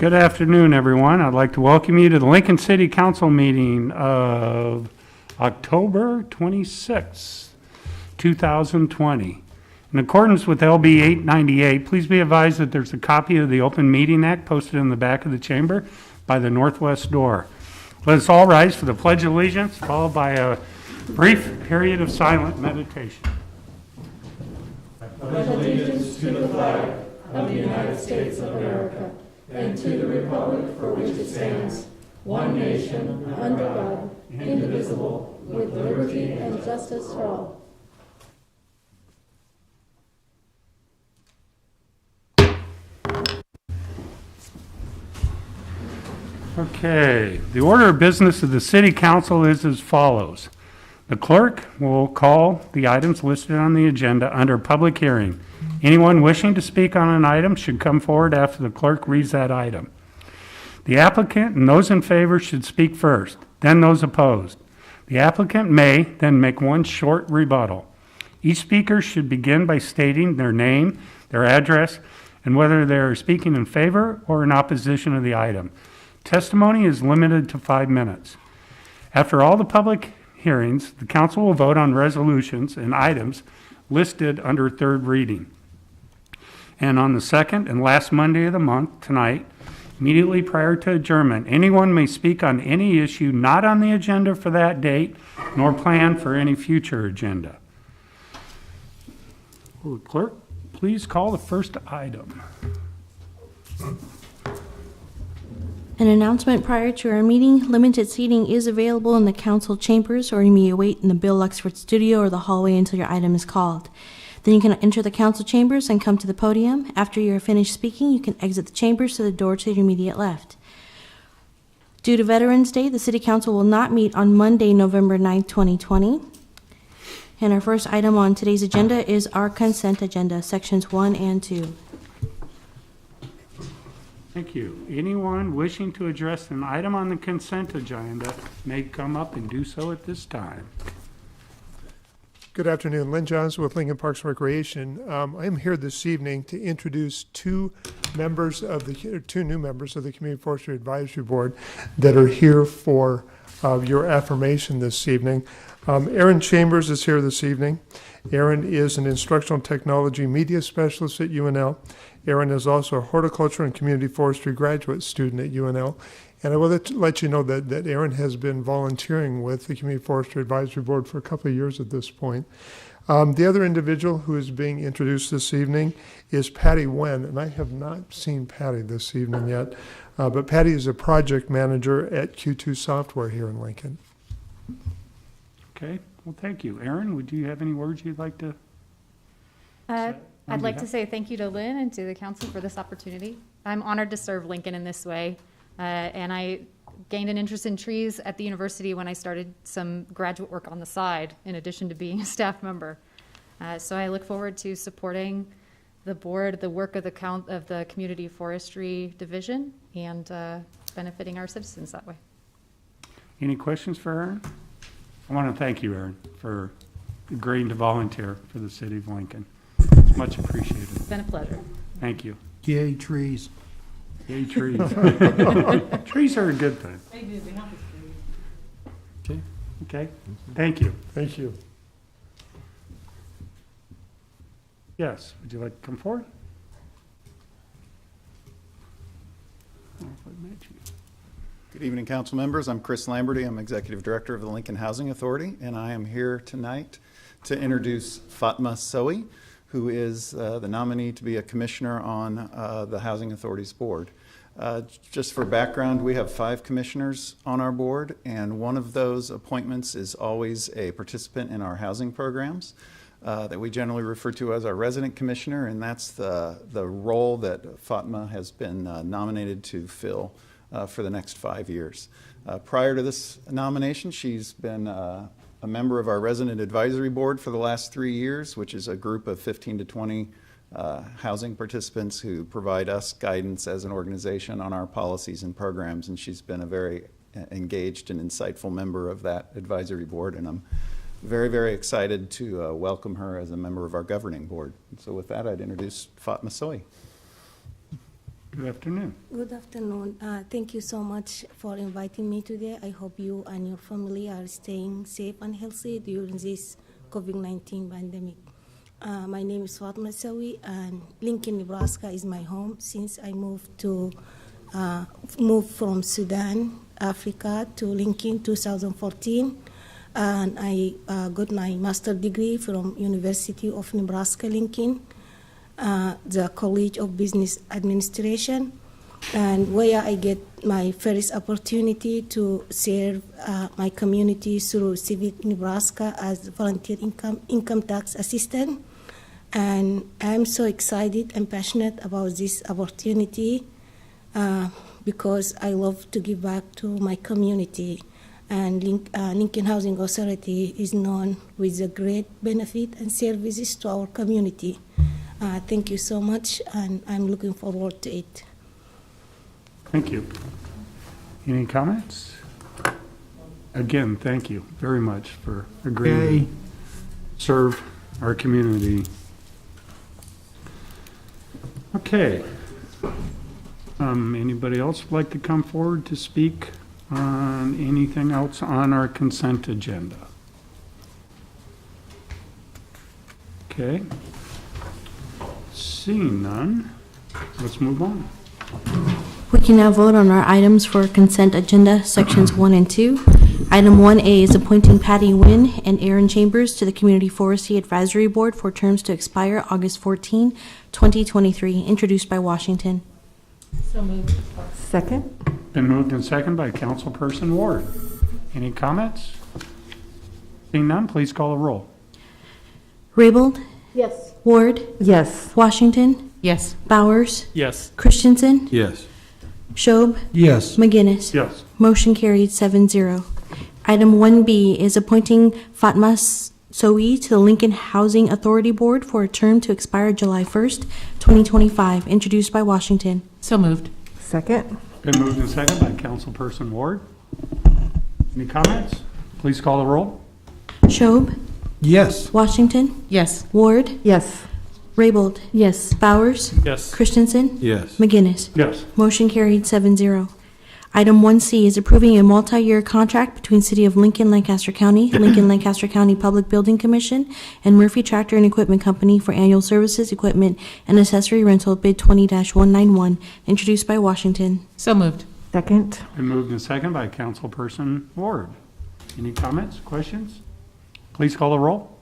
Good afternoon, everyone. I'd like to welcome you to the Lincoln City Council meeting of October 26, 2020. In accordance with LB 898, please be advised that there's a copy of the Open Meeting Act posted in the back of the chamber by the northwest door. Let us all rise for the Pledge of Allegiance, followed by a brief period of silent meditation. I pledge allegiance to the flag of the United States of America and to the republic for which it stands, one nation, under God, indivisible, with liberty and justice for all. Okay, the order of business of the City Council is as follows. The clerk will call the items listed on the agenda under public hearing. Anyone wishing to speak on an item should come forward after the clerk reads that item. The applicant and those in favor should speak first, then those opposed. The applicant may then make one short rebuttal. Each speaker should begin by stating their name, their address, and whether they are speaking in favor or in opposition of the item. Testimony is limited to 5 minutes. After all the public hearings, the council will vote on resolutions and items listed under third reading. And on the second and last Monday of the month, tonight, immediately prior to adjournment, anyone may speak on any issue not on the agenda for that date, nor plan for any future agenda. Will the clerk please call the first item? An announcement prior to our meeting: limited seating is available in the council chambers, or you may wait in the Bill Luxford studio or the hallway until your item is called. Then you can enter the council chambers and come to the podium. After you are finished speaking, you can exit the chambers to the door to your immediate left. Due to Veterans Day, the City Council will not meet on Monday, November 9th, 2020. And our first item on today's agenda is our consent agenda, sections 1 and 2. Thank you. Anyone wishing to address an item on the consent agenda may come up and do so at this time. Good afternoon. Lynn Johnson with Lincoln Parks and Recreation. I am here this evening to introduce two new members of the Community Forestry Advisory Board that are here for your affirmation this evening. Erin Chambers is here this evening. Erin is an instructional technology media specialist at UNL. Erin is also a horticulture and community forestry graduate student at UNL. And I will let you know that Erin has been volunteering with the Community Forestry Advisory Board for a couple of years at this point. The other individual who is being introduced this evening is Patty Wen, and I have not seen Patty this evening yet, but Patty is a project manager at Q2 Software here in Lincoln. Okay, well, thank you. Erin, would you have any words you'd like to say? I'd like to say thank you to Lynn and to the council for this opportunity. I'm honored to serve Lincoln in this way. And I gained an interest in trees at the university when I started some graduate work on the side, in addition to being a staff member. So I look forward to supporting the board, the work of the Community Forestry Division, and benefiting our citizens that way. Any questions for Erin? I want to thank you, Erin, for agreeing to volunteer for the city of Lincoln. It's much appreciated. It's been a pleasure. Thank you. Yay, trees. Yay, trees. Trees are a good thing. They do. They help us Okay. Okay, thank you. Thank you. Yes, would you like to come forward? Oh, if I met you. Good evening, council members. I'm Chris Lamberty. I'm Executive Director of the Lincoln Housing Authority, and I am here tonight to introduce Fatma Sohi, who is the nominee to be a commissioner on the Housing Authority's board. Just for background, we have 5 commissioners on our board, and one of those appointments is always a participant in our housing programs that we generally refer to as our resident commissioner, and that's the role that Fatma has been nominated to fill for the next 5 years. Prior to this nomination, she's been a member of our resident advisory board for the last 3 years, which is a group of 15 to 20 housing participants who provide us guidance as an organization on our policies and programs, and she's been a very engaged and insightful member of that advisory board, and I'm very, very excited to welcome her as a member of our governing board. And so with that, I'd introduce Fatma Sohi. Good afternoon. Good afternoon. Thank you so much for inviting me today. I hope you and your family are staying safe and healthy during this COVID-19 pandemic. My name is Fatma Sawi, and Lincoln, Nebraska is my home since I moved from Sudan, Africa to Lincoln 2014. And I got my master's degree from University of Nebraska, Lincoln, the College of Business Administration, and where I get my first opportunity to serve my community through Civic Nebraska as volunteer income tax assistant. And I'm so excited and passionate about this opportunity because I love to give back to my community. And Lincoln Housing Authority is known with the great benefit and services to our community. Thank you so much, and I'm looking forward to it. Thank you. Any comments? Again, thank you very much for agreeing to serve our community. Okay. Anybody else like to come forward to speak on anything else on our consent agenda? Okay. Seeing none, let's move on. We can now vote on our items for consent agenda, sections 1 and 2. Item 1A is appointing Patty Nguyen and Aaron Chambers to the Community Forestry Advisory Board for terms to expire August 14, 2023, introduced by Washington. Second? Been moved and seconded by Councilperson Ward. Any comments? Seeing none, please call the roll. Raybold? Yes. Ward? Yes. Washington? Yes. Bowers? Yes. Christensen? Yes. Schob? Yes. McGinnis? Yes. Motion carried 7-0. Item 1B is appointing Fatma Sowi to the Lincoln Housing Authority Board for a term to expire July 1st, 2025, introduced by Washington. So moved. Second? Been moved and seconded by Councilperson Ward. Any comments? Please call the roll. Schob? Yes. Washington? Yes. Ward? Yes. Raybold? Yes. Bowers? Yes. Christensen? Yes. McGinnis? Yes. Motion carried 7-0. Item 1C is approving a multi-year contract between City of Lincoln, Lancaster County, Lincoln Lancaster County Public Building Commission, and Murphy Tractor and Equipment Company for annual services, equipment, and accessory rental bid 20-191, introduced by Washington. So moved. Second? Been moved and seconded by Councilperson Ward. Any comments, questions? Please call the roll.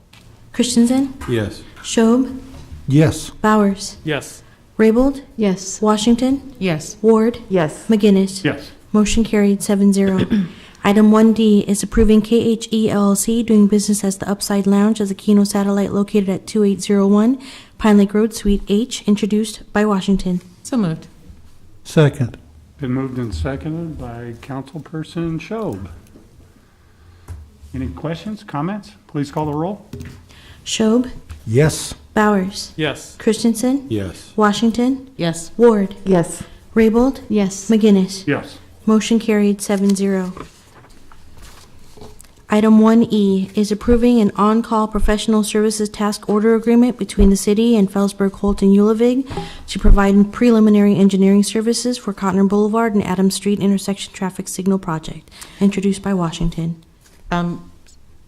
Christensen? Yes. Schob? Yes. Bowers? Yes. Raybold? Yes. Washington? Yes. Ward? Yes. McGinnis? Yes. Motion carried 7-0. Item 1D is approving KHE LLC doing business as the Upside Lounge as a Keno satellite located at 2801 Pine Lake Road, Suite H, introduced by Washington. So moved. Second. Been moved and seconded by Councilperson Schob. Any questions, comments? Please call the roll. Schob? Yes. Bowers? Yes. Christensen? Yes. Washington? Yes. Ward? Yes. Raybold? Yes. McGinnis? Yes. Motion carried 7-0. Item 1E is approving an on-call professional services task order agreement between the city and Felsberg Holt and Ullvig to provide preliminary engineering services for Cotner Boulevard and Adams Street intersection traffic signal project, introduced by Washington.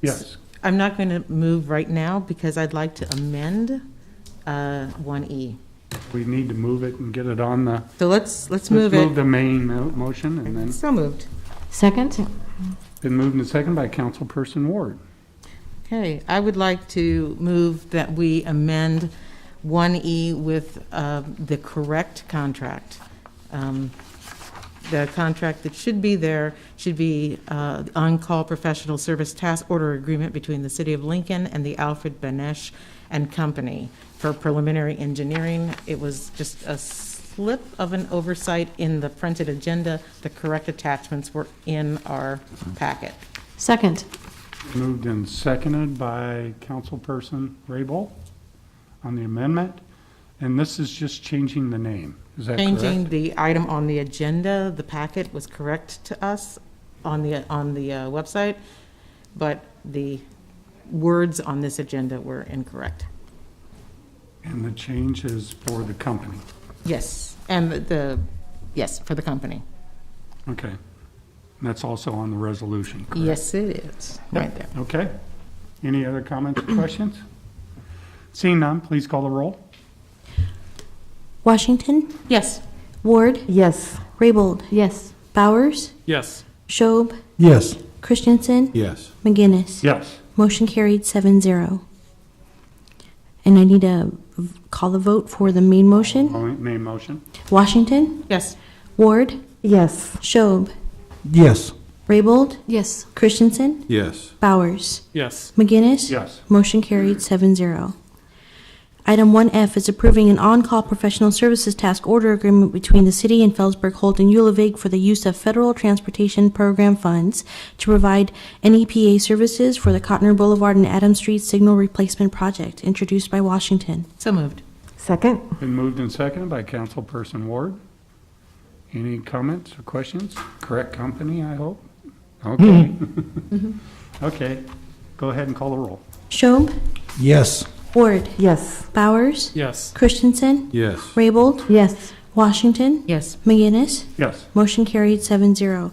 Yes. I'm not going to move right now because I'd like to amend 1E. We need to move it and get it on the, So let's let's move move it. the main motion and then So moved. Second? been moved and seconded by Councilperson Ward. Okay, I would like to move that we amend 1E with the correct contract. The contract that should be there should be on-call professional service task order agreement between the City of Lincoln and the Alfred Benesch and Company for preliminary engineering. It was just a slip of an oversight in the printed agenda. The correct attachments were in our packet. Second? Moved and seconded by Councilperson Raybold on the amendment. And this is just changing the name. Is that correct? Changing the item on the agenda, the packet was correct to us on the website, but the words on this agenda were incorrect. And the change is for the company. Yes, and yes, for the company. Okay. And that's also on the resolution, correct? Yes, it is, right there. Okay. Any other comments or questions? Seeing none, please call the roll. Washington, Yes. Ward, Yes. Raybold, Yes. Bowers, Yes. Schob, Yes. Christensen, Yes. McGinnis. Yes. Motion carried 7-0. And I need to call the vote for the main motion. Main motion. Washington, Yes. Ward, Yes. Schob, Yes. Raybold, Yes. Christensen, Yes. Bowers, Yes. McGinnis. Yes. Motion carried 7-0. Item 1F is approving an on-call professional services task order agreement between the city and Felsberg Holt and Ullvig for the use of federal transportation program funds to provide NEPA services for the Cotner Boulevard and Adams Street signal replacement project, introduced by Washington. So moved. Second. Been moved and seconded by Councilperson Ward. Any comments or questions? Correct company, I hope? Okay. Okay. Go ahead and call the roll. Schob, Yes. Ward, Yes. Bowers, Yes. Christensen, Yes. Raybold, Yes. Washington, Yes. McGinnis. Yes. Motion carried 7-0.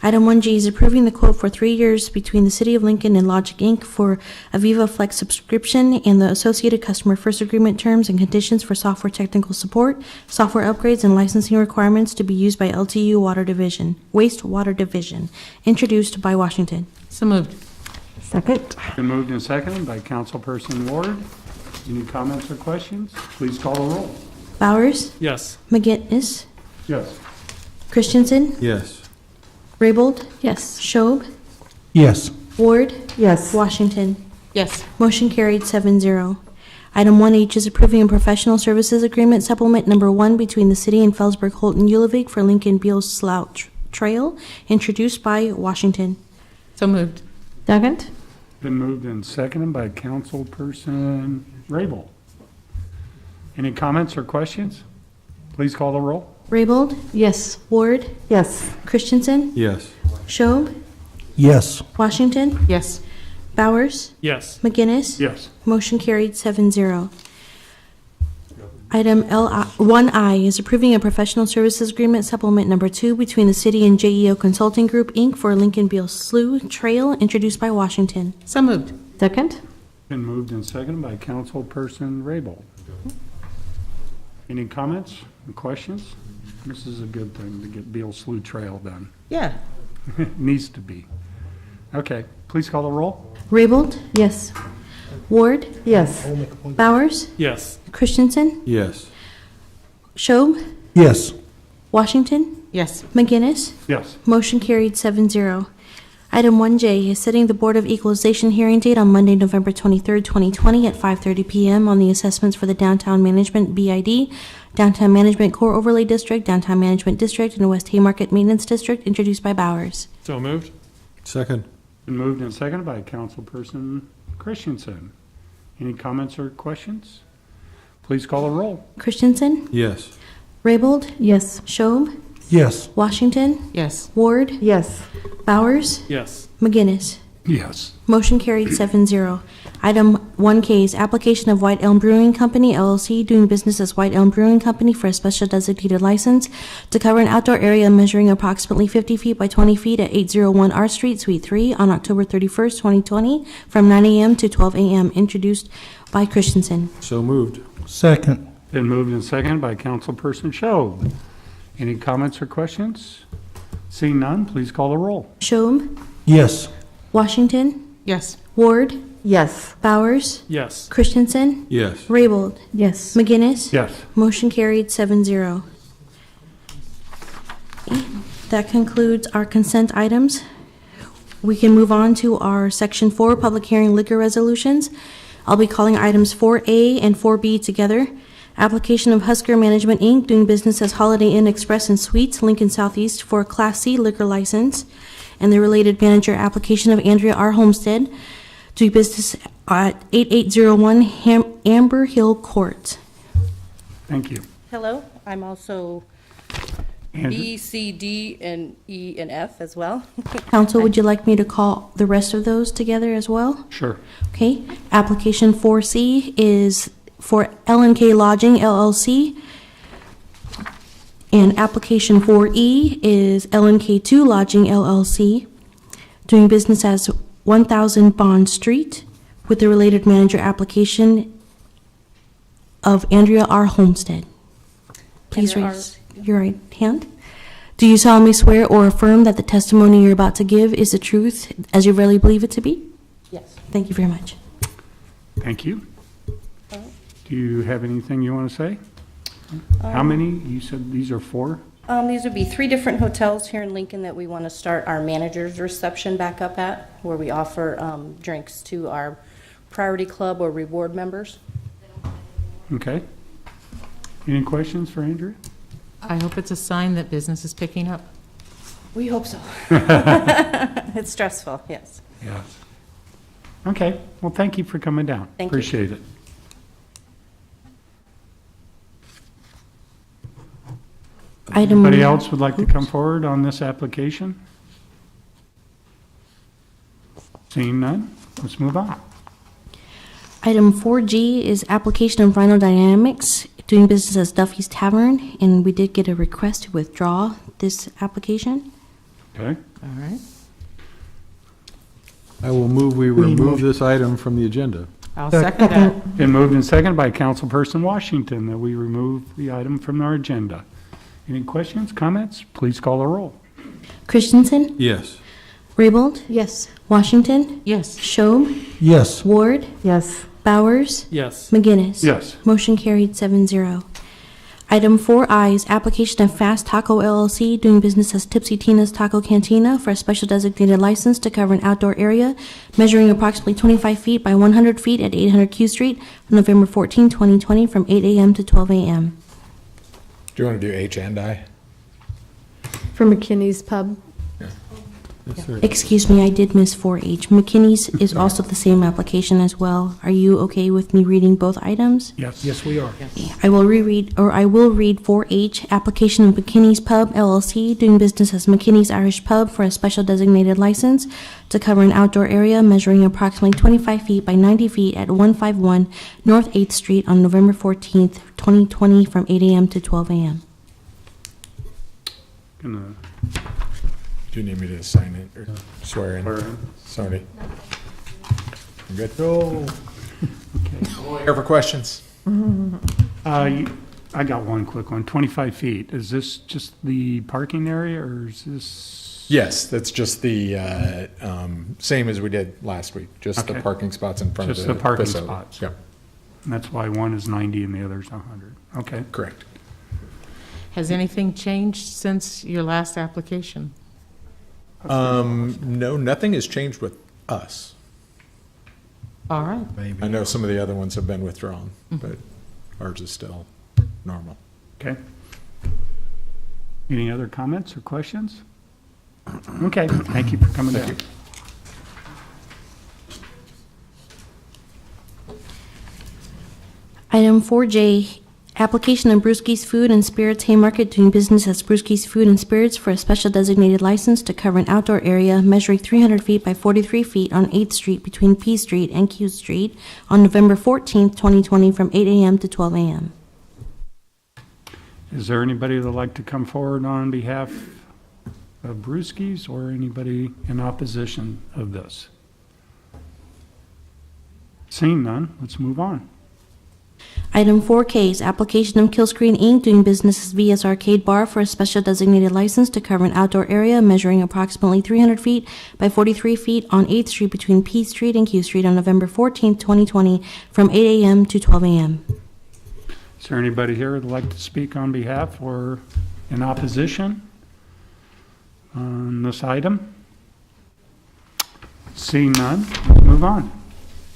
Item 1G is approving the quote for 3 years between the City of Lincoln and Logic Inc. for Aviva Flex subscription and the associated customer first agreement terms and conditions for software technical support, software upgrades, and licensing requirements to be used by LTU Wastewater Division, introduced by Washington. So moved. Second. Been moved and seconded by Councilperson Ward. Any comments or questions? Please call the roll. Bowers, Yes. McGinnis, Yes. Christensen, Yes. Raybold, Yes. Schob, Yes. Ward, Yes. Washington. Yes. Motion carried 7-0. Item 1H is approving a professional services agreement supplement number 1 between the city and Felsberg Holt and Ullvig for Lincoln Beal Slough Trail, introduced by Washington. So moved. Second. Been moved and seconded by Councilperson Rabel. Any comments or questions? Please call the roll. Raybold, Yes. Ward, Yes. Christensen, Yes. Schob, Yes. Washington, Yes. Bowers, Yes. McGinnis. Yes. Motion carried 7-0. Item 1I is approving a professional services agreement supplement number 2 between the city and JEO Consulting Group, Inc. for Lincoln Beal Slough Trail, introduced by Washington. So moved. Second. Been moved and seconded by Councilperson Rabel. Any comments or questions? This is a good thing to get Beal Slough Trail done. Yeah. It needs to be. Okay, please call the roll. Raybold, Yes. Ward, Yes. Bowers, Yes. Christensen, Yes. Schob, Yes. Washington, Yes. McGinnis. Yes. Motion carried 7-0. Item 1J is setting the Board of Equalization hearing date on Monday, November 23rd, 2020 at 5:30 p.m. on the assessments for the Downtown Management BID, Downtown Management Core Overlay District, Downtown Management District, and West Haymarket Maintenance District, introduced by Bowers. So moved. Second. Been moved and seconded by Councilperson Christensen. Any comments or questions? Please call the roll. Christensen, Yes. Raybold, Yes. Schob, Yes. Washington, Yes. Ward, Yes. Bowers, Yes. McGinnis. Yes. Motion carried 7-0. Item 1K is application of White Elm Brewing Company, LLC, doing business as White Elm Brewing Company for a special designated license to cover an outdoor area measuring approximately 50 feet by 20 feet at 801 R Street, Suite 3, on October 31st, 2020, from 9 a.m. to 12 a.m., introduced by Christensen. So moved. Second. Been moved and seconded by Councilperson Schob. Any comments or questions? Seeing none, please call the roll. Schob, Yes. Washington, Yes. Ward, Yes. Bowers, Yes. Christensen, Yes. Raybold, Yes. McGinnis. Yes. Motion carried 7-0. That concludes our consent items. We can move on to our Section 4, Public Hearing Liquor Resolutions. I'll be calling items 4A and 4B together. Application of Husker Management, Inc., doing business as Holiday Inn Express and Suites, Lincoln Southeast, for a Class C liquor license, and the related manager application of Andrea R. Homestead, doing business at 8801 Amber Hill Court. Thank you. Hello, I'm also Andrew? B, C, D, and E, and F as well. Council, would you like me to call the rest of those together as well? Sure. Okay. Application 4C is for L&K Lodging LLC, And application 4E is LNK2 Lodging LLC, doing business as 1000 Bond Street, with the related manager application of Andrea R. Homestead. Please Andrea raise your right hand. Do you solemnly swear or affirm that the testimony you're about to give is the truth as you really believe it to be? Yes. Thank you very much. Thank you. Do you have anything you want to say? How many? You said these are 4? These would be 3 different hotels here in Lincoln that we want to start our manager's reception back up at, where we offer drinks to our Priority Club or reward members. Okay. Any questions for Andrea? I hope it's a sign that business is picking up. We hope so. It's stressful, yes. Yes. Okay. Well, thank you for coming down. Thank you. Appreciate it. Item. Anybody else would like to come forward on this application? Seeing none, let's move on. Item 4G is application of Rhino Dynamics, doing business as Duffy's Tavern, and we did get a request to withdraw this application. Okay. All right. I will move we remove this item from the agenda. I'll second that. Been moved and seconded by Councilperson Washington that we remove the item from our agenda. Any questions, comments? Please call the roll. Christensen, Yes. Raybold, Yes. Washington, Yes. Schob, Yes. Ward, Yes. Bowers, Yes. McGinnis. Yes. Motion carried 7-0. Item 4I is application of Fast Taco LLC, doing business as Tipsy Tina's Taco Cantina, for a special designated license to cover an outdoor area measuring approximately 25 feet by 100 feet at 800 Q Street on November 14, 2020, from 8 a.m. to 12 a.m. Do you want to do H and I? For McKinney's Pub. Yes, sir. Excuse me, I did miss 4H. McKinney's is also the same application as well. Are you okay with me reading both items? Yes. Yes, we are. I will read 4H, application of McKinney's Pub LLC, doing business as McKinney's Irish Pub for a special designated license to cover an outdoor area measuring approximately 25 feet by 90 feet at 151 North 8th Street on November 14th, 2020, from 8 a.m. to 12 a.m. Gonna Do you need me to sign it or swear in? swear in. Sorry. I'm good. Go. Here for questions. I got one quick one. 25 feet. Is this just the parking area or is this? Yes, that's just the same as we did last week. Just the Okay. parking spots in front Just of the parking facility. spots. Yep, That's why one is 90 and the other's 100. Okay. correct. Has anything changed since your last application? No, nothing has changed with us. All right. I know some of the other ones have been withdrawn, but ours is still normal. Okay. Any other comments or questions? Okay, thank you for coming down. Item 4J, application of Brewski's Food and Spirits Haymarket, doing business as Brewski's Food and Spirits for a special designated license to cover an outdoor area measuring 300 feet by 43 feet on 8th Street between P Street and Q Street on November 14th, 2020, from 8 a.m. to 12 a.m. Is there anybody that'd like to come forward on behalf of Brewski's or anybody in opposition of this? Seeing none, let's move on. Item 4K is application of Killscreen Inc., doing business as VS Arcade Bar for a special designated license to cover an outdoor area measuring approximately 300 feet by 43 feet on 8th Street between P Street and Q Street on November 14th, 2020, from 8 a.m. to 12 a.m. Is there anybody here that'd like to speak on behalf or in opposition on this item? Seeing none, let's move on.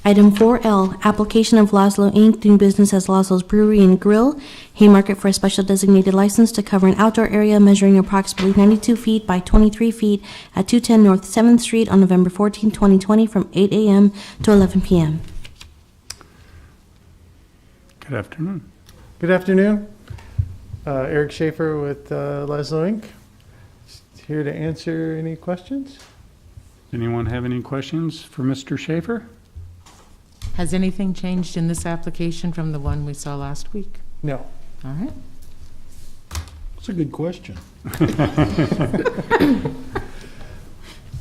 Item 4L, application of Laszlo Inc., doing business as Laszlo's Brewery and Grill, Haymarket for a special designated license to cover an outdoor area measuring approximately 92 feet by 23 feet at 210 North 7th Street on November 14, 2020, from 8 a.m. to 11 p.m. Good afternoon. Good afternoon. Eric Schaefer with Laszlo Inc. Just here to answer any questions. Does anyone have any questions for Mr. Schaefer? Has anything changed in this application from the one we saw last week? No. All right. That's a good question.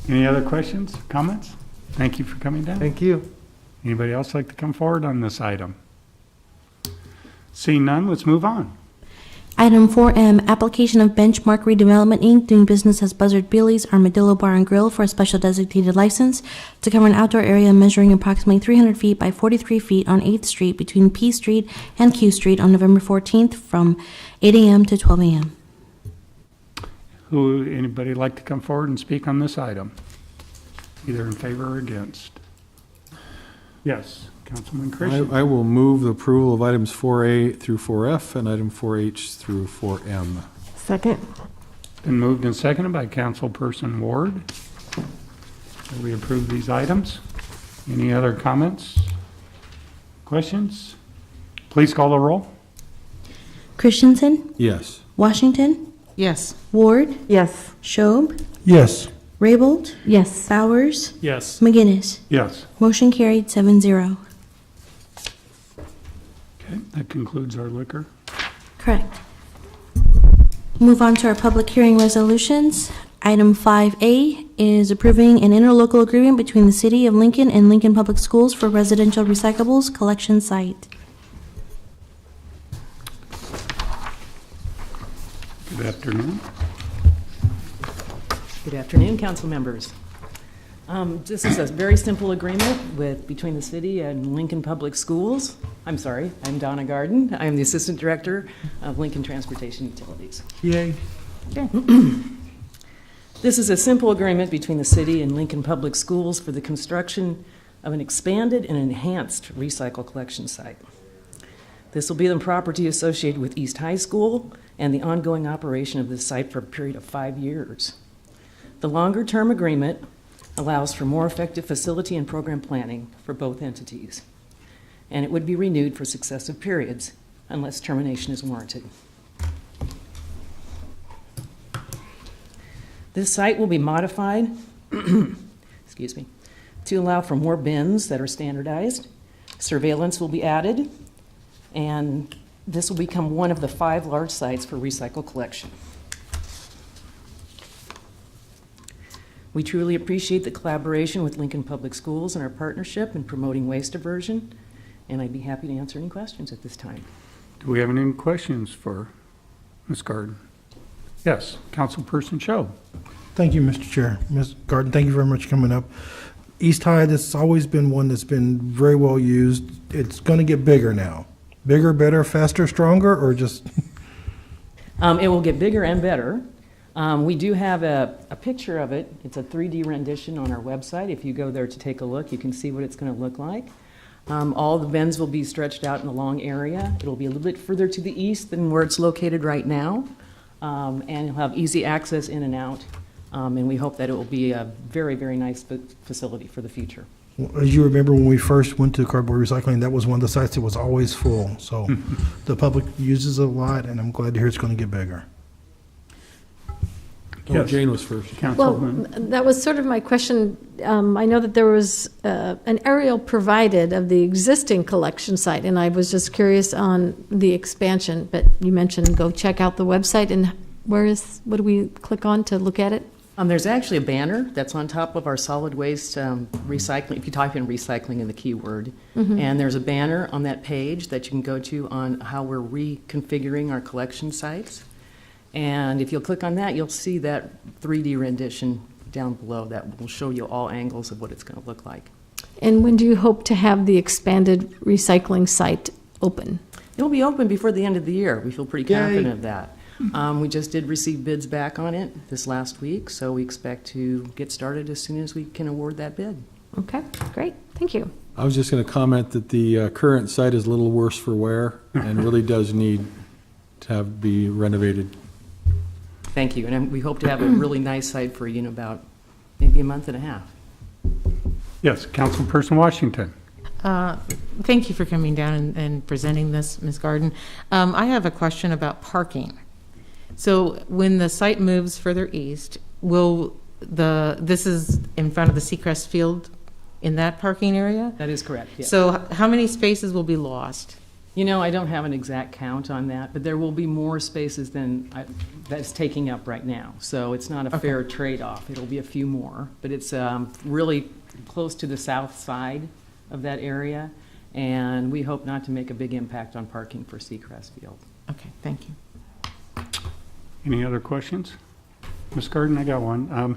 Any other questions, comments? Thank you for coming down. Thank you. Anybody else like to come forward on this item? Seeing none, let's move on. Item 4M, application of Benchmark Redevelopment, Inc., doing business as Buzzard Billy's Armadillo Bar and Grill for a special designated license to cover an outdoor area measuring approximately 300 feet by 43 feet on 8th Street between P Street and Q Street on November 14th from 8 a.m. to 12 a.m. Anybody like to come forward and speak on this item? Either in favor or against? Yes, Councilman Christian. I will move the approval of items 4A through 4F and item 4H through 4M. Second. Been moved and seconded by Councilperson Ward. That we approve these items. Any other comments? Questions? Please call the roll. Christensen, Yes. Washington, Yes. Ward, Yes. Schob, Yes. Raybold, Yes. Bowers, Yes. McGinnis. Yes. Motion carried 7-0. Okay, that concludes our liquor. Correct. Move on to our public hearing resolutions. Item 5A is approving an interlocal agreement between the City of Lincoln and Lincoln Public Schools for residential recyclables collection site. Good afternoon. Good afternoon, council members. This is a very simple agreement between the city and Lincoln Public Schools. I'm sorry, I'm Donna Garden. I'm the Assistant Director of Lincoln Transportation Utilities. Yay. This is a simple agreement between the city and Lincoln Public Schools for the construction of an expanded and enhanced recycle collection site. This will be the property associated with East High School and the ongoing operation of this site for a period of 5 years. The longer-term agreement allows for more effective facility and program planning for both entities, and it would be renewed for successive periods unless termination is warranted. This site will be modified excuse me, to allow for more bins that are standardized. Surveillance will be added, and this will become one of the 5 large sites for recycle collection. We truly appreciate the collaboration with Lincoln Public Schools and our partnership in promoting waste diversion, and I'd be happy to answer any questions at this time. Do we have any questions for Ms. Garden? Yes, Councilperson Show. Thank you, Mr. Chair. Ms. Garden, thank you very much for coming up. East High, this has always been one that's been very well used. It's going to get bigger now. Bigger, better, faster, stronger, or just? It will get bigger and better. We do have a picture of it. It's a 3D rendition on our website. If you go there to take a look, you can see what it's going to look like. All the bins will be stretched out in a long area. It'll be a little bit further to the east than where it's located right now, and you'll have easy access in and out. And we hope that it will be a very, very nice facility for the future. As you remember, when we first went to cardboard recycling, that was one of the sites that was always full. So the public uses it a lot, and I'm glad to hear it's going to get bigger. Oh, Jane was first. Well, Councilman. that was sort of my question. I know that there was an aerial provided of the existing collection site, and I was just curious on the expansion, but you mentioned go check out the website, and what do we click on to look at it? There's actually a banner that's on top of our solid waste recycling, if you type in recycling in the keyword. And there's a banner on that page that you can go to on how we're reconfiguring our collection sites. And if you'll click on that, you'll see that 3D rendition down below that will show you all angles of what it's going to look like. And when do you hope to have the expanded recycling site open? It'll be open before the end of the year. We feel pretty confident of that. We just did receive bids back on it this last week, so we expect to get started as soon as we can award that bid. Okay, great. Thank you. I was just going to comment that the current site is a little worse for wear and really does need to be renovated. Thank you, and we hope to have a really nice site for you in about maybe a month and a half. Yes, Councilperson Washington. Thank you for coming down and presenting this, Ms. Garden. I have a question about parking. So when the site moves further east, this is in front of the Seacrest Field in that parking area? That is correct, yes. So how many spaces will be lost You know, I don't have an exact count on that, but there will be more spaces than that's taking up right now. So it's not a fair trade-off. It'll be a few more, but it's really close to the south side of that area, and we hope not to make a big impact on parking for Seacrest Field. Okay, thank you. Any other questions? Ms. Garden, I got one.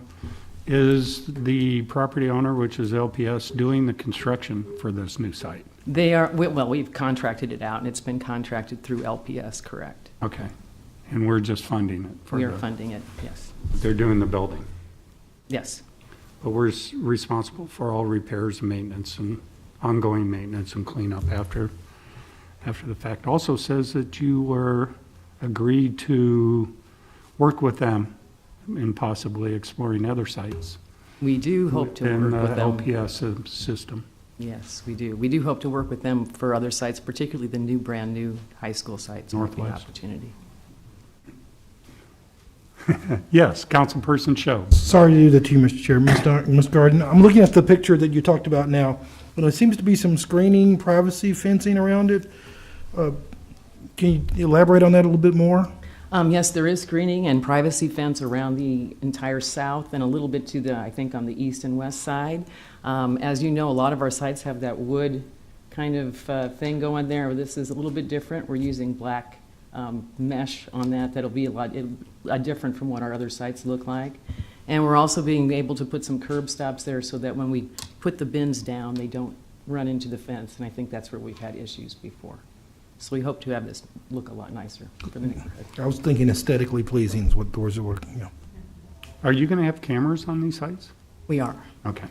Is the property owner, which is LPS, doing the construction for this new site? They are, well, we've contracted it out, and it's been contracted through LPS, correct? Okay. And we're just funding it? We are funding it, yes. They're doing the building? Yes. But we're responsible for all repairs and maintenance and ongoing maintenance and cleanup after the fact. Also says that you were agreed to work with them in possibly exploring other sites. We do hope to in work with them. LPS system. Yes, we do. We do hope to work with them for other sites, particularly the brand new high school sites. Northwest. Opportunity. Yes, Councilperson Show. Sorry to do that to you, Mr. Chair. Ms. Garden, I'm looking at the picture that you talked about now, and there seems to be some screening, privacy fencing around it. Can you elaborate on that a little bit more? Yes, there is screening and privacy fence around the entire south and a little bit to the, I think, on the east and west side. As you know, a lot of our sites have that wood kind of thing going there. This is a little bit different. We're using black mesh on that. That'll be a lot different from what our other sites look like. And we're also being able to put some curb stops there so that when we put the bins down, they don't run into the fence. And I think that's where we've had issues before. So we hope to have this look a lot nicer for the neighborhood. I was thinking aesthetically pleasing is what doors are working, yeah. Are you going to have cameras on these sites? We are. Okay.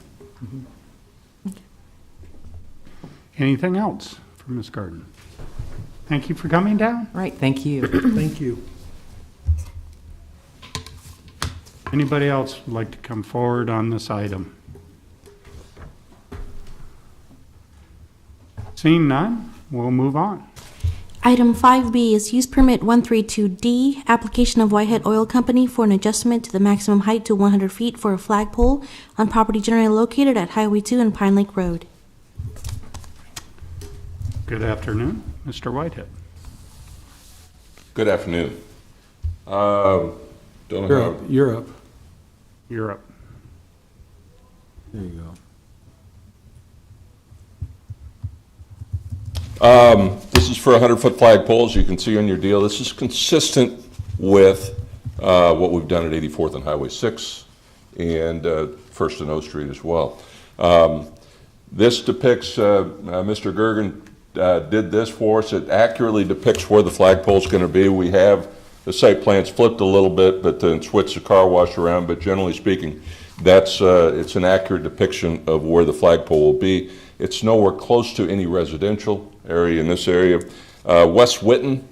Anything else for Ms. Garden? Thank you for coming down. All right, thank you. Thank you. Anybody else would like to come forward on this item? Seeing none, we'll move on. Item 5B is use permit 132D, application of Whitehead Oil Company for an adjustment to the maximum height to 100 feet for a flagpole on property generally located at Highway 2 and Pine Lake Road. Good afternoon, Mr. Whitehead. Good afternoon. Don't know how. You're up. You're up. There you go. This is for 100-foot flagpole, as you can see on your deal. This is consistent with what we've done at 84th and Highway 6 and First and O Street as well. This depicts, Mr. Gergen did this for us. It accurately depicts where the flagpole is going to be. We have the site plans flipped a little bit, but then switched the car wash around. But generally speaking, that's it's an accurate depiction of where the flagpole will be. It's nowhere close to any residential area in this area. Wes Witten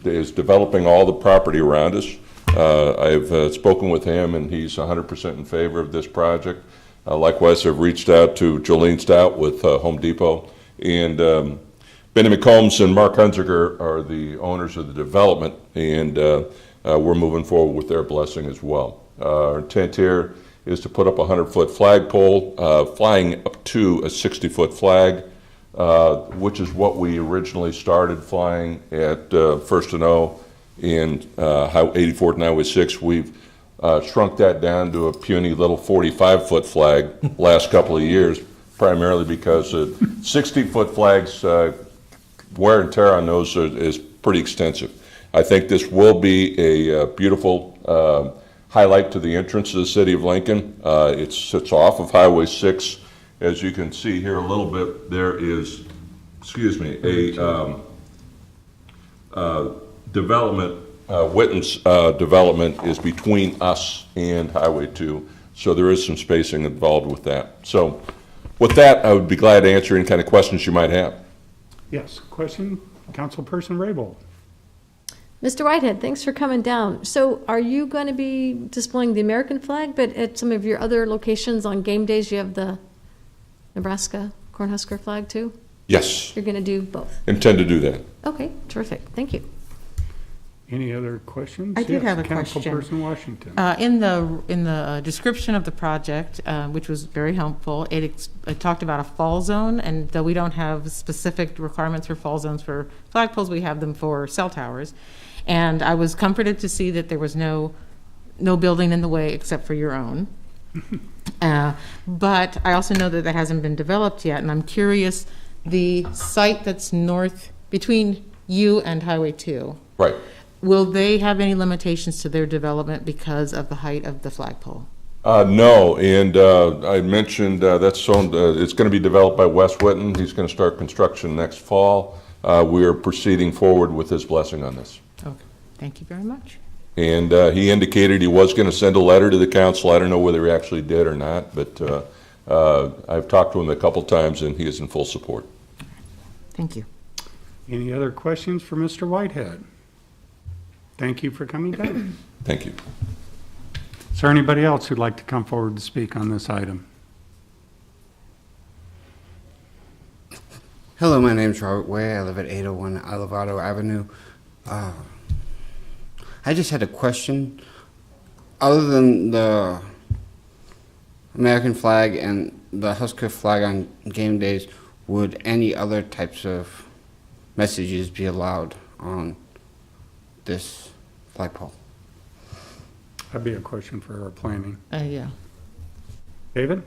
is developing all the property around us. I've spoken with him, and he's 100% in favor of this project. Likewise, I've reached out to Jolene Stout with Home Depot, and Benny McCombs and Mark Hunziker are the owners of the development, and we're moving forward with their blessing as well. Our intent here is to put up a 100-foot flagpole, flying up to a 60-foot flag, which is what we originally started flying at First and O and 84th and Highway 6. We've shrunk that down to a puny little 45-foot flag last couple of years, primarily because 60-foot flags, wear and tear on those is pretty extensive. I think this will be a beautiful highlight to the entrance of the city of Lincoln. It sits off of Highway 6. As you can see here a little bit, there is, a development, Witten's development is between us and Highway 2, so there is some spacing involved with that. So with that, I would be glad to answer any kind of questions you might have. Yes, question, Councilperson Raybold. Mr. Whitehead, thanks for coming down. So are you going to be displaying the American flag, but at some of your other locations on game days, you have the Nebraska Cornhusker flag too? Yes. You're going to do both? Intend to do that. Okay, terrific. Thank you. Any other questions? I did Yes, have a question. Councilperson Washington. In the description of the project, which was very helpful, it talked about a fall zone, and though we don't have specific requirements for fall zones for flagpoles, we have them for cell towers. And I was comforted to see that there was no building in the way except for your own. But I also know that that hasn't been developed yet, and I'm curious, the site that's north between you and Highway 2. Right. Will they have any limitations to their development because of the height of the flagpole? No, and I mentioned that's owned, it's going to be developed by Wes Witten. He's going to start construction next fall. We are proceeding forward with his blessing on this. Okay, thank you very much. And he indicated he was going to send a letter to the council. I don't know whether he actually did or not, but I've talked to him a couple times, and he is in full support. Thank you. Any other questions for Mr. Whitehead? Thank you for coming down. Thank you. Is there anybody else who'd like to come forward to speak on this item? Hello, my name is Robert Way. I live at 801 Alvarado Avenue. I just had a question. Other than the American flag and the Husker flag on game days, would any other types of messages be allowed on this flagpole? That'd be a question for our planning. Yeah. David?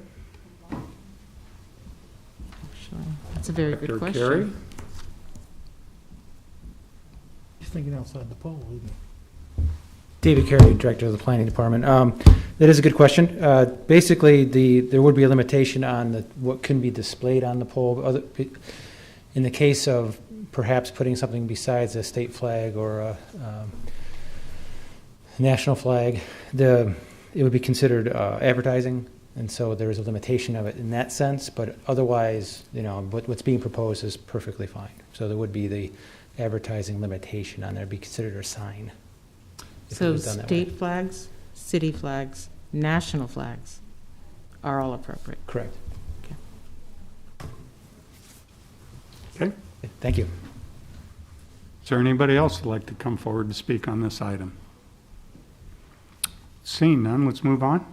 Actually, that's a very good Dr. question. Carey? He's thinking outside the pole, isn't he? David Carey, Director of the Planning Department. That is a good question. Basically, there would be a limitation on what can be displayed on the pole. In the case of perhaps putting something besides a state flag or a national flag, it would be considered advertising, and so there is a limitation of it in that sense. But otherwise, what's being proposed is perfectly fine. So there would be the advertising limitation on there. It'd be considered a sign. So state flags, city flags, national flags are all appropriate. Correct. Okay. Thank you. Is there anybody else who'd like to come forward to speak on this item? Seeing none, let's move on.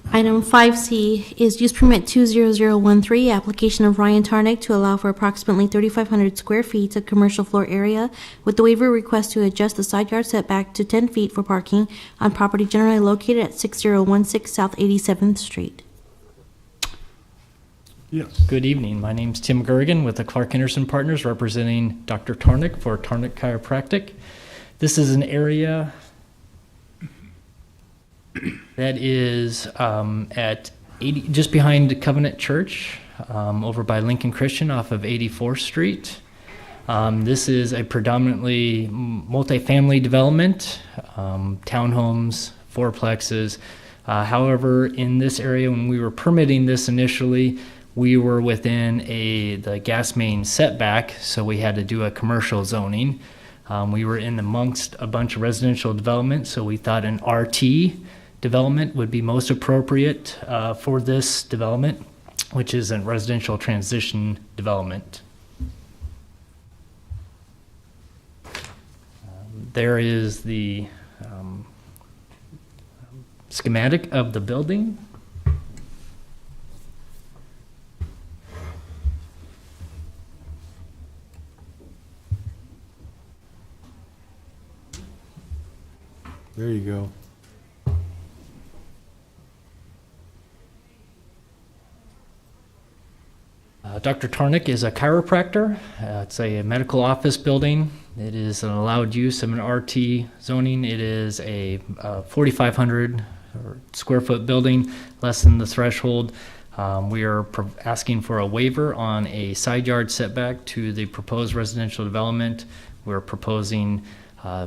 Item 5C is use permit 20013, application of Ryan Tarnick to allow for approximately 3,500 square feet of commercial floor area with the waiver request to adjust the side yard setback to 10 feet for parking on property generally located at 6016 South 87th Street. Yes. Good evening. My name's Tim Gergen with the Clark Henderson Partners representing Dr. Tarnick for Tarnick Chiropractic. This is an area that is at 80, just behind Covenant Church, over by Lincoln Christian off of 84th Street. This is a predominantly multifamily development, townhomes, fourplexes. However, in this area, when we were permitting this initially, we were within the gas main setback, so we had to do a commercial zoning. We were in amongst a bunch of residential development, so we thought an RT development would be most appropriate for this development, which is a residential transition development. There is the schematic of the building. There you go. Dr. Tarnick is a chiropractor. It's a medical office building. It is an allowed use of an RT zoning. It is a 4,500 square foot building, less than the threshold. We are asking for a waiver on a side yard setback to the proposed residential development. We're proposing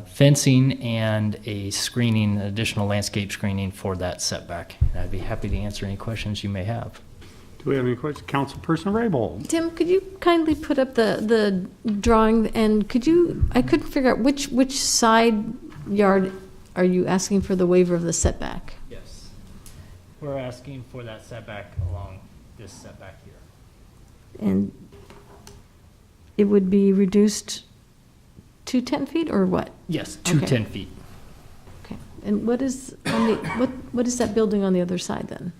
fencing and a screening, additional landscape screening for that setback. And I'd be happy to answer any questions you may have. Do we have any questions? Councilperson Raybold. Tim, could you kindly put up the drawing, and I couldn't figure out which side yard are you asking for the waiver of the setback? Yes. We're asking for that setback along this setback here. And it would be reduced to 10 feet or what? Yes, to Okay. 10 feet. Okay. And what is on the, what is that building on the other side then?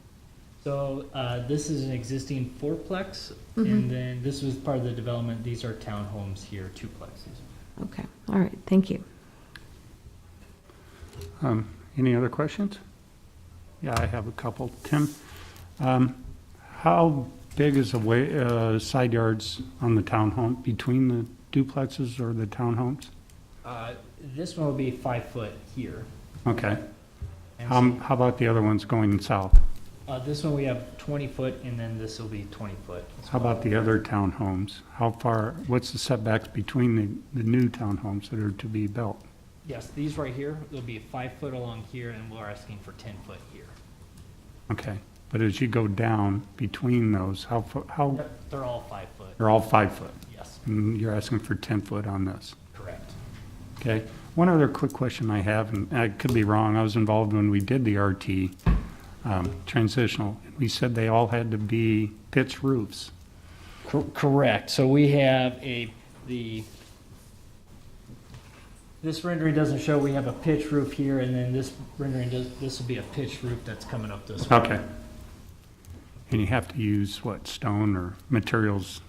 So this is an existing fourplex, Mhm. and then this was part of the development. These are townhomes here, duplexes. Okay, all right, thank you. Any other questions? Yeah, I have a couple. Tim, how big is the side yards on the townhome, between the duplexes or the townhomes? This one will be 5 foot here. Okay. And How about the other ones going south? this one we have 20 foot, and then this will be 20 foot. as How well. about the other townhomes? How far, what's the setbacks between the new townhomes that are to be built? Yes, these right here, they'll be 5 foot along here, and we're asking for 10 foot here. Okay, but as you go down between those, how, They're all 5 foot. they're all 5 foot? Yes. And you're asking for 10 foot on this? Correct. Okay, one other quick question I have, and I could be wrong, I was involved when we did the RT transitional, and we said they all had to be pitched roofs. Correct. So we have this rendering doesn't show, we have a pitch roof here, and then this rendering this will be a pitched roof that's coming up this way. Okay. And you have to use what, stone or materials?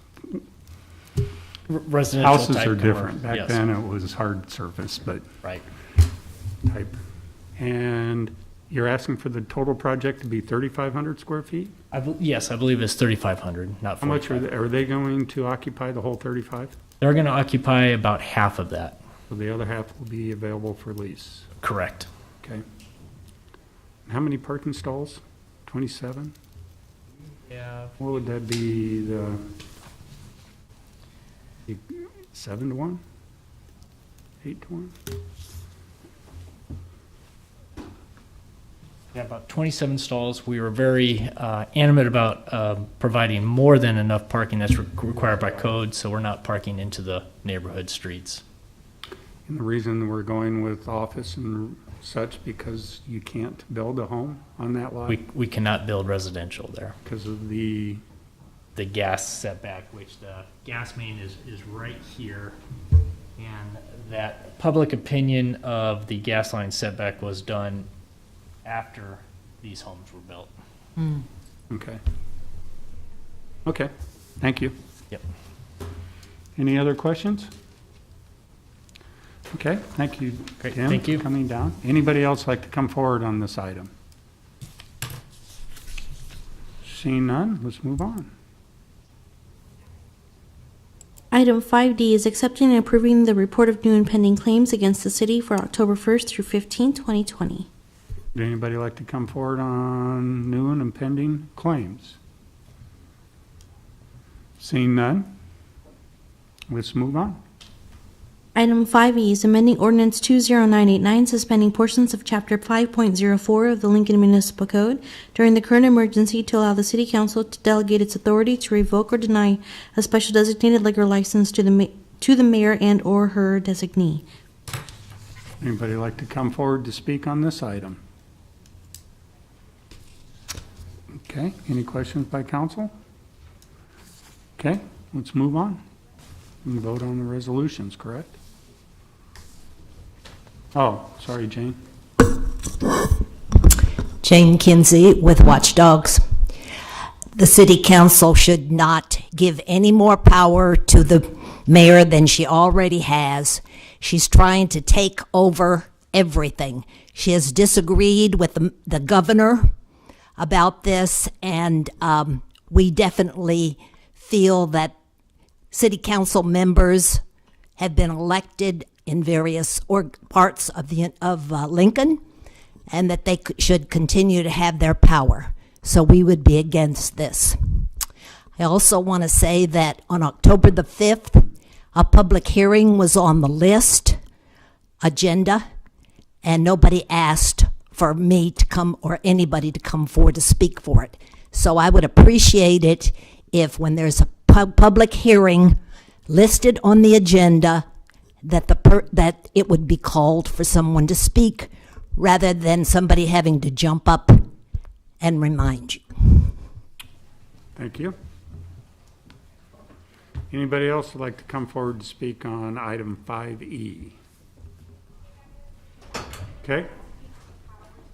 Residential Houses type are commercial, different. Back yes. then it was hard surface, but. Right. Type. And you're asking for the total project to be 3,500 square feet? Yes, I believe it's 3,500, not How much 4,500. are they going to occupy the whole 35? They're going to occupy about half of that. So the other half will be available for lease? Correct. Okay. How many parking stalls? 27? Yeah. What would that be, the 7 to 1? 8 to 1? Yeah, about 27 stalls. We were very animate about providing more than enough parking that's required by code, so we're not parking into the neighborhood streets. And the reason we're going with office and such, because you can't build a home on that lot? We cannot build residential there. Because of the gas setback, which the gas main is right here. And that public opinion of the gas line setback was done after these homes were built. Okay. Okay, thank you. Yep. Any other questions? Okay, thank you, Great, Tim, thank you. for coming down. Anybody else like to come forward on this item? Seeing none, let's move on. Item 5D is accepting and approving the report of new and pending claims against the city for October 1st through 15, 2020. Would anybody like to come forward on new and impending claims? Seeing none, let's move on. Item 5E is amending ordinance 20989, suspending portions of Chapter 5.04 of the Lincoln Municipal Code during the current emergency to allow the City Council to delegate its authority to revoke or deny a special designated liquor license to the mayor and/or her designee. Anybody like to come forward to speak on this item? Okay, any questions by council? Okay, let's move on. We vote on the resolutions, correct? Oh, sorry, Jane. Jane Kinsey with Watchdogs. The city council should not give any more power to the mayor than she already has. She's trying to take over everything. She has disagreed with the governor about this, and we definitely feel that city council members have been elected in various parts of Lincoln, and that they should continue to have their power. So we would be against this. I also want to say that on October the 5th, a public hearing was on the list agenda, and nobody asked for me to come or anybody to come forward to speak for it. So I would appreciate it if, when there's a public hearing listed on the agenda, that it would be called for someone to speak, rather than somebody having to jump up and remind you. Thank you. Anybody else would like to come forward to speak on item 5E? Okay.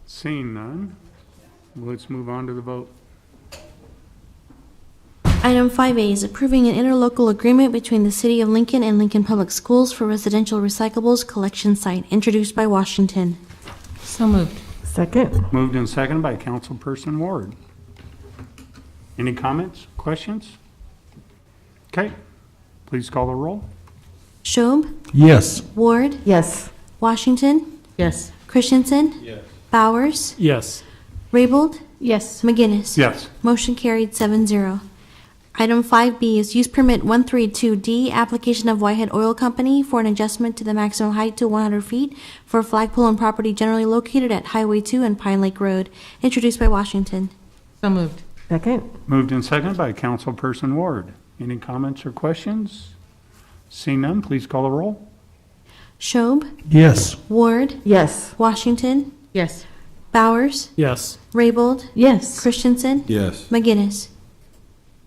Seeing none, let's move on to the vote. Item 5A is approving an interlocal agreement between the City of Lincoln and Lincoln Public Schools for residential recyclables collection site, introduced by Washington. So moved. Second. Moved and seconded by Councilperson Ward. Any comments, questions? Okay, please call the roll. Schob, Yes. Ward, Yes. Washington, Yes. Christensen, Yes. Bowers, Yes. Raybold, Yes. McGinnis. Yes. Motion carried 7-0. Item 5B is use permit 132D, application of Whitehead Oil Company for an adjustment to the maximum height to 100 feet for a flagpole on property generally located at Highway 2 and Pine Lake Road, introduced by Washington. So moved. Second. Moved and seconded by Councilperson Ward. Any comments or questions? Seeing none, please call the roll. Schob, Yes. Ward, Yes. Washington, Yes. Bowers, Yes. Raybold, Yes. Christensen, Yes. McGinnis.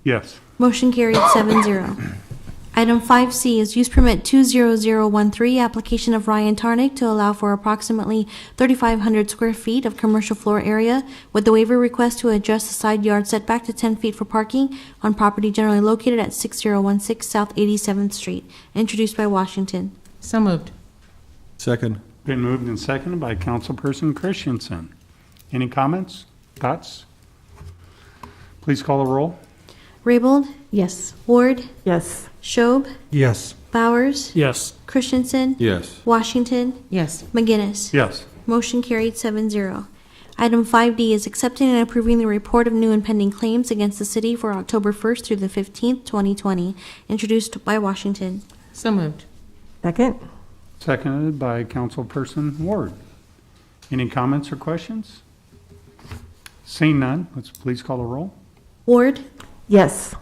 Yes. Motion carried 7-0. Item 5C is use permit 20013, application of Ryan Tarnick to allow for approximately 3,500 square feet of commercial floor area with the waiver request to adjust the side yard setback to 10 feet for parking on property generally located at 6016 South 87th Street, introduced by Washington. So moved. Second. Been moved and seconded by Councilperson Christensen. Any comments, thoughts? Please call the roll. Raybold, Yes. Ward, Yes. Schob, Yes. Bowers, Yes. Christensen, Yes. Washington, Yes. McGinnis. Yes. Motion carried 7-0. Item 5D is accepting and approving the report of new and pending claims against the city for October 1st through the 15th, 2020, introduced by Washington. So moved. Second. Seconded by Councilperson Ward. Any comments or questions? Seeing none, let's please call the roll. Ward, Yes.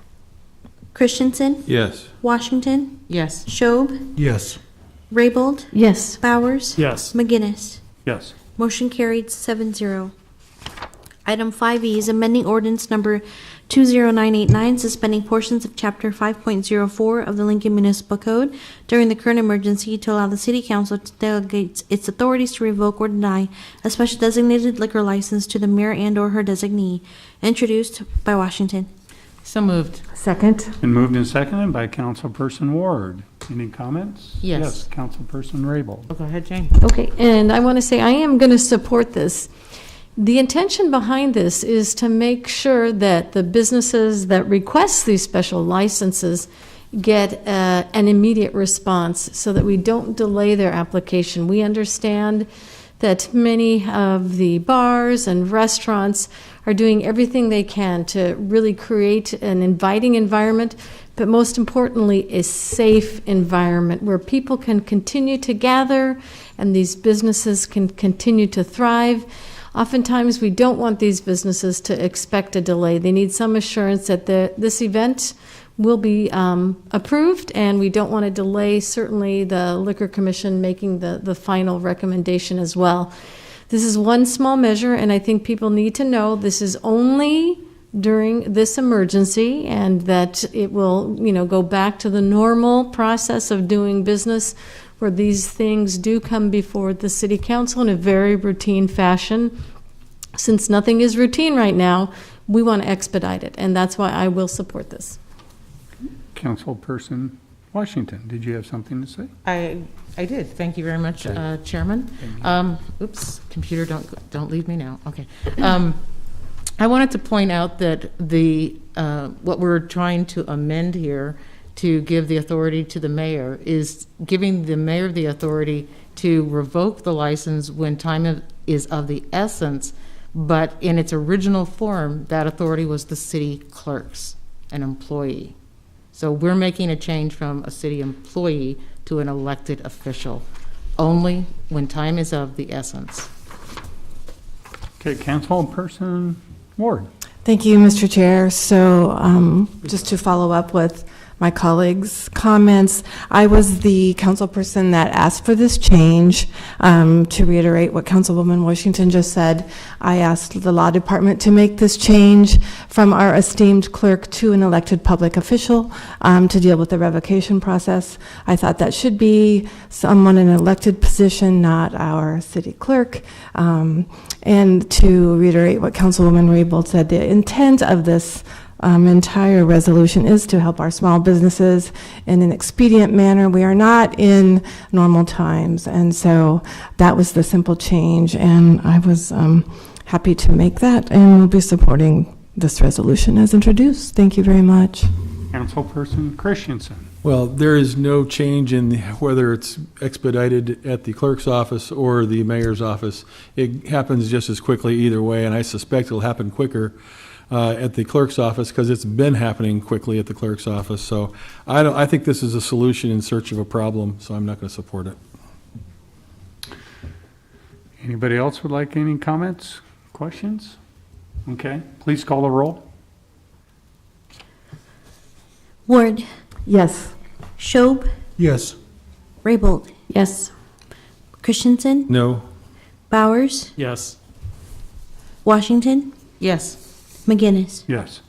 Christensen, Yes. Washington, Yes. Schob, Yes. Raybold, Yes. Bowers, Yes. McGinnis. Yes. Motion carried 7-0. Item 5E is amending ordinance number 20989, suspending portions of Chapter 5.04 of the Lincoln Municipal Code during the current emergency to allow the City Council to delegate its authorities to revoke or deny a special designated liquor license to the mayor and/or her designee, introduced by Washington. So moved. Second. Been moved and seconded by Councilperson Ward. Any comments? Yes. Councilperson Raybold. Oh, go ahead, Jane. Okay, and I want to say I am going to support this. The intention behind this is to make sure that the businesses that request these special licenses get an immediate response so that we don't delay their application. We understand that many of the bars and restaurants are doing everything they can to really create an inviting environment, but most importantly, a safe environment where people can continue to gather and these businesses can continue to thrive. Oftentimes, we don't want these businesses to expect a delay. They need some assurance that this event will be approved, and we don't want to delay, certainly, the Liquor Commission making the final recommendation as well. This is one small measure, and I think people need to know this is only during this emergency, and that it will, go back to the normal process of doing business where these things do come before the City Council in a very routine fashion. Since nothing is routine right now, we want to expedite it, and that's why I will support this. Councilperson Washington, did you have something to say? I did. Thank you very much, Chairman. Oops, computer, don't leave me now. Okay. I wanted to point out that what we're trying to amend here to give the authority to the mayor is giving the mayor the authority to revoke the license when time is of the essence, but in its original form, that authority was the city clerk's, an employee. So we're making a change from a city employee to an elected official, only when time is of the essence. Okay, Councilperson Ward. Thank you, Mr. Chair. So just to follow up with my colleagues' comments. I was the council person that asked for this change. To reiterate what Councilwoman Washington just said, I asked the law department to make this change from our esteemed clerk to an elected public official to deal with the revocation process. I thought that should be someone in an elected position, not our city clerk. And to reiterate what Councilwoman Raybould said, the intent of this entire resolution is to help our small businesses in an expedient manner. We are not in normal times, and so that was the simple change, and I was happy to make that, and will be supporting this resolution as introduced. Thank you very much. Councilperson Christensen. Well, there is no change in whether it's expedited at the clerk's office or the mayor's office. It happens just as quickly either way, and I suspect it'll happen quicker at the clerk's office because it's been happening quickly at the clerk's office. So I think this is a solution in search of a problem, so I'm not going to support it. Anybody else would like any comments, questions? Okay, please call the roll. Ward. Yes. Schob. Yes. Raybold. Yes. Christensen. No. Bowers. Yes. Washington. Yes. McGinnis. Yes.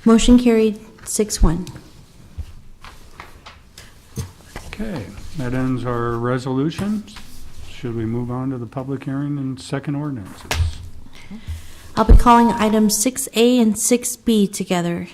Motion carried 6-1. Okay, that ends our resolutions. Should we move on to the public hearing and second ordinances? I'll be calling items 6A and 6B together.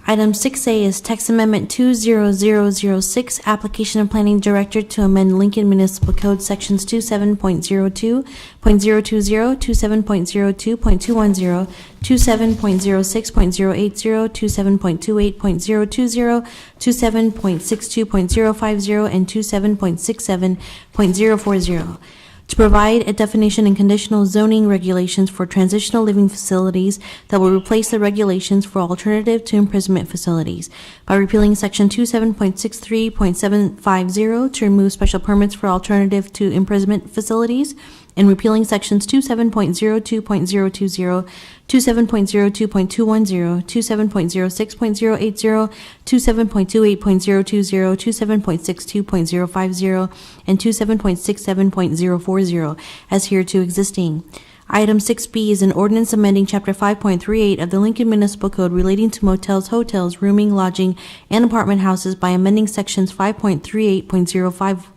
Item 6A is text amendment 20006, application of planning director to amend Lincoln Municipal Code sections 27.02, .020, 27.02.210, 27.06.080, 27.28.020, 27.62.050, and 27.67.040. To provide a definition and conditional zoning regulations for transitional living facilities that will replace the regulations for alternative to imprisonment facilities by repealing section 27.63.750 to remove special permits for alternative to imprisonment facilities, and repealing sections 27.02.020, 27.02.210, 27.06.080, 27.28.020, 27.62.050, and 27.67.040 as hereto existing. Item 6B is an ordinance amending Chapter 5.38 of the Lincoln Municipal Code relating to motels, hotels, rooming, lodging, and apartment houses by amending sections 5.38.05,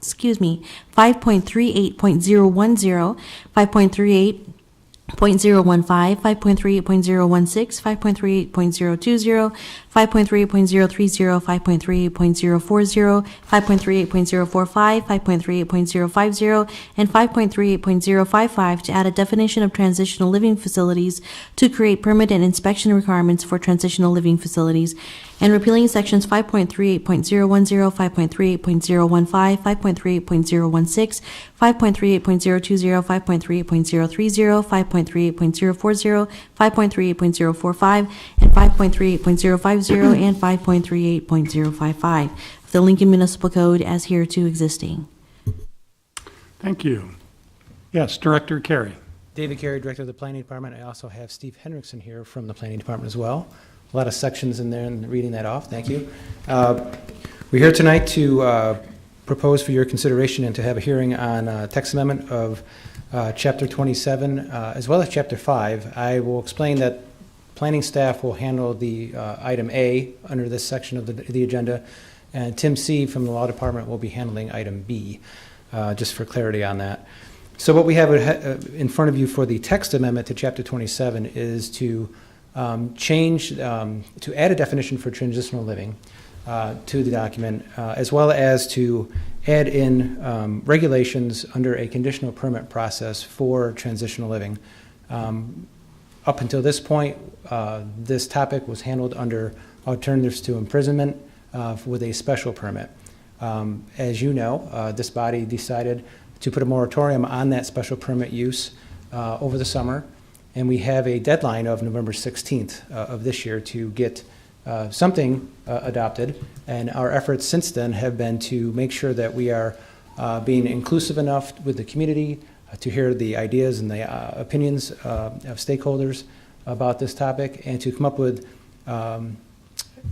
5.38.010, 5.38.015, 5.38.016, 5.38.020, 5.38.030, 5.38.040, 5.38.045, 5.38.050, and 5.38.055 to add a definition of transitional living facilities to create permit and inspection requirements for transitional living facilities, and repealing sections 5.38.010, 5.38.015, 5.38.016, 5.38.020, 5.38.030, 5.38.040, 5.38.045, and 5.38.050, and 5.38.055 of the Lincoln Municipal Code as hereto existing. Thank you. Yes, Director Carey. David Carey, Director of the Planning Department. I also have Steve Henriksen here from the Planning Department as well. A lot of sections in there and reading that off. Thank you. We're here tonight to propose for your consideration and to have a hearing on text amendment of Chapter 27 as well as Chapter 5. I will explain that planning staff will handle the item A under this section of the agenda, and Tim C. from the Law Department will be handling item B, just for clarity on that. So what we have in front of you for the text amendment to Chapter 27 is to change, to add a definition for transitional living to the document, as well as to add in regulations under a conditional permit process for transitional living. Up until this point, this topic was handled under alternatives to imprisonment with a special permit. As you know, this body decided to put a moratorium on that special permit use over the summer, and we have a deadline of November 16th of this year to get something adopted, and our efforts since then have been to make sure that we are being inclusive enough with the community to hear the ideas and the opinions of stakeholders about this topic, and to come up with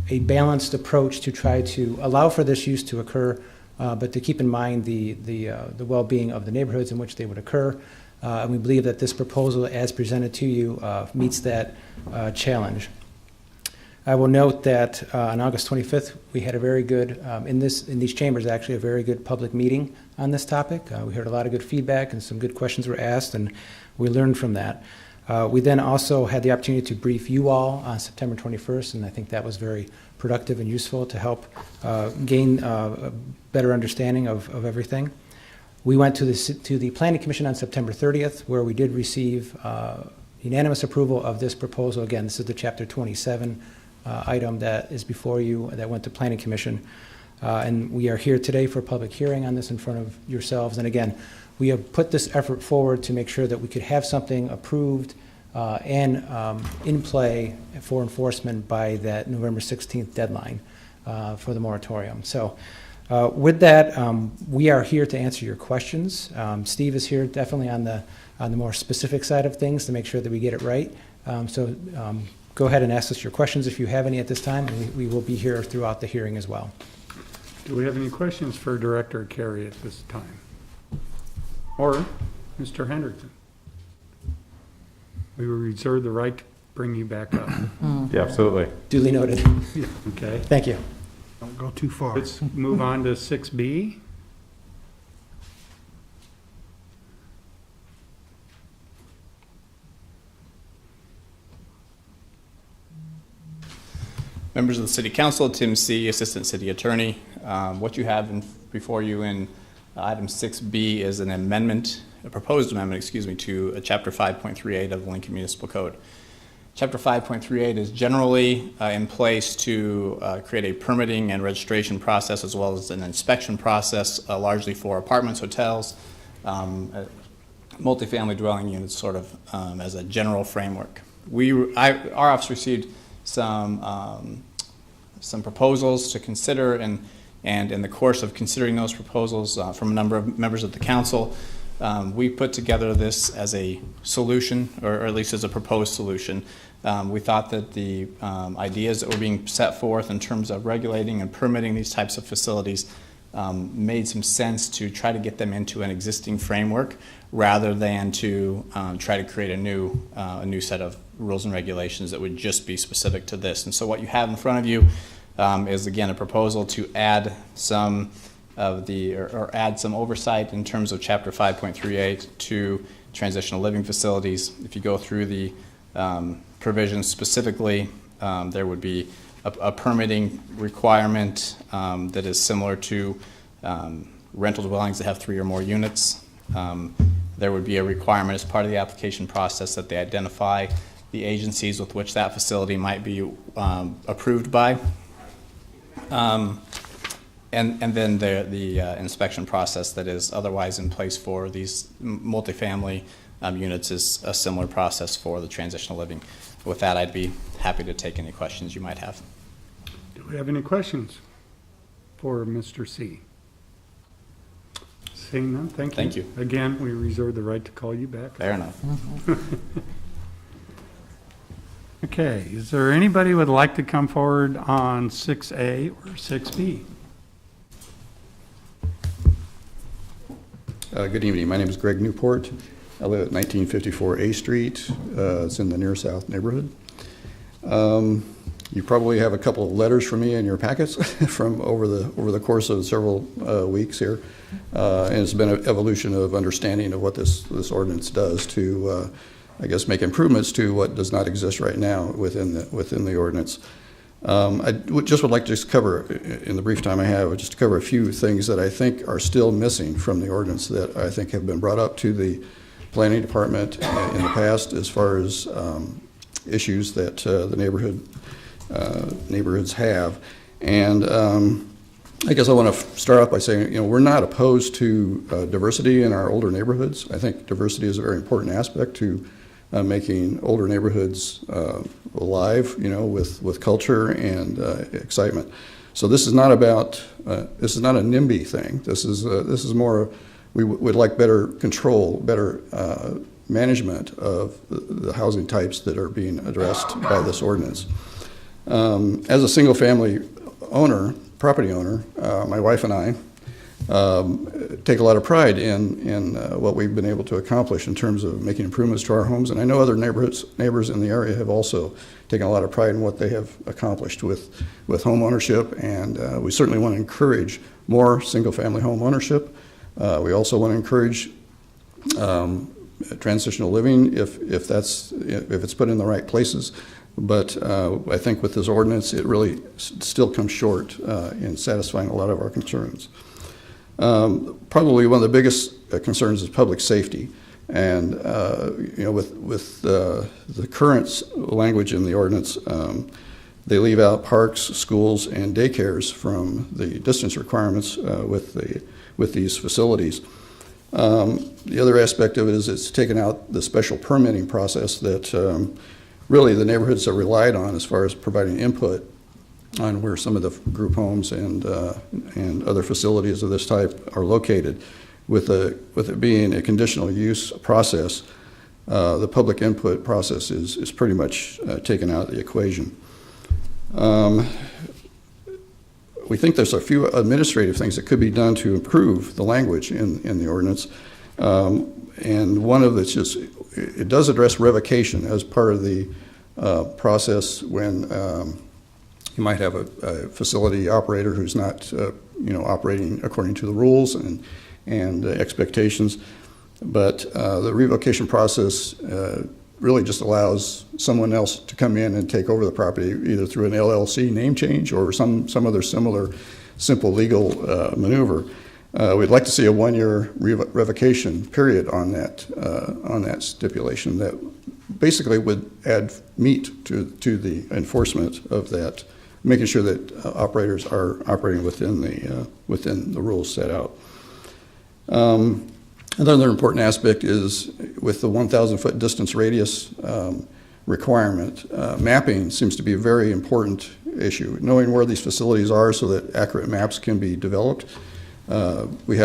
a balanced approach to try to allow for this use to occur, but to keep in mind the well-being of the neighborhoods in which they would occur. And we believe that this proposal, as presented to you, meets that challenge. I will note that on August 25th, we had a very good, in these chambers, actually, a very good public meeting on this topic. We heard a lot of good feedback and some good questions were asked, and we learned from that. We then also had the opportunity to brief you all on September 21st, and I think that was very productive and useful to help gain a better understanding of everything. We went to the Planning Commission on September 30th, where we did receive unanimous approval of this proposal. Again, this is the Chapter 27 item that is before you that went to Planning Commission. And we are here today for a public hearing on this in front of yourselves. And again, we have put this effort forward to make sure that we could have something approved and in play for enforcement by that November 16th deadline for the moratorium. So with that, we are here to answer your questions. Steve is here definitely on the more specific side of things to make sure that we get it right. So go ahead and ask us your questions if you have any at this time, and we will be here throughout the hearing as well. Do we have any questions for Director Carey at this time? Or Mr. Hendrickson? We will reserve the right to bring you back up. Yeah, absolutely. Duly noted. Okay. Thank you. Don't go too far. Let's move on to 6B. Members of the City Council, Tim C., Assistant City Attorney. What you have before you in item 6B is an amendment, a proposed amendment, to Chapter 5.38 of the Lincoln Municipal Code. Chapter 5.38 is generally in place to create a permitting and registration process as well as an inspection process, largely for apartments, hotels, multifamily dwelling units, sort of as a general framework. Our office received some proposals to consider, and in the course of considering those proposals from a number of members of the council, we put together this as a solution, or at least as a proposed solution. We thought that the ideas that were being set forth in terms of regulating and permitting these types of facilities made some sense to try to get them into an existing framework rather than to try to create a new set of rules and regulations that would just be specific to this. And so what you have in front of you is, again, a proposal to add some of or add some oversight in terms of Chapter 5.38 to transitional living facilities. If you go through the provisions specifically, there would be a permitting requirement that is similar to rental dwellings that have 3 or more units. There would be a requirement as part of the application process that they identify the agencies with which that facility might be approved by. And then the inspection process that is otherwise in place for these multifamily units is a similar process for the transitional living. With that, I'd be happy to take any questions you might have. Do we have any questions for Mr. C? Seeing none, thank you. Thank you. Again, we reserve the right to call you back. Fair enough. Okay, is there anybody who would like to come forward on 6A or 6B? Good evening. My name is Greg Newport. I live at 1954 A Street. It's in the near south neighborhood. You probably have a couple of letters from me in your packets from over the course of several weeks here, and it's been an evolution of understanding of what this ordinance does to, I guess, make improvements to what does not exist right now within the ordinance. I would like to just cover, in the brief time I have, just to cover a few things that I think are still missing from the ordinance that I think have been brought up to the planning department in the past as far as issues that the neighborhoods have. And I guess I want to start off by saying, we're not opposed to diversity in our older neighborhoods. I think diversity is a very important aspect to making older neighborhoods alive, with culture and excitement. So this is not about this is not a NIMBY thing. This is more. We would like better control, better management of the housing types that are being addressed by this ordinance. As a single-family owner, property owner, my wife and I take a lot of pride in what we've been able to accomplish in terms of making improvements to our homes. And I know other neighbors in the area have also taken a lot of pride in what they have accomplished with home ownership. And we certainly want to encourage more single-family home ownership. We also want to encourage transitional living if it's put in the right places. But I think with this ordinance, it really still comes short in satisfying a lot of our concerns. Probably one of the biggest concerns is public safety. And with the current language in the ordinance, they leave out parks, schools, and daycares from the distance requirements with these facilities. The other aspect of it is it's taken out the special permitting process that really the neighborhoods have relied on as far as providing input on where some of the group homes and other facilities of this type are located. With it being a conditional use process, the public input process is pretty much taken out of the equation. We think there's a few administrative things that could be done to improve the language in the ordinance. And one of it's just, it does address revocation as part of the process when you might have a facility operator who's not operating according to the rules and expectations. But the revocation process really just allows someone else to come in and take over the property, either through an LLC name change or some other similar simple legal maneuver. We'd like to see a 1-year revocation period on that stipulation that basically would add meat to the enforcement of that, making sure that operators are operating within the rules set out. Another important aspect is with the 1,000-foot distance radius requirement, mapping seems to be a very important issue. Knowing where these facilities are so that accurate maps can be developed. We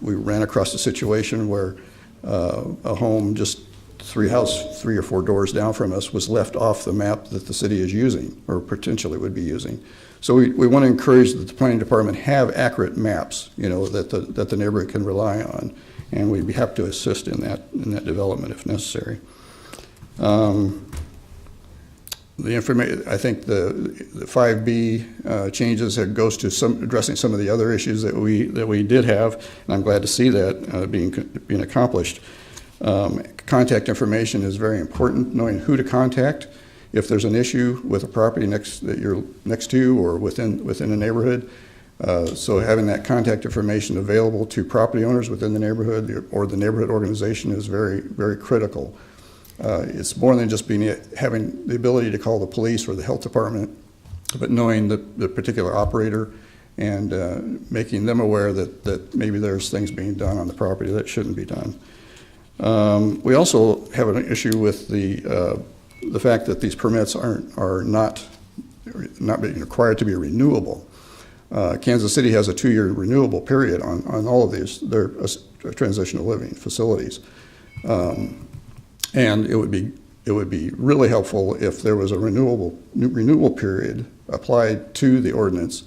ran across a situation where a home just 3 or 4 doors down from us was left off the map that the city is using or potentially would be using. So we want to encourage that the planning department have accurate maps, that the neighborhood can rely on, and we'd be happy to assist in that development if necessary. The information, I think the 5B changes goes to addressing some of the other issues that we did have, and I'm glad to see that being accomplished. Contact information is very important, knowing who to contact if there's an issue with a property that you're next to or within a neighborhood. So having that contact information available to property owners within the neighborhood or the neighborhood organization is very, very critical. It's more than just having the ability to call the police or the health department, but knowing the particular operator and making them aware that maybe there's things being done on the property that shouldn't be done. We also have an issue with the fact that these permits are not being required to be renewable. Kansas City has a 2-year renewable period on all of these. They're transitional living facilities. And it would be really helpful if there was a renewal period applied to the ordinance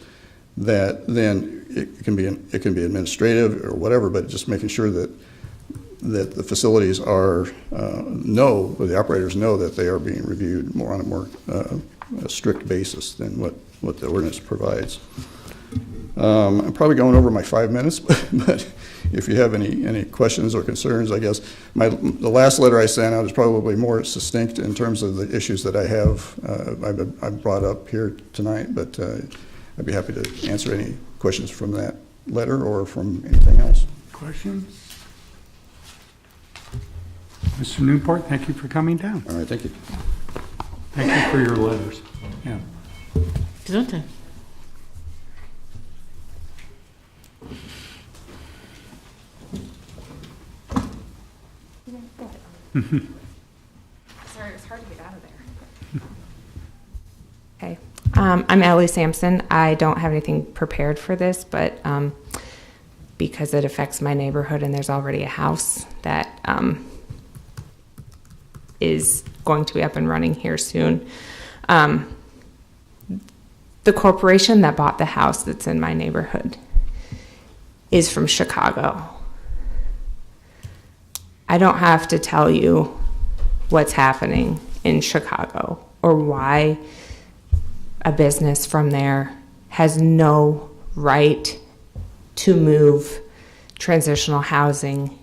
that then it can be administrative or whatever, but just making sure that the facilities the operators know that they are being reviewed more on a more strict basis than what the ordinance provides. I'm probably going over my 5 minutes, but if you have any questions or concerns, I guess the last letter I sent out is probably more succinct in terms of the issues that I have I've brought up here tonight, but I'd be happy to answer any questions from that letter or from anything else. Questions? Mr. Newport, thank you for coming down. All right, thank you. Thank you for your letters. Yeah. Gesundheit. Sorry, it was hard to get out of there. Okay. I'm Ellie Sampson. I don't have anything prepared for this, but because it affects my neighborhood and there's already a house that is going to be up and running here soon. The corporation that bought the house that's in my neighborhood is from Chicago. I don't have to tell you what's happening in Chicago or why a business from there has no right to move transitional housing,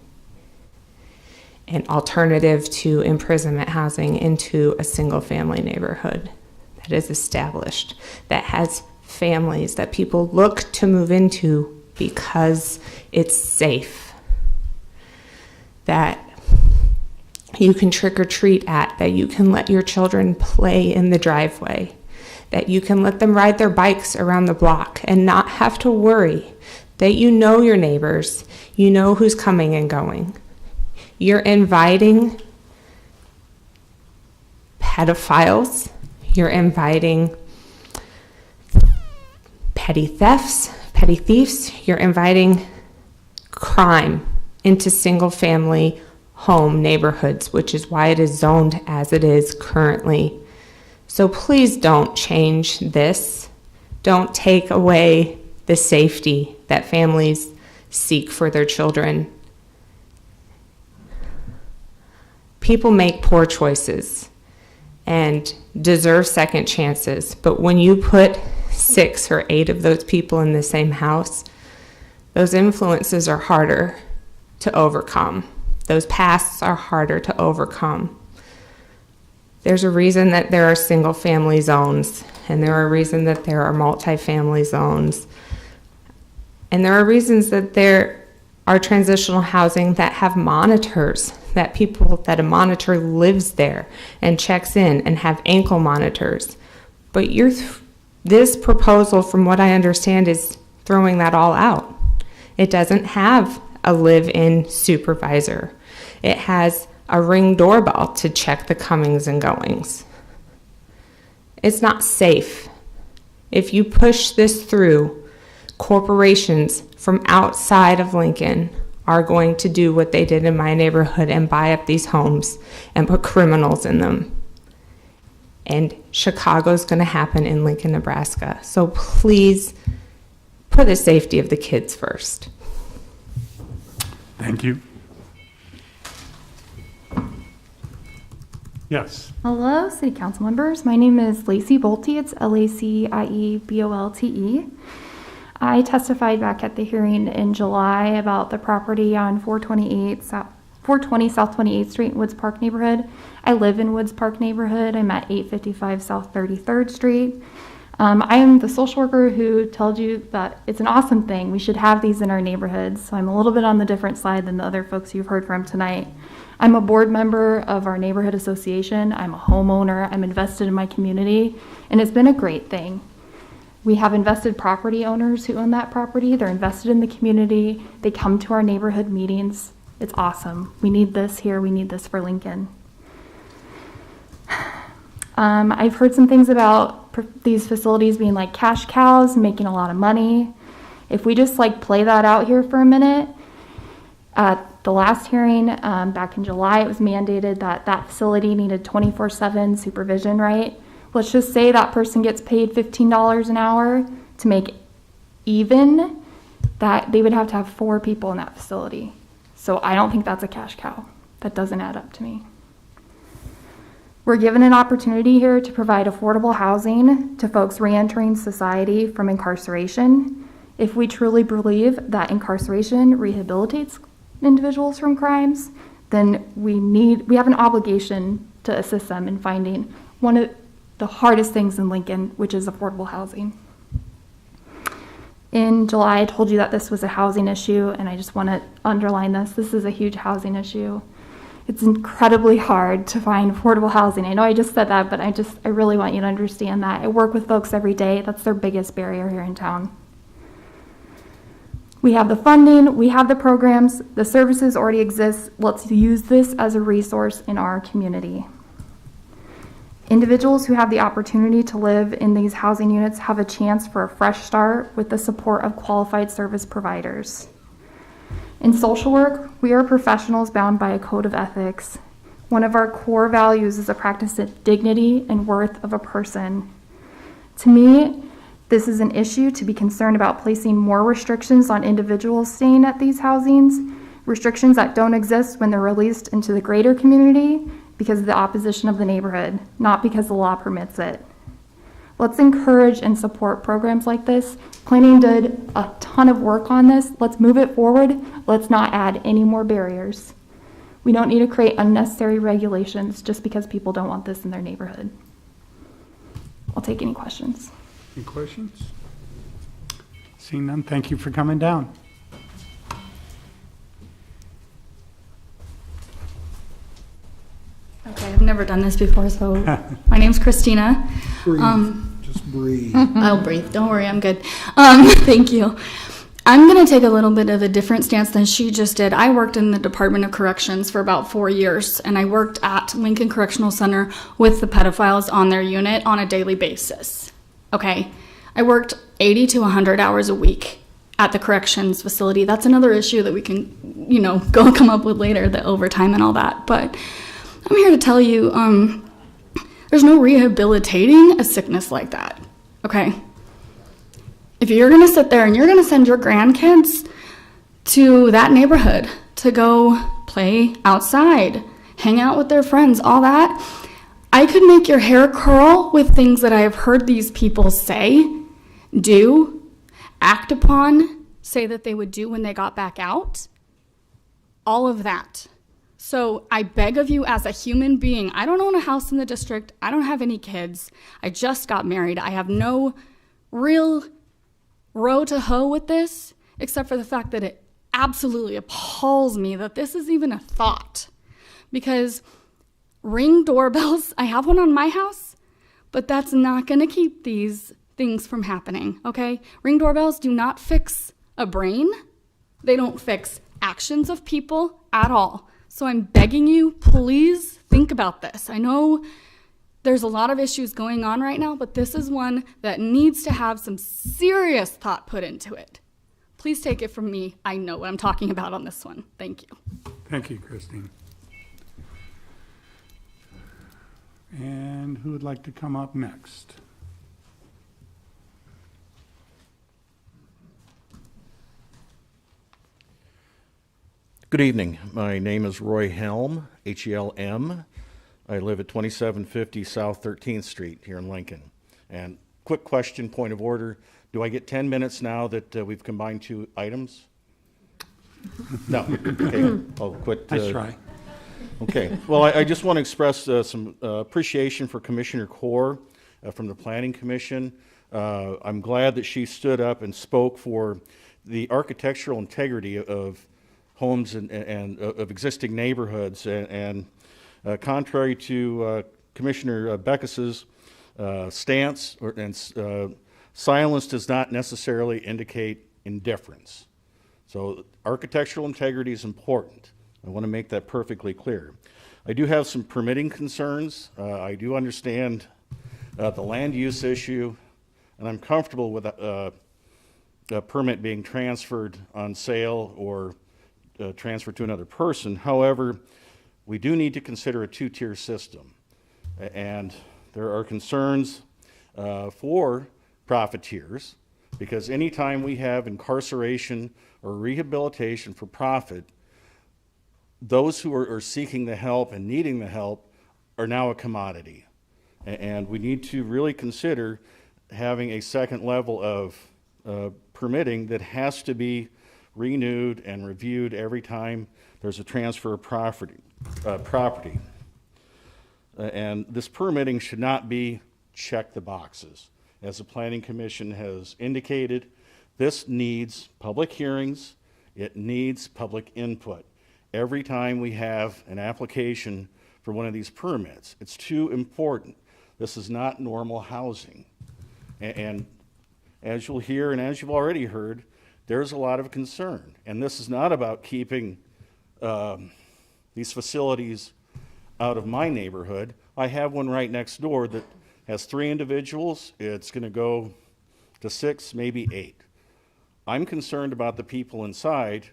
an alternative to imprisonment housing, into a single-family neighborhood that is established, that has families that people look to move into because it's safe, that you can trick or treat at, that you can let your children play in the driveway, that you can let them ride their bikes around the block and not have to worry, that you know your neighbors, you know who's coming and going. You're inviting pedophiles, you're inviting petty thefts, petty thieves, you're inviting crime into single-family home neighborhoods, which is why it is zoned as it is currently. So please don't change this. Don't take away the safety that families seek for their children. People make poor choices and deserve second chances, but when you put 6 or 8 of those people in the same house, those influences are harder to overcome. Those pasts are harder to overcome. There's a reason that there are single-family zones, and there are a reason that there are multi-family zones, and there are reasons that there are transitional housing that have monitors, that a monitor lives there and checks in and have ankle monitors. But this proposal, from what I understand, is throwing that all out. It doesn't have a live-in supervisor. It has a Ring doorbell to check the comings and goings. It's not safe. If you push this through, corporations from outside of Lincoln are going to do what they did in my neighborhood and buy up these homes and put criminals in them. And Chicago's going to happen in Lincoln, Nebraska. So please put the safety of the kids first. Thank you. Yes. Hello, City Council members. My name is Lacey Bolte. It's LacieBolte. I testified back at the hearing in July about the property on 420 South 28th Street in Woods Park neighborhood. I live in Woods Park neighborhood. I'm at 855 South 33rd Street. I am the social worker who told you that it's an awesome thing. We should have these in our neighborhoods. So I'm a little bit on the different side than the other folks you've heard from tonight. I'm a board member of our neighborhood association. I'm a homeowner. I'm invested in my community, and it's been a great thing. We have invested property owners who own that property. They're invested in the community. They come to our neighborhood meetings. It's awesome. We need this here. We need this for Lincoln. I've heard some things about these facilities being like cash cows, making a lot of money. If we just play that out here for a minute, at the last hearing back in July, it was mandated that that facility needed 24/7 supervision, right? Let's just say that person gets paid $15 an hour to make even, that they would have to have 4 people in that facility. So I don't think that's a cash cow. That doesn't add up to me. We're given an opportunity here to provide affordable housing to folks reentering society from incarceration. If we truly believe that incarceration rehabilitates individuals from crimes, then we have an obligation to assist them in finding one of the hardest things in Lincoln, which is affordable housing. In July, I told you that this was a housing issue, and I just want to underline this. This is a huge housing issue. It's incredibly hard to find affordable housing. I know I just said that, but I really want you to understand that. I work with folks every day. That's their biggest barrier here in town. We have the funding, we have the programs, the services already exist. Let's use this as a resource in our community. Individuals who have the opportunity to live in these housing units have a chance for a fresh start with the support of qualified service providers. In social work, we are professionals bound by a code of ethics. One of our core values is a practice of dignity and worth of a person. To me, This is an issue to be concerned about placing more restrictions on individuals staying at these housings, restrictions that don't exist when they're released into the greater community because of the opposition of the neighborhood, not because the law permits it. Let's encourage and support programs like this. Planning did a ton of work on this. Let's move it forward. Let's not add any more barriers. We don't need to create unnecessary regulations just because people don't want this in their neighborhood. I'll take any questions. Any questions? Seeing none, thank you for coming down. Okay, I've never done this before, so my name's Christina. Just breathe. I'll breathe. Don't worry, I'm good. Thank you. I'm going to take a little bit of a different stance than she just did. I worked in the Department of Corrections for about 4 years, and I worked at Lincoln Correctional Center with the pedophiles on their unit on a daily basis. Okay, I worked 80 to 100 hours a week at the corrections facility. That's another issue that we can, go come up with later, the overtime and all that. But I'm here to tell you, there's no rehabilitating a sickness like that, okay? If you're gonna sit there and you're gonna send your grandkids to that neighborhood to go play outside, hang out with their friends, all that, I could make your hair curl with things that I have heard these people say, do, act upon, say that they would do when they got back out. All of that. So I beg of you as a human being, I don't own a house in the district. I don't have any kids. I just got married. I have no real row to hoe with this, except for the fact that it absolutely appalls me that this is even a thought. Because Ring doorbells, I have one on my house, but that's not going to keep these things from happening, okay? Ring doorbells do not fix a brain. They don't fix actions of people at all. So I'm begging you, please think about this. I know there's a lot of issues going on right now, but this is one that needs to have some serious thought put into it. Please take it from me. I know what I'm talking about on this one. Thank you. Thank you, Christine. And who would like to come up next? Good evening. My name is Roy Helm, H-E-L-M. I live at 2750 South 13th Street here in Lincoln. And quick question, point of order. Do I get 10 minutes now that we've combined two items? No. Okay. I'll quit. Nice try. Okay. Well, I just want to express some appreciation for Commissioner Core from the Planning Commission. I'm glad that she stood up and spoke for the architectural integrity of homes and of existing neighborhoods. And contrary to Commissioner Beckes's stance, silence does not necessarily indicate indifference. So architectural integrity is important. I want to make that perfectly clear. I do have some permitting concerns. I do understand the land use issue, and I'm comfortable with a permit being transferred on sale or transferred to another person. However, we do need to consider a two-tier system. And there are concerns for profiteers, because anytime we have incarceration or rehabilitation for profit, those who are seeking the help and needing the help are now a commodity. And we need to really consider having a second level of permitting that has to be renewed and reviewed every time there's a transfer of property. And this permitting should not be check the boxes. As the Planning Commission has indicated, this needs public hearings, it needs public input. Every time we have an application for one of these permits, it's too important. This is not normal housing. And as you'll hear and as you've already heard, there's a lot of concern. And this is not about keeping these facilities out of my neighborhood. I have one right next door that has 3 individuals. It's going to go to 6, maybe 8. I'm concerned about the people inside,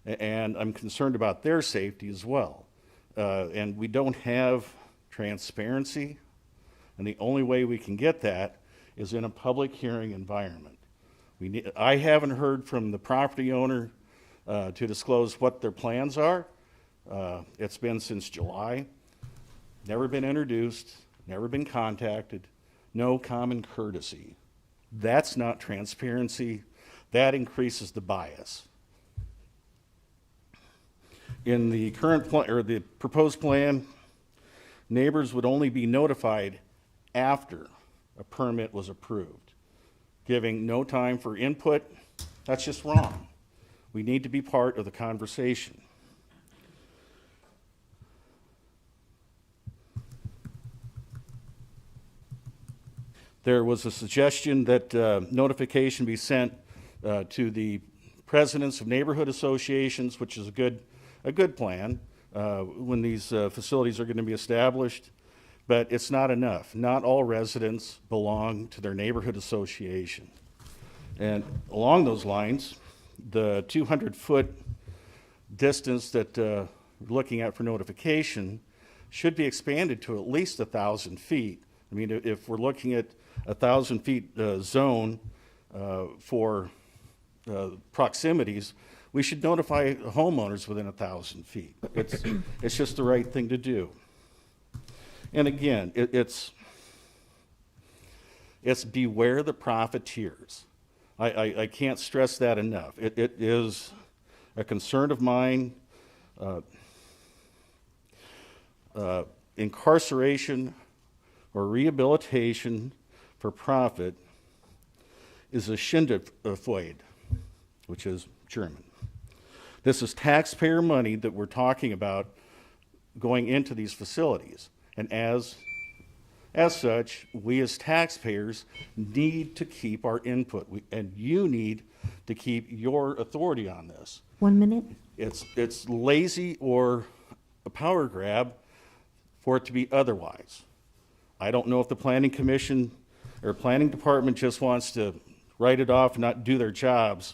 and I'm concerned about their safety as well. And we don't have transparency, and the only way we can get that is in a public hearing environment. I haven't heard from the property owner to disclose what their plans are. It's been since July. Never been introduced, never been contacted, no common courtesy. That's not transparency. That increases the bias. In the current plan, or the proposed plan, neighbors would only be notified after a permit was approved, giving no time for input. That's just wrong. We need to be part of the conversation. There was a suggestion that notification be sent to the presidents of neighborhood associations, which is a good plan when these facilities are going to be established, but it's not enough. Not all residents belong to their neighborhood association. And along those lines, the 200-foot distance that we're looking at for notification should be expanded to at least 1,000 feet. I mean, if we're looking at 1,000 feet zone for proximities, we should notify homeowners within 1,000 feet. It's just the right thing to do. And again, it's beware the profiteers. I can't stress that enough. It is a concern of mine. Incarceration or rehabilitation for profit is a Schadenfreude, which is German. This is taxpayer money that we're talking about going into these facilities. And as such, we as taxpayers need to keep our input, and you need to keep your authority on this. 1 minute. It's lazy or a power grab for it to be otherwise. I don't know if the planning commission or planning department just wants to write it off and not do their jobs,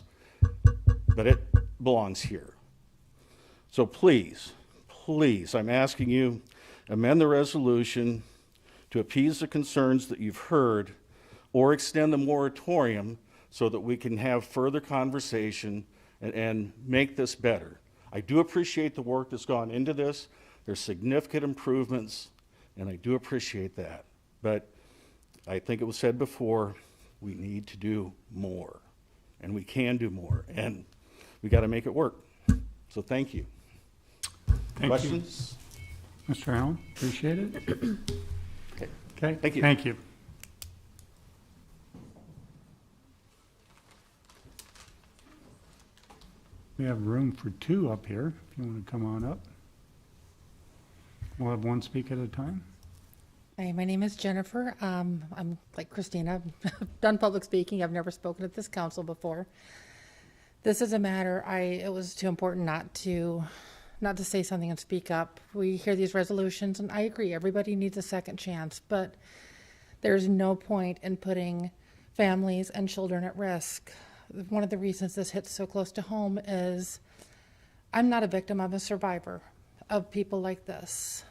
but it belongs here. So please, I'm asking you, amend the resolution to appease the concerns that you've heard, or extend the moratorium so that we can have further conversation and make this better. I do appreciate the work that's gone into this. There's significant improvements, and I do appreciate that. But I think it was said before, we need to do more, and we can do more, and we got to make it work. So thank you. Questions? Mr. Allen, appreciate it. Okay, Thank you. Thank you. We have room for two up here, if you want to come on up. We'll have one speak at a time. Hi, my name is Jennifer. I'm like Christina. I've done public speaking. I've never spoken at this council before. This is a matter, it was too important not to say something and speak up. We hear these resolutions, and I agree, everybody needs a second chance, but there's no point in putting families and children at risk. One of the reasons this hits so close to home is I'm not a victim, I'm a survivor of people like this.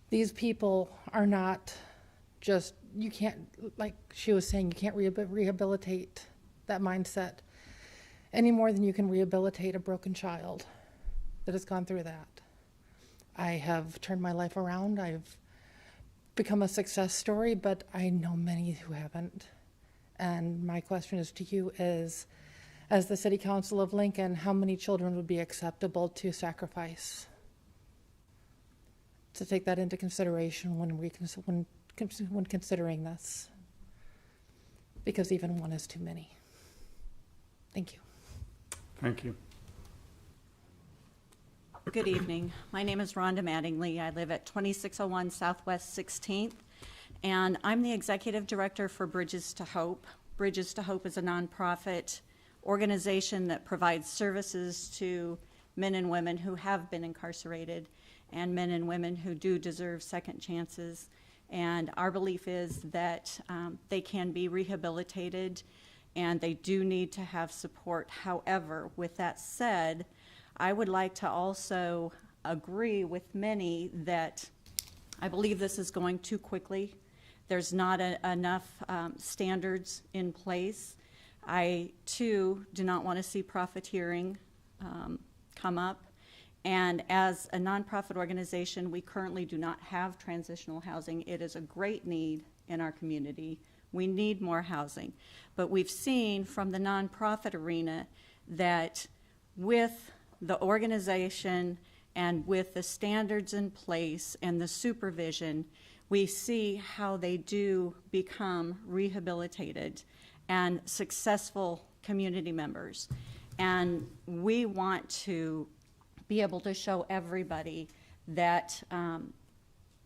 These people are not just, you can't, like she was saying, you can't rehabilitate that mindset any more than you can rehabilitate a broken child that has gone through that. I have turned my life around. I've become a success story, but I know many who haven't. And my question is to you is, as the City Council of Lincoln, how many children would be acceptable to sacrifice? To take that into consideration when considering this, because even one is too many. Thank you. Thank you. Good evening. My name is Rhonda Mattingly. I live at 2601 Southwest 16th, and I'm the executive director for Bridges to Hope. Bridges to Hope is a nonprofit organization that provides services to men and women who have been incarcerated and men and women who do deserve second chances. And our belief is that they can be rehabilitated and they do need to have support. However, with that said, I would like to also agree with many that I believe this is going too quickly, There's not enough standards in place. I, too, do not want to see profiteering come up. And as a nonprofit organization, we currently do not have transitional housing. It is a great need in our community. We need more housing. But we've seen from the nonprofit arena that with the organization and with the standards in place and the supervision, we see how they do become rehabilitated and successful community members. And we want to be able to show everybody that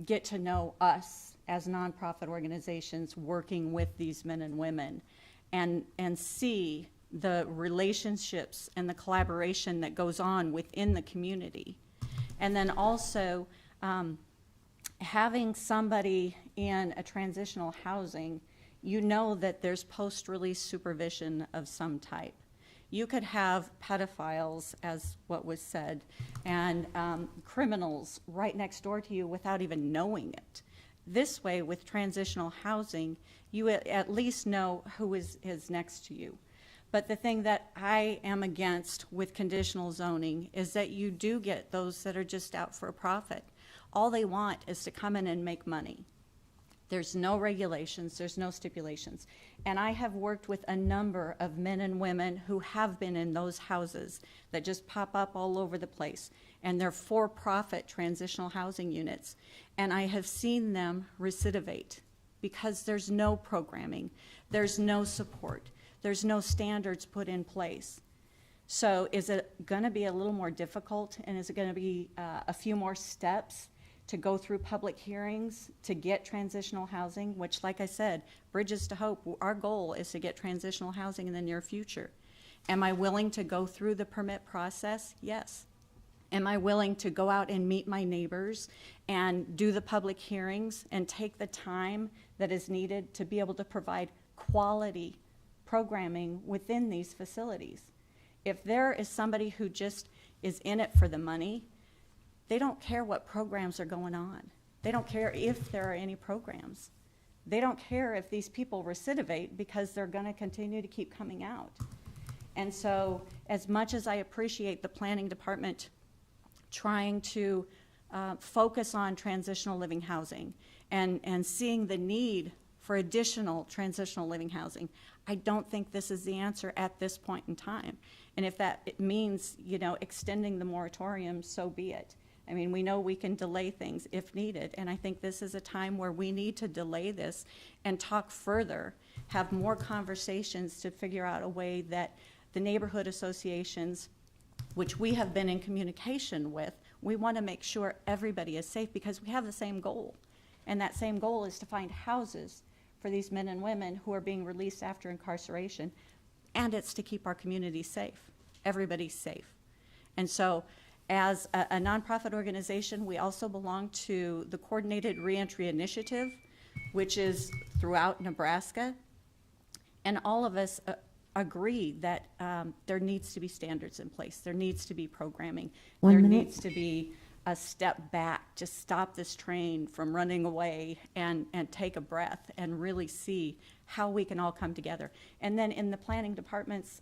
get to know us as nonprofit organizations working with these men and women, and see the relationships and the collaboration that goes on within the community. And then also having somebody in a transitional housing, you know that there's post-release supervision of some type. You could have pedophiles, as what was said, and criminals right next door to you without even knowing it. This way, with transitional housing, you at least know who is next to you. But the thing that I am against with conditional zoning is that you do get those that are just out for a profit. All they want is to come in and make money. There's no regulations, there's no stipulations. And I have worked with a number of men and women who have been in those houses that just pop up all over the place. And they're for-profit transitional housing units. And I have seen them recidivate because there's no programming, there's no support, there's no standards put in place. So is it going to be a little more difficult, and is it going to be a few more steps to go through public hearings to get transitional housing, which, like I said, Bridges to Hope, our goal is to get transitional housing in the near future. Am I willing to go through the permit process? Yes. Am I willing to go out and meet my neighbors and do the public hearings and take the time that is needed to be able to provide quality programming within these facilities? If there is somebody who just is in it for the money, they don't care what programs are going on. They don't care if there are any programs. They don't care if these people recidivate, because they're going to continue to keep coming out. And so as much as I appreciate the planning department trying to focus on transitional living housing and seeing the need for additional transitional living housing, I don't think this is the answer at this point in time. And if that it means, extending the moratorium, so be it. I mean, we know we can delay things if needed, and I think this is a time where we need to delay this and talk further, have more conversations to figure out a way that the neighborhood associations, which we have been in communication with, we want to make sure everybody is safe, because we have the same goal. And that same goal is to find houses for these men and women who are being released after incarceration, and it's to keep our community safe. Everybody's safe. And so, as a nonprofit organization, we also belong to the Coordinated Reentry Initiative, which is throughout Nebraska. And all of us agree that there needs to be standards in place. There needs to be programming. There needs to be a step back to stop this train from running away and take a breath and really see how we can all come together. And then in the planning department's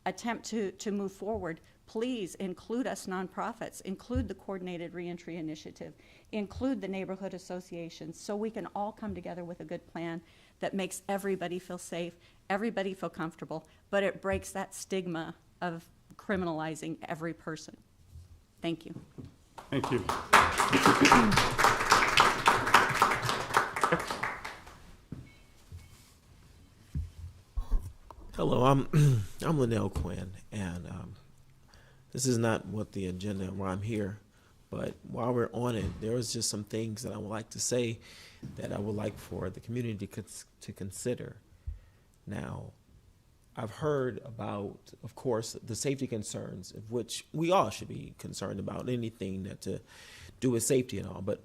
attempt to move forward, please include us nonprofits, include the Coordinated Reentry Initiative, include the neighborhood associations, so we can all come together with a good plan that makes everybody feel safe, everybody feel comfortable, but it breaks that stigma of criminalizing every person. Thank you. Thank you. Hello, I'm Linnell Quinn, and this is not what the agenda why I'm here, but while we're on it, there was just some things that I would like to say that I would like for the community to consider. Now, I've heard about, of course, the safety concerns, of which we all should be concerned about, anything that to do with safety and all. But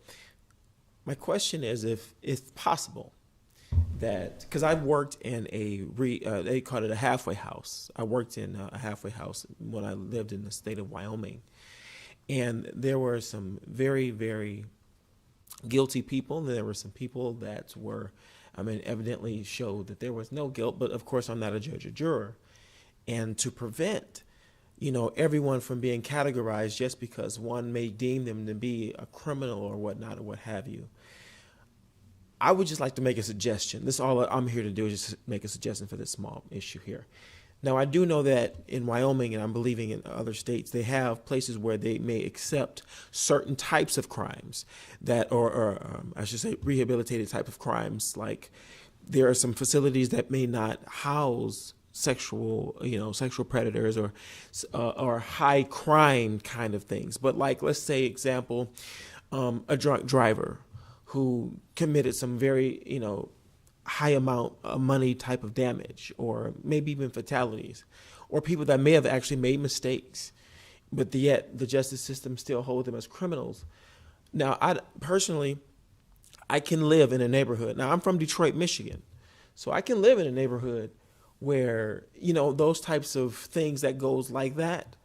my question is, if it's possible that, because I've worked in they call it a halfway house. I worked in a halfway house when I lived in the state of Wyoming. And there were some very, very guilty people, and there were some people that were, evidently showed that there was no guilt, but of course I'm not a judge or juror. And to prevent, everyone from being categorized just because one may deem them to be a criminal or whatnot or what have you, I would just like to make a suggestion. This is all I'm here to do, is just make a suggestion for this small issue here. Now, I do know that in Wyoming, and I'm believing in other states, they have places where they may accept certain types of crimes that, or I should say rehabilitated type of crimes. Like there are some facilities that may not house sexual predators or high crime kind of things. But like, let's say, example, a drunk driver who committed some very, high amount of money type of damage, or maybe even fatalities, or people that may have actually made mistakes, but yet the justice system still hold them as criminals. Now, I can live in a neighborhood. Now, I'm from Detroit, Michigan, so I can live in a neighborhood where, those types of things that goes like that,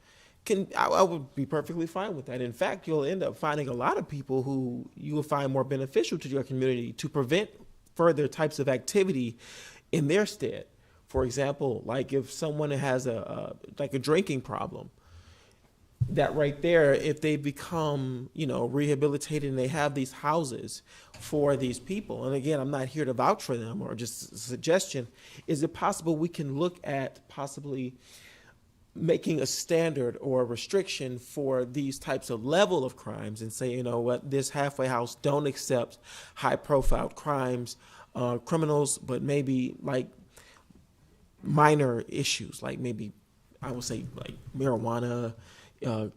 I would be perfectly fine with that. In fact, you'll end up finding a lot of people who you will find more beneficial to your community to prevent further types of activity in their stead. For example, like if someone has a drinking problem, that right there, if they become, rehabilitated and they have these houses for these people, and again, I'm not here to vouch for them or just a suggestion, is it possible we can look at possibly making a standard or a restriction for these types of level of crimes and say, this halfway house don't accept high profile crimes, criminals, but maybe like minor issues, like maybe I would say like marijuana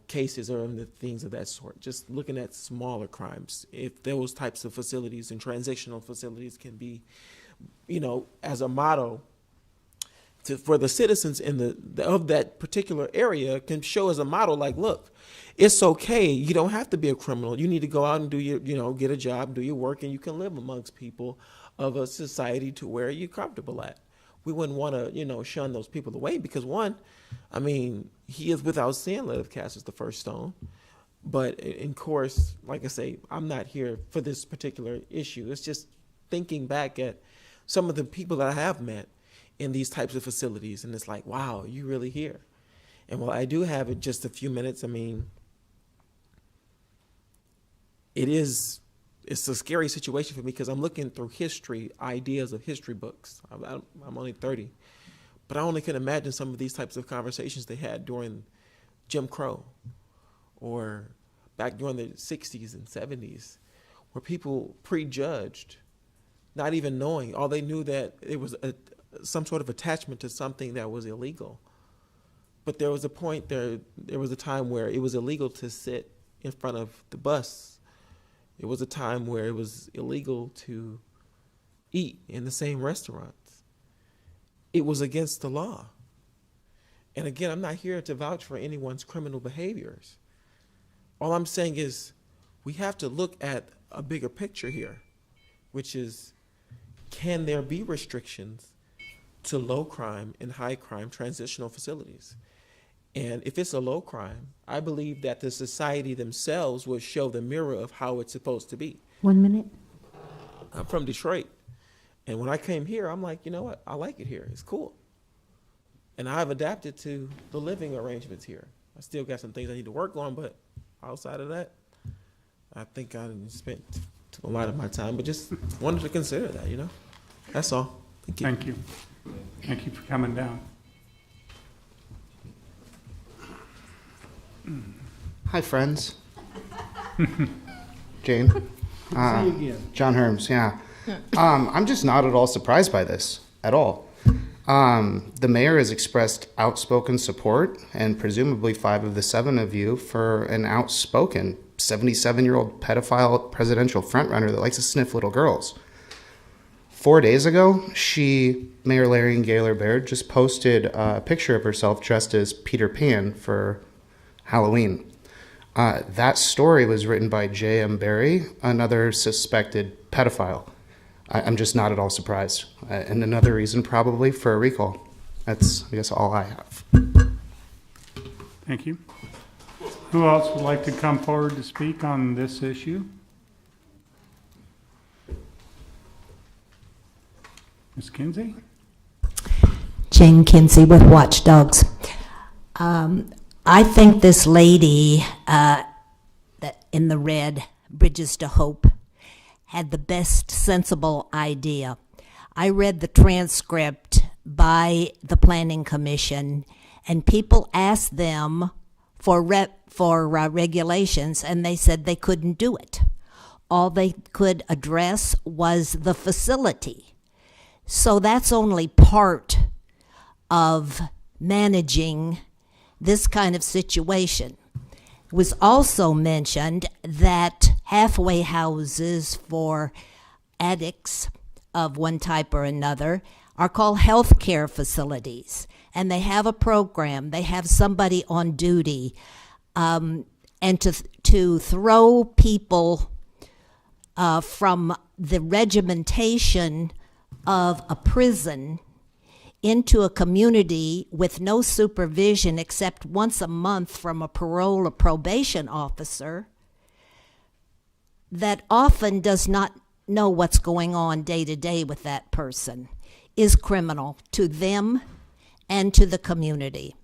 cases or the things of that sort. Just looking at smaller crimes, if those types of facilities and transitional facilities can be, as a model for the citizens of that particular area, can show as a model, like, look, it's okay. You don't have to be a criminal. You need to go out and do your, get a job, do your work, and you can live amongst people of a society to where you're comfortable at. We wouldn't want to, shun those people away because one, he is without sin, let him cast the first stone. But in course, like I say, I'm not here for this particular issue. It's just thinking back at some of the people that I have met in these types of facilities, and it's like, wow, you really here. And while I do have it just a few minutes, it's a scary situation for me because I'm looking through history, ideas of history books. I'm only 30, but I only can imagine some of these types of conversations they had during Jim Crow or back during the 60s and 70s, where people prejudged, not even knowing. All they knew that it was some sort of attachment to something that was illegal. But there was a point, there was a time where it was illegal to sit in front of the bus. It was a time where it was illegal to eat in the same restaurants. It was against the law. And again, I'm not here to vouch for anyone's criminal behaviors. All I'm saying is we have to look at a bigger picture here, which is, can there be restrictions to low crime and high crime transitional facilities? And if it's a low crime, I believe that the society themselves will show the mirror of how it's supposed to be. 1 minute. I'm from Detroit. And when I came here, I'm like, you know what? I like it here. It's cool. And I've adapted to the living arrangements here. I still got some things I need to work on, but outside of that, I think I spent a lot of my time, but just wanted to consider that, That's all. Thank you. Thank you. Thank you for coming down. Hi, friends. Jane. See you again. John Herms, yeah. I'm just not at all surprised by this, at all. The mayor has expressed outspoken support, and presumably 5 of the 7 of you, for an outspoken 77-year-old pedophile presidential frontrunner that likes to sniff little girls. 4 days ago, Mayor Larry Gaylor Baird, just posted a picture of herself dressed as Peter Pan for Halloween. That story was written by J.M. Barry, another suspected pedophile. I'm just not at all surprised. And another reason probably for a recall. That's, I guess, all I have. Thank you. Who else would like to come forward to speak on this issue? Ms. Kinsey? Jane Kinsey with Watchdogs. I think this lady that in the red, Bridges to Hope, had the best sensible idea. I read the transcript by the Planning Commission, and people asked them for regulations, and they said they couldn't do it. All they could address was the facility. So that's only part of managing this kind of situation. It was also mentioned that halfway houses for addicts of one type or another are called health care facilities, and they have a program, they have somebody on duty, and to throw people from the regimentation of a prison into a community with no supervision except once a month from a parole or probation officer that often does not know what's going on day to day with that person is criminal to them and to the community.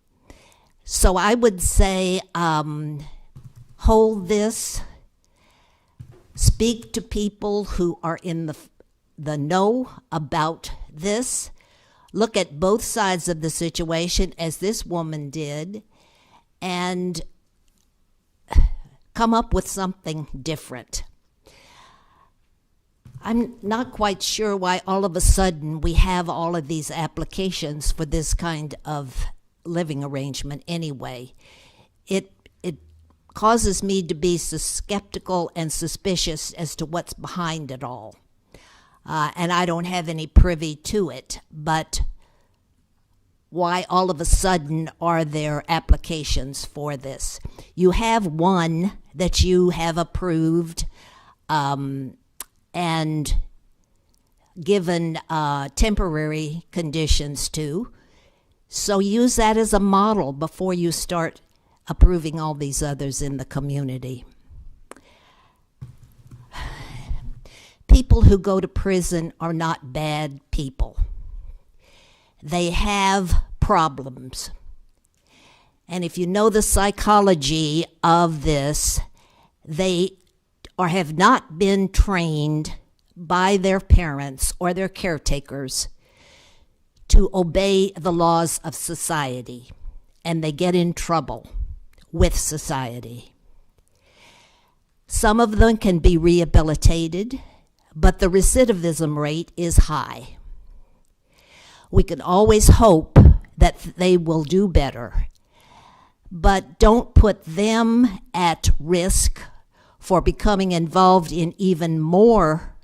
So I would say hold this, speak to people who are in the know about this, look at both sides of the situation as this woman did, and come up with something different. I'm not quite sure why all of a sudden we have all of these applications for this kind of living arrangement anyway. It causes me to be skeptical and suspicious as to what's behind it all. And I don't have any privy to it, but why all of a sudden are there applications for this? You have one that you have approved and given temporary conditions to, so use that as a model before you start approving all these others in the community. People who go to prison are not bad people. They have problems. And if you know the psychology of this, they have not been trained by their parents or their caretakers to obey the laws of society, and they get in trouble with society. Some of them can be rehabilitated, but the recidivism rate is high. We can always hope that they will do better, but don't put them at risk for becoming involved in even more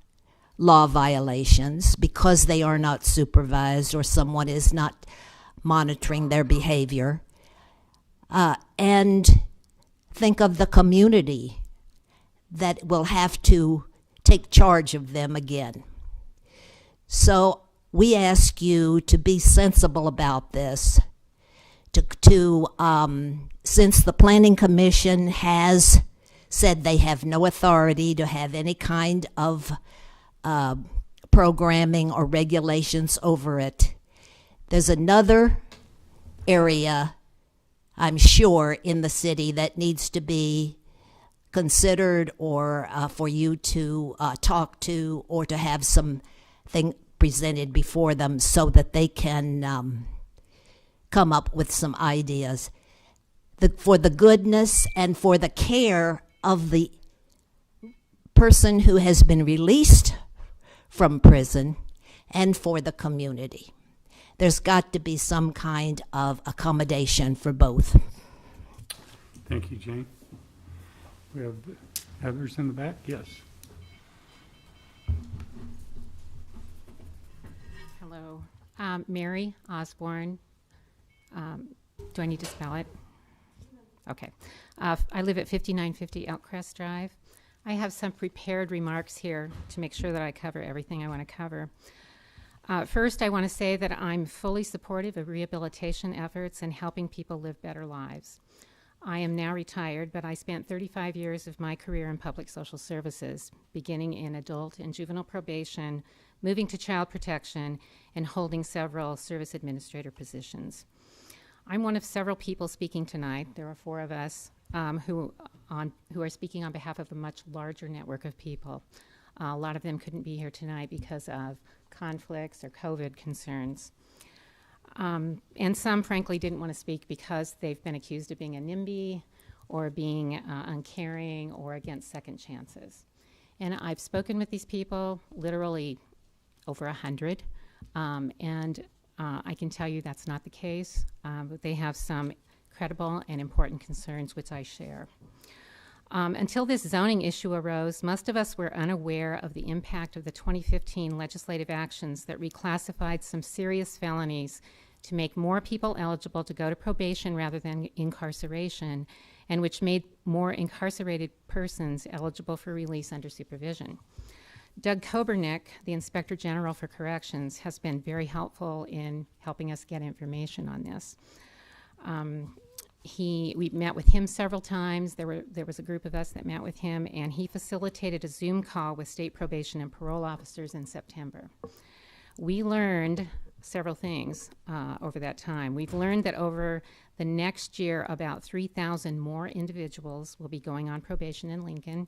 law violations because they are not supervised or someone is not monitoring their behavior. And think of the community that will have to take charge of them again. So we ask you to be sensible about this, since the Planning Commission has said they have no authority to have any kind of programming or regulations over it. There's another area, I'm sure, in the city that needs to be considered or for you to talk to or to have something presented before them so that they can come up with some ideas for the goodness and for the care of the person who has been released from prison and for the community. There's got to be some kind of accommodation for both. Thank you, Jane. We have others in the back? Yes. Hello. Mary Osborne. Do I need to spell it? Okay. I live at 5950 Elkcrest Drive. I have some prepared remarks here to make sure that I cover everything I want to cover. First, I want to say that I'm fully supportive of rehabilitation efforts and helping people live better lives. I am now retired, but I spent 35 years of my career in public social services, beginning in adult and juvenile probation, moving to child protection, and holding several service administrator positions. I'm one of several people speaking tonight. There are 4 of us who are speaking on behalf of a much larger network of people. A lot of them couldn't be here tonight because of conflicts or COVID concerns. And some, frankly, didn't want to speak because they've been accused of being a NIMBY or being uncaring or against second chances. And I've spoken with these people, literally over 100, and I can tell you that's not the case. But they have some credible and important concerns which I share. Until this zoning issue arose, most of us were unaware of the impact of the 2015 legislative actions that reclassified some serious felonies to make more people eligible to go to probation rather than incarceration, and which made more incarcerated persons eligible for release under supervision. Doug Kobernick, the Inspector General for Corrections, has been very helpful in helping us get information on this. We met with him several times. There was a group of us that met with him, and he facilitated a Zoom call with state probation and parole officers in September. We learned several things over that time. We've learned that over the next year, about 3,000 more individuals will be going on probation in Lincoln,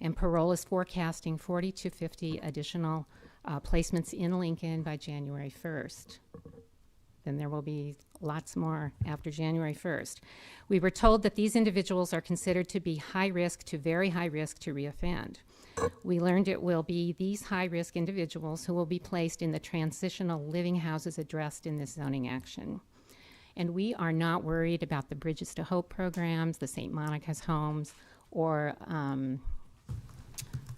and parole is forecasting 40 to 50 additional placements in Lincoln by January 1st. Then there will be lots more after January 1st. We were told that these individuals are considered to be high risk to very high risk to reoffend. We learned it will be these high-risk individuals who will be placed in the transitional living houses addressed in this zoning action. And we are not worried about the Bridges to Hope programs, the St. Monica's homes, or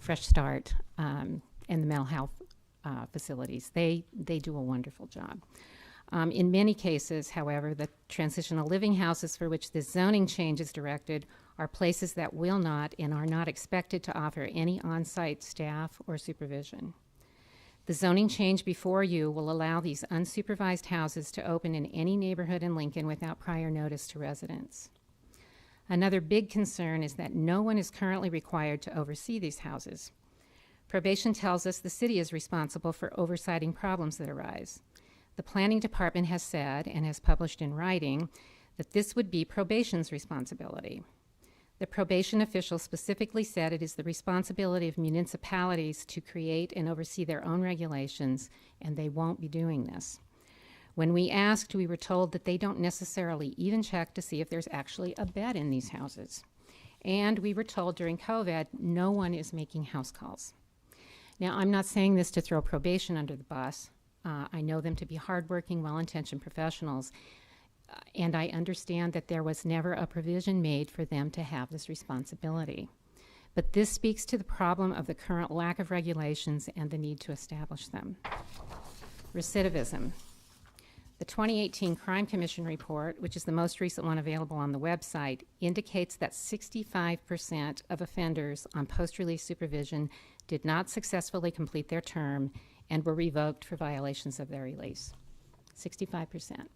Fresh Start and the mental health facilities. They do a wonderful job. In many cases, however, the transitional living houses for which this zoning change is directed are places that will not and are not expected to offer any on-site staff or supervision. The zoning change before you will allow these unsupervised houses to open in any neighborhood in Lincoln without prior notice to residents. Another big concern is that no one is currently required to oversee these houses. Probation tells us the city is responsible for oversighting problems that arise. The planning department has said, and has published in writing, that this would be probation's responsibility. The probation official specifically said it is the responsibility of municipalities to create and oversee their own regulations, and they won't be doing this. When we asked, we were told that they don't necessarily even check to see if there's actually a bed in these houses. And we were told during COVID, no one is making house calls. Now, I'm not saying this to throw probation under the bus. I know them to be hardworking, well-intentioned professionals, and I understand that there was never a provision made for them to have this responsibility. But this speaks to the problem of the current lack of regulations and the need to establish them. Recidivism. The 2018 Crime Commission report, which is the most recent one available on the website, indicates that 65% of offenders on post-release supervision did not successfully complete their term and were revoked for violations of their release. 65%.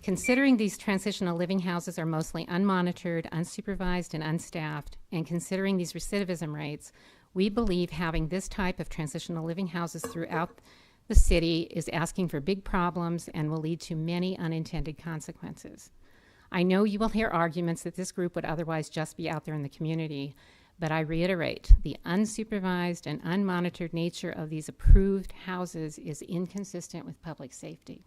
Considering these transitional living houses are mostly unmonitored, unsupervised, and unstaffed, and considering these recidivism rates, we believe having this type of transitional living houses throughout the city is asking for big problems and will lead to many unintended consequences. I know you will hear arguments that this group would otherwise just be out there in the community, but I reiterate, the unsupervised and unmonitored nature of these approved houses is inconsistent with public safety.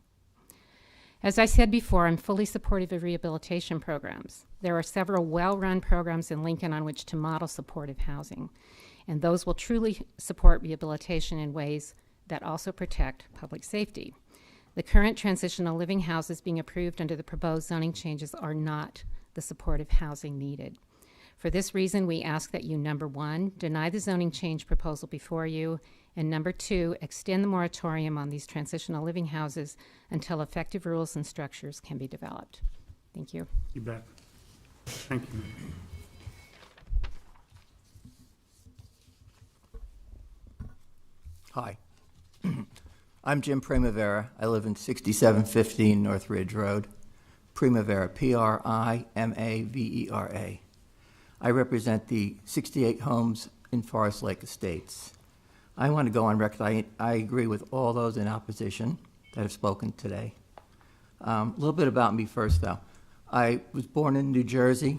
As I said before, I'm fully supportive of rehabilitation programs. There are several well-run programs in Lincoln on which to model supportive housing, and those will truly support rehabilitation in ways that also protect public safety. The current transitional living houses being approved under the proposed zoning changes are not the supportive housing needed. For this reason, we ask that you, number 1, deny the zoning change proposal before you, and number 2, extend the moratorium on these transitional living houses until effective rules and structures can be developed. Thank you. You bet. Thank you. Hi. I'm Jim Primavera. I live in 6715 North Ridge Road. Primavera, Primavera. I represent the 68 homes in Forest Lake Estates. I want to go on record. I agree with all those in opposition that have spoken today. A little bit about me first, though. I was born in New Jersey.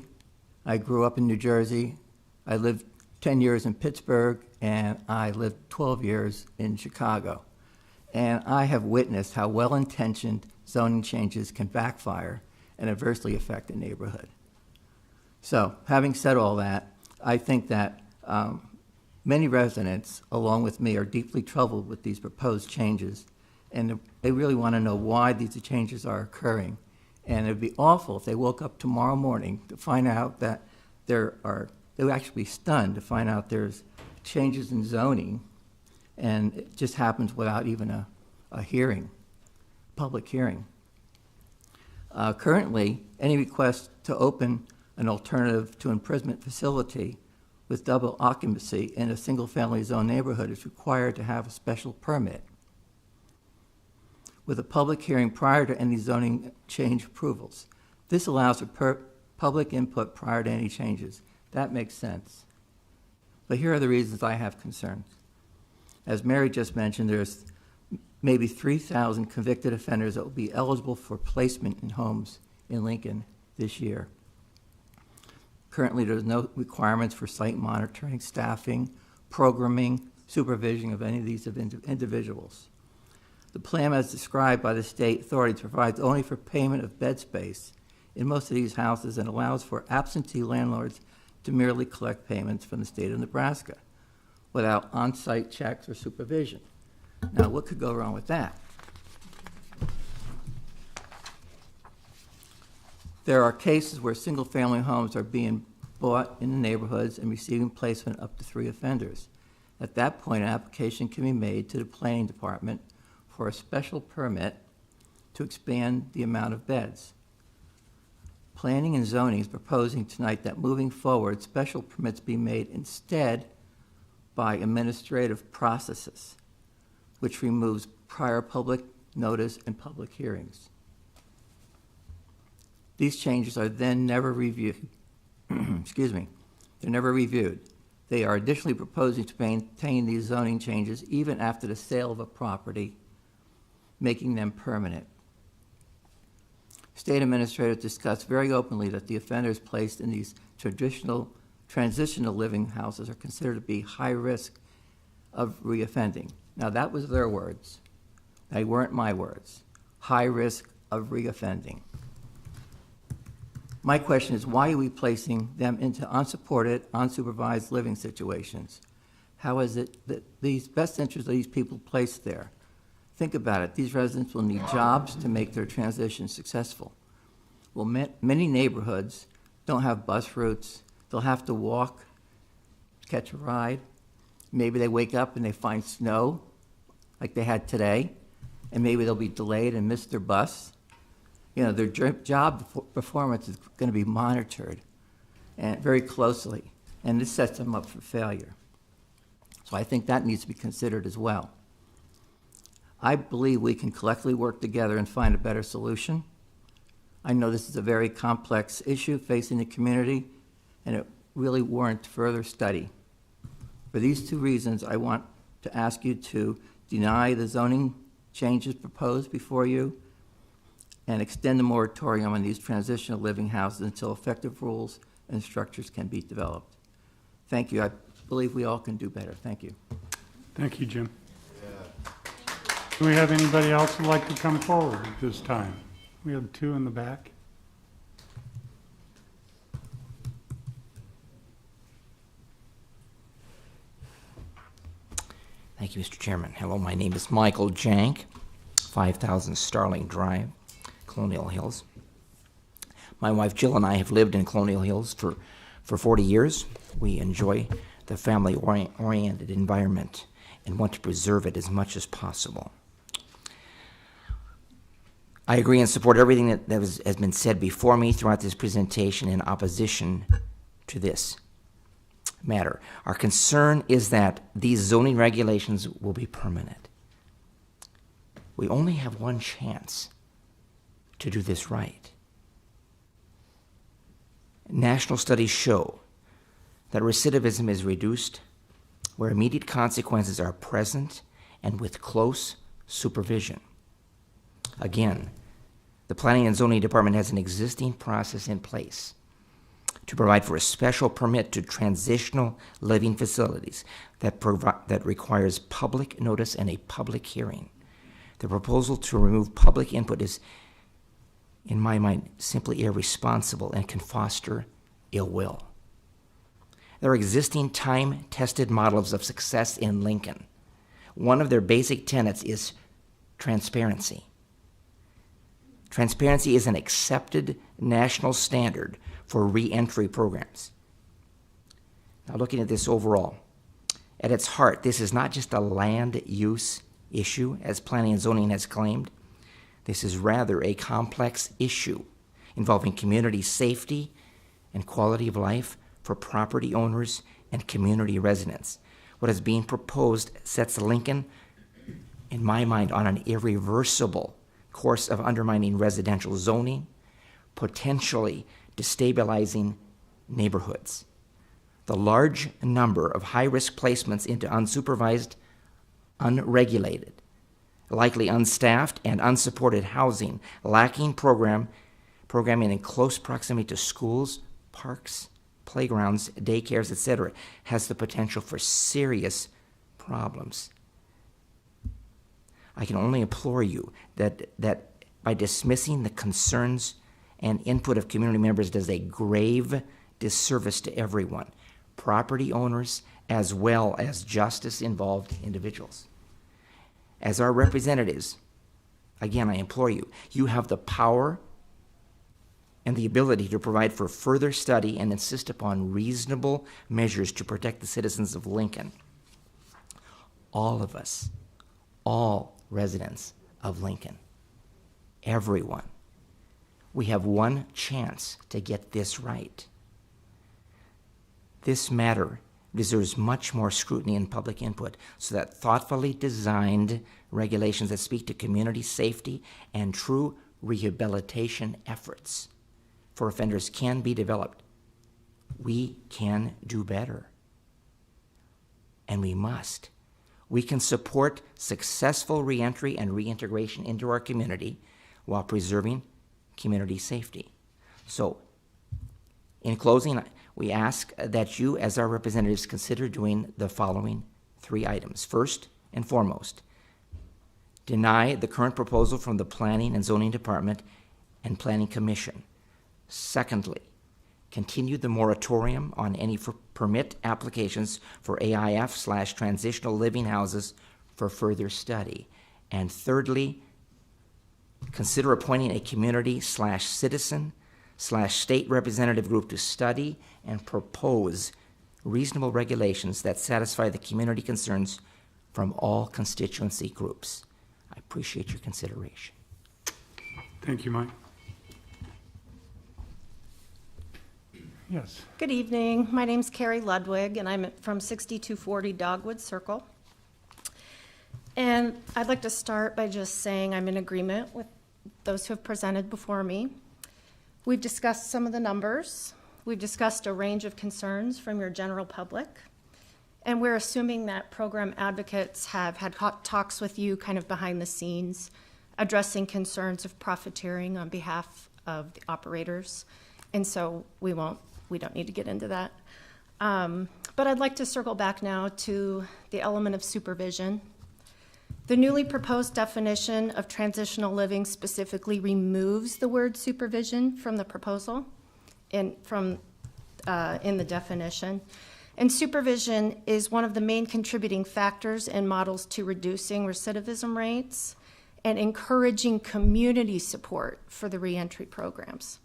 I grew up in New Jersey. I lived 10 years in Pittsburgh, and I lived 12 years in Chicago. And I have witnessed how well-intentioned zoning changes can backfire and adversely affect a neighborhood. So, having said all that, I think that many residents, along with me, are deeply troubled with these proposed changes, and they really want to know why these changes are occurring. And it would be awful if they woke up tomorrow morning to find out that they would actually be stunned to find out there's changes in zoning, and it just happens without even a hearing, public hearing. Currently, any request to open an alternative to imprisonment facility with double occupancy in a single-family zone neighborhood is required to have a special permit with a public hearing prior to any zoning change approvals. This allows for public input prior to any changes. That makes sense. But here are the reasons I have concerns. As Mary just mentioned, there's maybe 3,000 convicted offenders that will be eligible for placement in homes in Lincoln this year. Currently, there's no requirements for site monitoring, staffing, programming, supervision of any of these individuals. The plan as described by the state authorities provides only for payment of bed space in most of these houses and allows for absentee landlords to merely collect payments from the state of Nebraska without on-site checks or supervision. Now, what could go wrong with that? There are cases where single-family homes are being bought in the neighborhoods and receiving placement up to 3 offenders. At that point, an application can be made to the planning department for a special permit to expand the amount of beds. Planning and zoning is proposing tonight that moving forward, special permits be made instead by administrative processes, which removes prior public notice and public hearings. These changes are then never reviewed. Excuse me. They're never reviewed. They are additionally proposing to maintain these zoning changes even after the sale of a property, making them permanent. State administrators discussed very openly that the offenders placed in these transitional living houses are considered to be high risk of reoffending. Now, that was their words. They weren't my words. High risk of reoffending. My question is, why are we placing them into unsupported, unsupervised living situations? How is it that these best interests of these people placed there? Think about it. These residents will need jobs to make their transition successful. Well, many neighborhoods don't have bus routes. They'll have to walk, catch a ride. Maybe they wake up and they find snow, like they had today, and maybe they'll be delayed and miss their bus. You know, their job performance is going to be monitored and very closely, and this sets them up for failure. So I think that needs to be considered as well. I believe we can collectively work together and find a better solution. I know this is a very complex issue facing the community, and it really warrants further study. For these 2 reasons, I want to ask you to deny the zoning changes proposed before you and extend the moratorium on these transitional living houses until effective rules and structures can be developed. Thank you. I believe we all can do better. Thank you. Thank you, Jim. Do we have anybody else who'd like to come forward at this time? We have 2 in the back. Thank you, Mr. Chairman. Hello, my name is Michael Jank, 5000 Starling Drive, Colonial Hills. My wife Jill and I have lived in Colonial Hills for 40 years. We enjoy the family-oriented environment and want to preserve it as much as possible. I agree and support everything that has been said before me throughout this presentation in opposition to this matter. Our concern is that these zoning regulations will be permanent. We only have one chance to do this right. National studies show that recidivism is reduced where immediate consequences are present and with close supervision. Again, the Planning and Zoning Department has an existing process in place to provide for a special permit to transitional living facilities that requires public notice and a public hearing. The proposal to remove public input is, in my mind, simply irresponsible and can foster ill will. There are existing time-tested models of success in Lincoln. One of their basic tenets is transparency. Transparency is an accepted national standard for reentry programs. Now, looking at this overall, at its heart, this is not just a land use issue, as Planning and Zoning has claimed. This is rather a complex issue involving community safety and quality of life for property owners and community residents. What is being proposed sets Lincoln, in my mind, on an irreversible course of undermining residential zoning, potentially destabilizing neighborhoods. The large number of high-risk placements into unsupervised, unregulated, likely unstaffed and unsupported housing, lacking programming in close proximity to schools, parks, playgrounds, daycares, etc., has the potential for serious problems. I can only implore you that by dismissing the concerns and input of community members does a grave disservice to everyone, property owners as well as justice-involved individuals. As our representatives, again, I implore you, you have the power and the ability to provide for further study and insist upon reasonable measures to protect the citizens of Lincoln. All of us, all residents of Lincoln, everyone, we have one chance to get this right. This matter deserves much more scrutiny and public input so that thoughtfully designed regulations that speak to community safety and true rehabilitation efforts for offenders can be developed. We can do better. And we must. We can support successful reentry and reintegration into our community while preserving community safety. So, in closing, we ask that you, as our representatives, consider doing the following 3 items. First and foremost, deny the current proposal from the Planning and Zoning Department and Planning Commission. Secondly, continue the moratorium on any permit applications for AIF/transitional living houses for further study. And thirdly, consider appointing a community/citizen/state representative group to study and propose reasonable regulations that satisfy the community concerns from all constituency groups. I appreciate your consideration. Thank you, Mike. Yes. Good evening. My name's Carrie Ludwig, and I'm from 6240 Dogwood Circle. And I'd like to start by just saying I'm in agreement with those who have presented before me. We've discussed some of the numbers. We've discussed a range of concerns from your general public. And we're assuming that program advocates have had hot talks with you kind of behind the scenes, addressing concerns of profiteering on behalf of the operators. And so we don't need to get into that. But I'd like to circle back now to the element of supervision. The newly proposed definition of transitional living specifically removes the word supervision from the proposal in the definition. And supervision is one of the main contributing factors in models to reducing recidivism rates and encouraging community support for the reentry programs.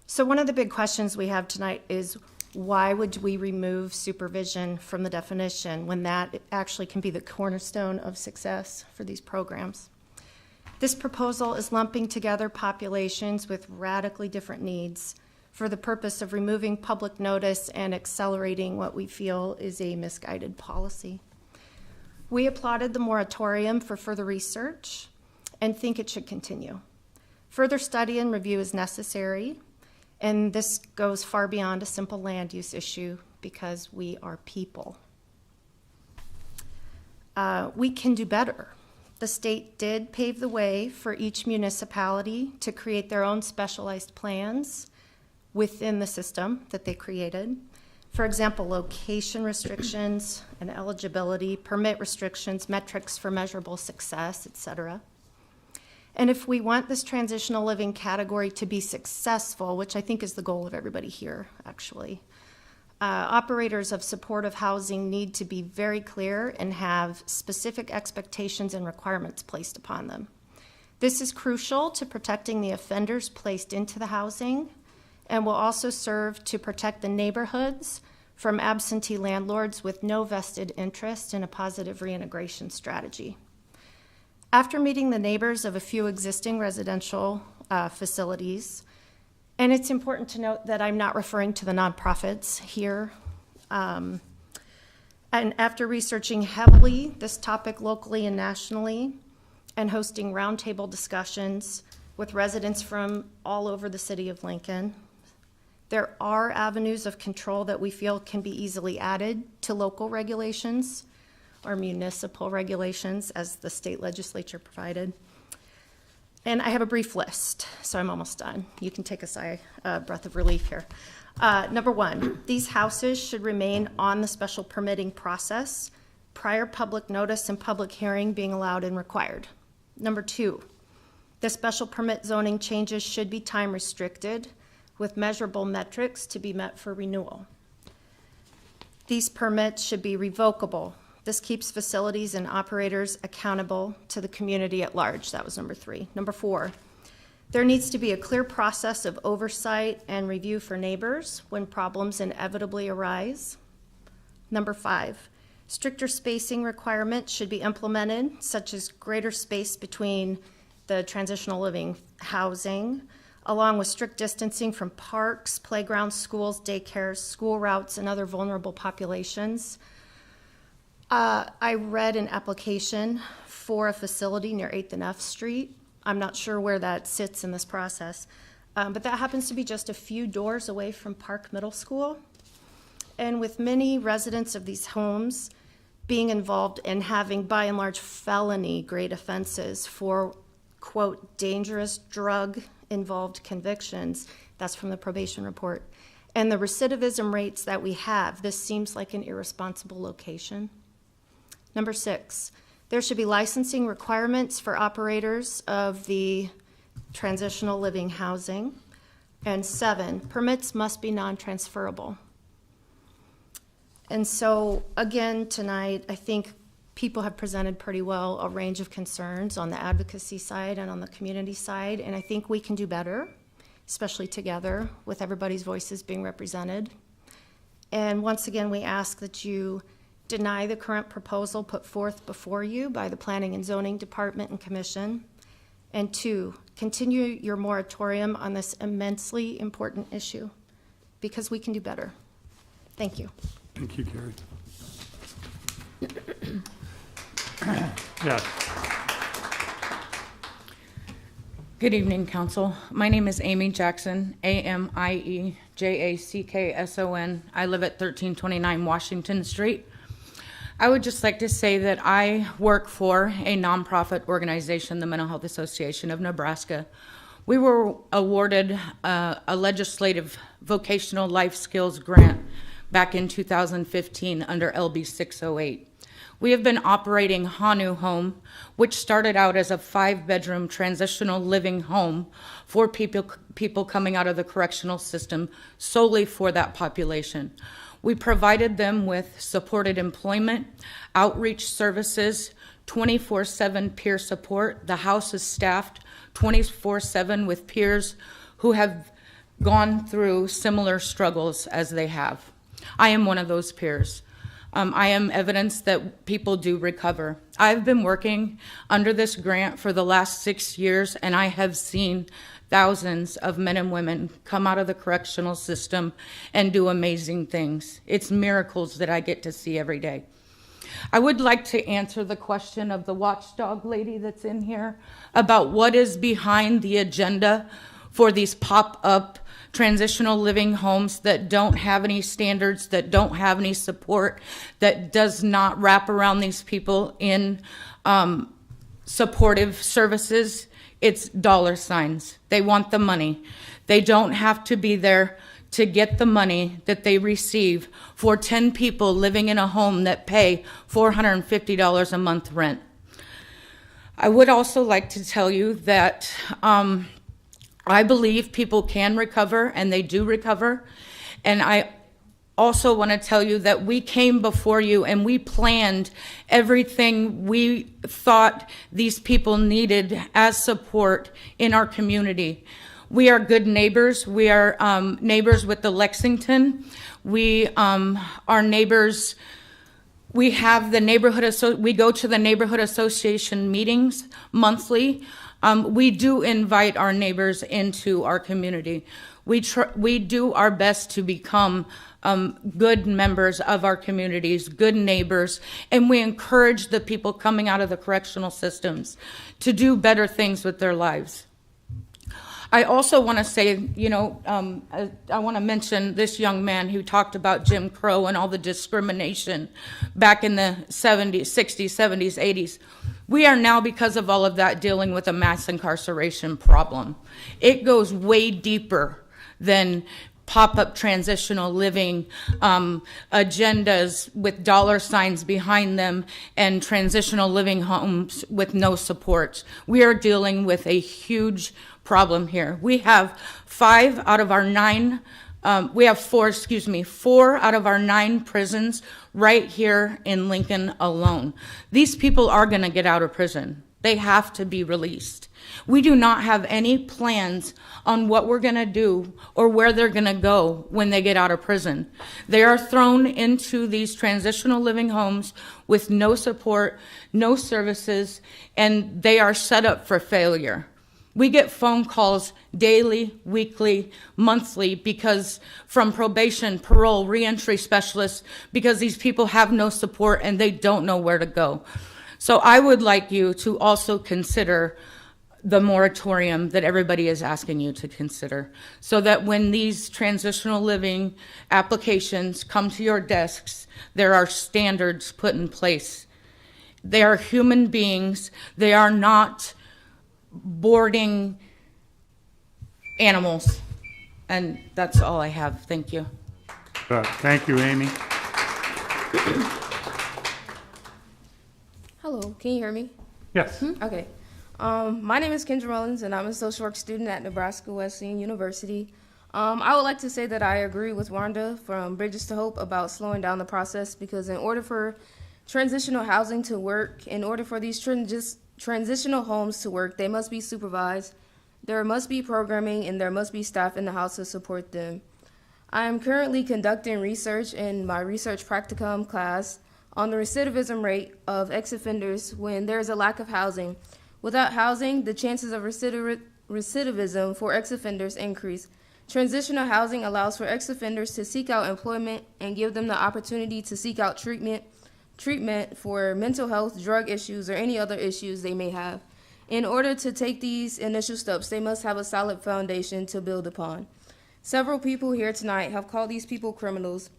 So one of the big questions we have tonight is, why would we remove supervision from the definition when that actually can be the cornerstone of success for these programs? This proposal is lumping together populations with radically different needs for the purpose of removing public notice and accelerating what we feel is a misguided policy. We applauded the moratorium for further research and think it should continue. Further study and review is necessary, and this goes far beyond a simple land use issue because we are people. We can do better. The state did pave the way for each municipality to create their own specialized plans within the system that they created. For example, location restrictions and eligibility, permit restrictions, metrics for measurable success, etc. And if we want this transitional living category to be successful, which I think is the goal of everybody here, actually, operators of supportive housing need to be very clear and have specific expectations and requirements placed upon them. This is crucial to protecting the offenders placed into the housing and will also serve to protect the neighborhoods from absentee landlords with no vested interest in a positive reintegration strategy. After meeting the neighbors of a few existing residential facilities, and it's important to note that I'm not referring to the nonprofits here, and after researching heavily this topic locally and nationally, and hosting roundtable discussions with residents from all over the city of Lincoln, there are avenues of control that we feel can be easily added to local regulations or municipal regulations as the state legislature provided. And I have a brief list, so I'm almost done. You can take a breath of relief here. Number one, these houses should remain on the special permitting process, prior public notice and public hearing being allowed and required. Number two, the special permit zoning changes should be time restricted with measurable metrics to be met for renewal. These permits should be revocable. This keeps facilities and operators accountable to the community at large. That was number three. Number four, there needs to be a clear process of oversight and review for neighbors when problems inevitably arise. Number five, stricter spacing requirements should be implemented, such as greater space between the transitional living housing, along with strict distancing from parks, playgrounds, schools, daycares, school routes, and other vulnerable populations. I read an application for a facility near 8th and F Street. I'm not sure where that sits in this process, but that happens to be just a few doors away from Park Middle School. And with many residents of these homes being involved in having, by and large, felony-grade offenses for, quote, dangerous drug-involved convictions, that's from the probation report, and the recidivism rates that we have, this seems like an irresponsible location. Number six, there should be licensing requirements for operators of the transitional living housing. And seven, permits must be non-transferable. And so, again, tonight, I think people have presented pretty well a range of concerns on the advocacy side and on the community side, and I think we can do better, especially together with everybody's voices being represented. And once again, we ask that you deny the current proposal put forth before you by the Planning and Zoning Department and Commission. And two, continue your moratorium on this immensely important issue because we can do better. Thank you. Thank you, Carrie. Yes. Good evening, Council. My name is Amy Jackson, A-M-I-E-J-A-C-K-S-O-N. I live at 1329 Washington Street. I would just like to say that I work for a nonprofit organization, the Mental Health Association of Nebraska. We were awarded a legislative vocational life skills grant back in 2015 under LB 608. We have been operating Hanu Home, which started out as a 5-bedroom transitional living home for people coming out of the correctional system solely for that population. We provided them with supported employment, outreach services, 24/7 peer support. The house is staffed 24/7 with peers who have gone through similar struggles as they have. I am one of those peers. I am evidence that people do recover. I've been working under this grant for the last 6 years, and I have seen thousands of men and women come out of the correctional system and do amazing things. It's miracles that I get to see every day. I would like to answer the question of the watchdog lady that's in here about what is behind the agenda for these pop-up transitional living homes that don't have any standards, that don't have any support, that does not wrap around these people in supportive services. It's dollar signs. They want the money. They don't have to be there to get the money that they receive for 10 people living in a home that pay $450 a month rent. I would also like to tell you that I believe people can recover, and they do recover. And I also want to tell you that we came before you and we planned everything we thought these people needed as support in our community. We are good neighbors. We are neighbors with the Lexington. We are neighbors. We have the neighborhood. We go to the neighborhood association meetings monthly. We do invite our neighbors into our community. We do our best to become good members of our communities, good neighbors, and we encourage the people coming out of the correctional systems to do better things with their lives. I also want to say, I want to mention this young man who talked about Jim Crow and all the discrimination back in the 70s, 60s, 70s, 80s. We are now, because of all of that, dealing with a mass incarceration problem. It goes way deeper than pop-up transitional living agendas with dollar signs behind them and transitional living homes with no supports. We are dealing with a huge problem here. We have 4 out of our 9 prisons right here in Lincoln alone. These people are going to get out of prison. They have to be released. We do not have any plans on what we're going to do or where they're going to go when they get out of prison. They are thrown into these transitional living homes with no support, no services, and they are set up for failure. We get phone calls daily, weekly, monthly, because from probation, parole, reentry specialists, because these people have no support and they don't know where to go. So I would like you to also consider the moratorium that everybody is asking you to consider, so that when these transitional living applications come to your desks, there are standards put in place. They are human beings. They are not boarding animals. And that's all I have. Thank you. Thank you, Amy. Hello, can you hear me? Yes. Okay. My name is Kendra Mullins, and I'm a social work student at Nebraska Wesleyan University. I would like to say that I agree with Wanda from Bridges to Hope about slowing down the process, because in order for transitional housing to work, in order for these transitional homes to work, they must be supervised, there must be programming, and there must be staff in the house to support them. I am currently conducting research in my research practicum class on the recidivism rate of ex-offenders when there is a lack of housing. Without housing, the chances of recidivism for ex-offenders increase. Transitional housing allows for ex-offenders to seek out employment and give them the opportunity to seek out treatment for mental health, drug issues, or any other issues they may have. In order to take these initial steps, they must have a solid foundation to build upon. Several people here tonight have called these people criminals.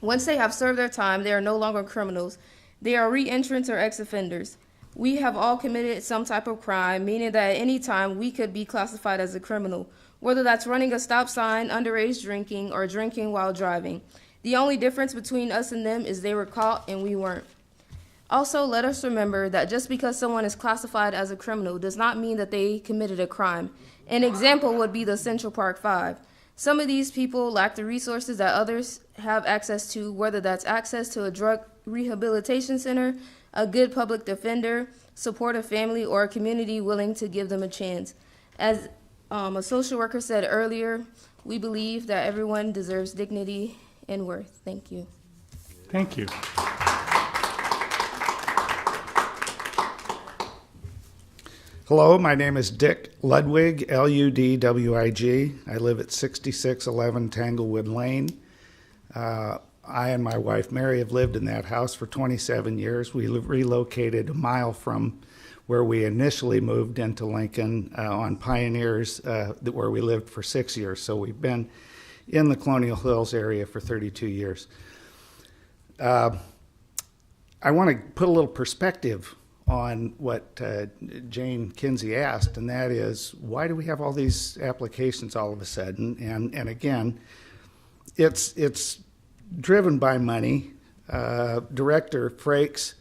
Once they have served their time, they are no longer criminals. They are re-entrants or ex-offenders. We have all committed some type of crime, meaning that at any time we could be classified as a criminal, whether that's running a stop sign, underage drinking, or drinking while driving. The only difference between us and them is they were caught and we weren't. Also, let us remember that just because someone is classified as a criminal does not mean that they committed a crime. An example would be the Central Park Five. Some of these people lack the resources that others have access to, whether that's access to a drug rehabilitation center, a good public defender, supportive family, or a community willing to give them a chance. As a social worker said earlier, we believe that everyone deserves dignity and worth. Thank you. Thank you. Hello, my name is Dick Ludwig, Ludwig. I live at 6611 Tanglewood Lane. I and my wife Mary have lived in that house for 27 years. We relocated a mile from where we initially moved into Lincoln on Pioneers, where we lived for 6 years. So we've been in the Colonial Hills area for 32 years. I want to put a little perspective on what Jane Kinsey asked, and that is, why do we have all these applications all of a sudden? And again, it's driven by money. Director Frakes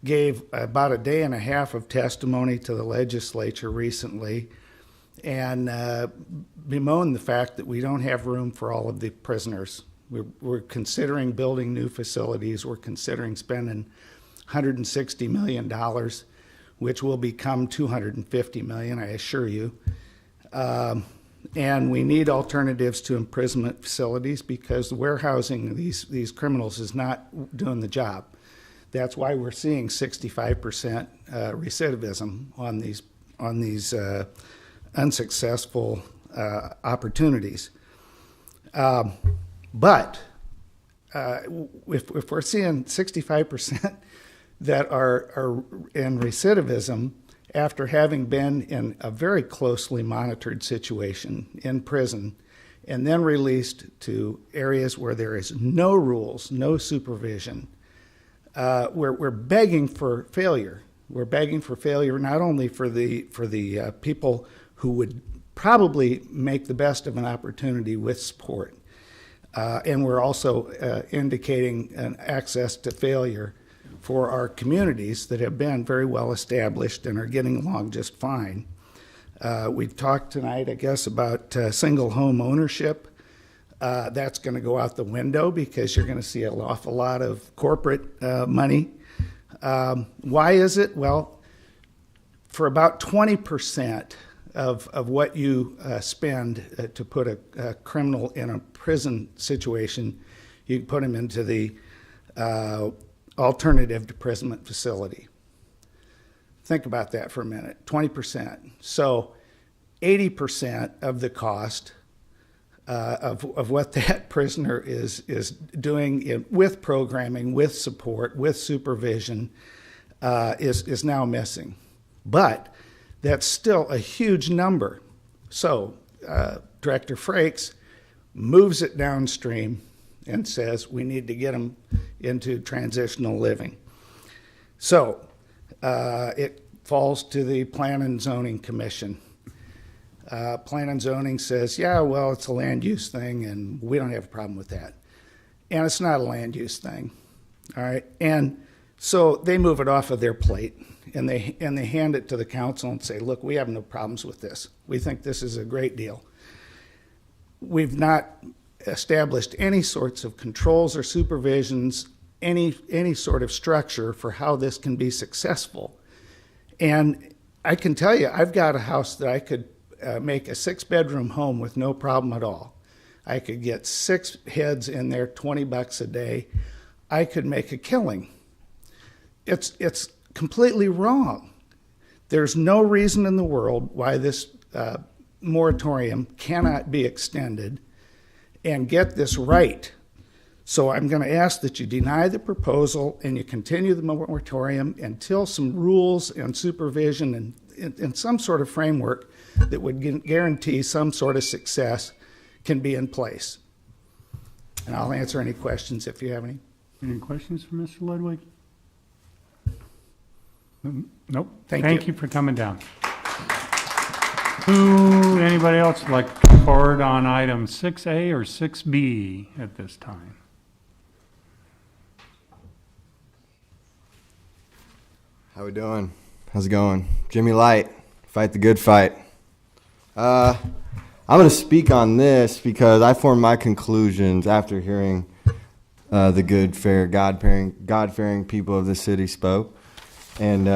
gave about a day and a half of testimony to the legislature recently, and bemoaned the fact that we don't have room for all of the prisoners. We're considering building new facilities. We're considering spending $160 million, which will become $250 million, I assure you. And we need alternatives to imprisonment facilities because warehousing these criminals is not doing the job. That's why we're seeing 65% recidivism on these unsuccessful opportunities. But if we're seeing 65% that are in recidivism after having been in a very closely monitored situation in prison and then released to areas where there is no rules, no supervision, we're begging for failure. We're begging for failure not only for the people who would probably make the best of an opportunity with support, and we're also indicating an access to failure for our communities that have been very well established and are getting along just fine. We've talked tonight, I guess, about single home ownership. That's going to go out the window because you're going to see an awful lot of corporate money. Why is it? Well, for about 20% of what you spend to put a criminal in a prison situation, you can put him into the alternative imprisonment facility. Think about that for a minute, 20%. So 80% of the cost of what that prisoner is doing with programming, with support, with supervision, is now missing. But that's still a huge number. So Director Frakes moves it downstream and says we need to get them into transitional living. So it falls to the Plan and Zoning Commission. Plan and Zoning says, yeah, well, it's a land use thing, and we don't have a problem with that. And it's not a land use thing, all right? And so they move it off of their plate, and they hand it to the council and say, look, we have no problems with this. We think this is a great deal. We've not established any sorts of controls or supervisions, any sort of structure for how this can be successful. And I can tell you, I've got a house that I could make a 6-bedroom home with no problem at all. I could get 6 heads in there, $20 a day. I could make a killing. It's completely wrong. There's no reason in the world why this moratorium cannot be extended and get this right. So I'm going to ask that you deny the proposal and you continue the moratorium until some rules and supervision and some sort of framework that would guarantee some sort of success can be in place. And I'll answer any questions if you have any. Any questions for Mr. Ludwig? Nope. Thank you for coming down. Anybody else would like to come forward on item 6A or 6B at this time? How we doing? How's it going? Jimmy Light, fight the good fight. I'm going to speak on this because I formed my conclusions after hearing the good, fair, God-fearing people of the city spoke. And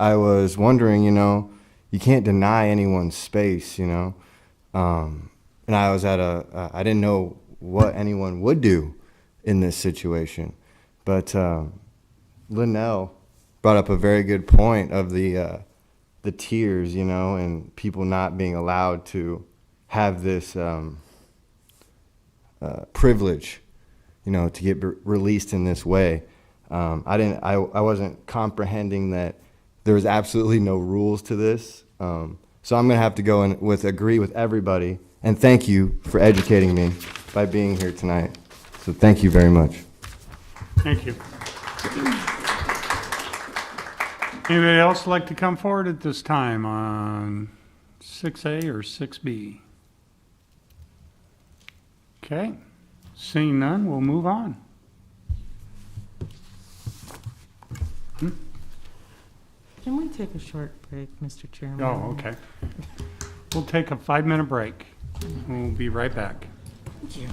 I was wondering, you can't deny anyone's space, And I was at I didn't know what anyone would do in this situation. But Linnell brought up a very good point of the tiers, and people not being allowed to have this privilege, to get released in this way. I wasn't comprehending that there was absolutely no rules to this. So I'm going to have to go and agree with everybody. And thank you for educating me by being here tonight. So thank you very much. Thank you. Anybody else like to come forward at this time on 6A or 6B? Okay, seeing none, we'll move on. Can we take a short break, Mr. Chairman? Oh, okay. We'll take a 5-minute break. We'll be right back. Thank you.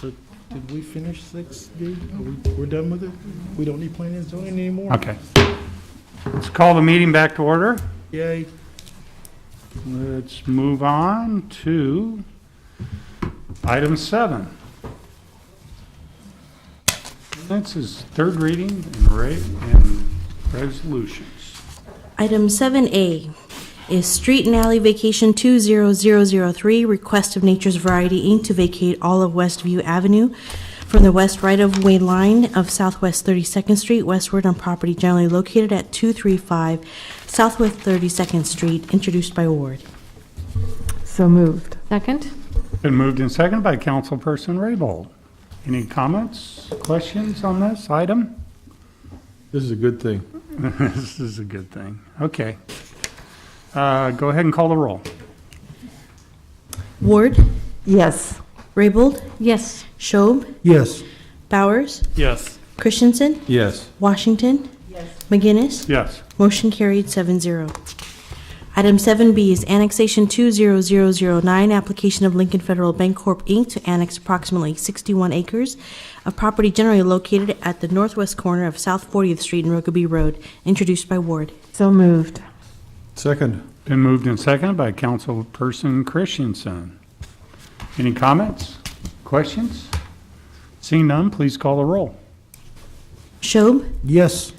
So did we finish 6D? We're done with it? We don't need planning and zoning anymore? Okay. Let's call the meeting back to order. Yay. Let's move on to item 7. This is third reading and resolutions. Item 7A is Street and Alley Vacation 20003, request of Nature's Variety, Inc. to vacate all of Westview Avenue from the west right-of-way line of Southwest 32nd Street westward on property generally located at 235 Southwest 32nd Street, introduced by Ward. So moved. Second? Been moved and seconded by Councilperson Raybold. Any comments, questions on this item? This is a good thing. This is a good thing. Okay. Go ahead and call the roll. Ward? Yes. Raybold? Yes. Schob? Yes. Bowers? Yes. Christensen? Yes. Washington? Yes. McGinnis? Yes. Motion carried 7-0. Item 7B is Annexation 20009, application of Lincoln Federal Bancorp, Inc. to annex approximately 61 acres of property generally located at the northwest corner of South 40th Street and Rokeby Road, introduced by Ward. So moved. Second. Been moved and seconded by Councilperson Christensen. Any comments, questions? Seeing none, please call the roll. Schob? Yes.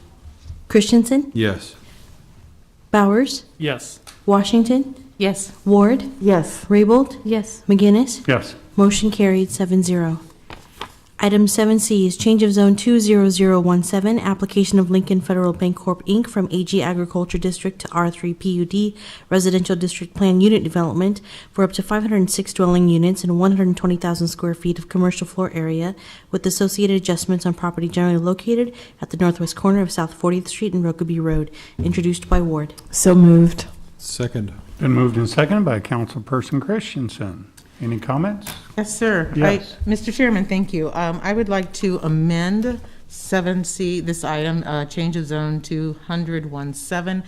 Christensen? Yes. Bowers? Yes. Washington? Yes. Ward? Yes. Raybold? Yes. McGinnis? Yes. Motion carried 7-0. Item 7C is change of zone 20017, application of Lincoln Federal Bancorp, Inc. from AG Agriculture District to R3 PUD Residential District Plan Unit Development for up to 506 dwelling units and 120,000 square feet of commercial floor area with associated adjustments on property generally located at the northwest corner of South 40th Street and Rokeby Road, introduced by Ward. So moved. Second. Been moved and seconded by Councilperson Christensen. Any comments? Yes, sir. Yes. Mr. Chairman, thank you. I would like to amend 7C, this item, change of zone to 10017,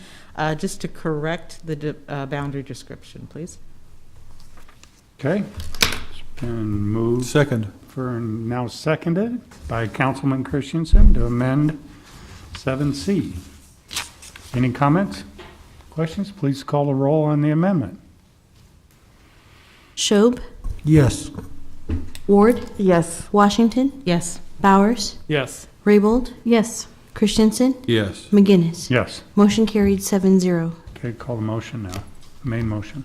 just to correct the boundary description, please. Okay. It's been moved. Second. Now seconded by Councilman Christensen to amend 7C. Any comments, questions? Please call the roll on the amendment. Schob? Yes. Ward? Yes. Washington? Yes. Bowers? Yes. Raybold? Yes. Christensen? Yes. McGinnis? Yes. Motion carried 7-0. Okay, call the motion now. Main motion.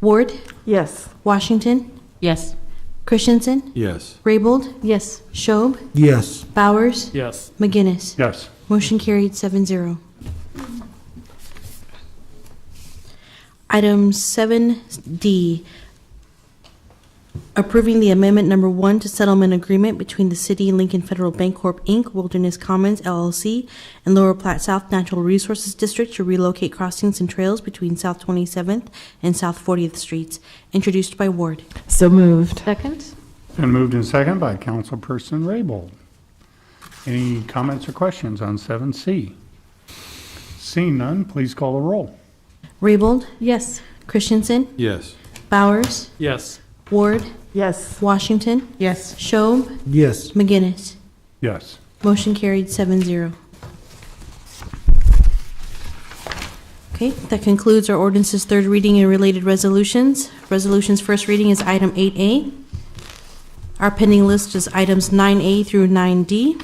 Ward? Yes. Washington? Yes. Christensen? Yes. Raybold? Yes. Schob? Yes. Bowers? Yes. McGinnis? Yes. Motion carried 7-0. Item 7D, approving the amendment number 1 to settlement agreement between the City and Lincoln Federal Bancorp, Inc., Wilderness Commons, LLC, and Lower Platte South Natural Resources District to relocate crossings and trails between South 27th and South 40th Streets, introduced by Ward. So moved. Second? Been moved and seconded by Councilperson Raybold. Any comments or questions on 7C? Seeing none, please call the roll. Raybold? Yes. Christensen? Yes. Bowers? Yes. Ward? Yes. Washington? Yes. Schob? Yes. McGinnis? Yes. Motion carried 7-0. Okay, that concludes our ordinance's third reading and related resolutions. Resolution's first reading is item 8A. Our pending list is items 9A through 9D.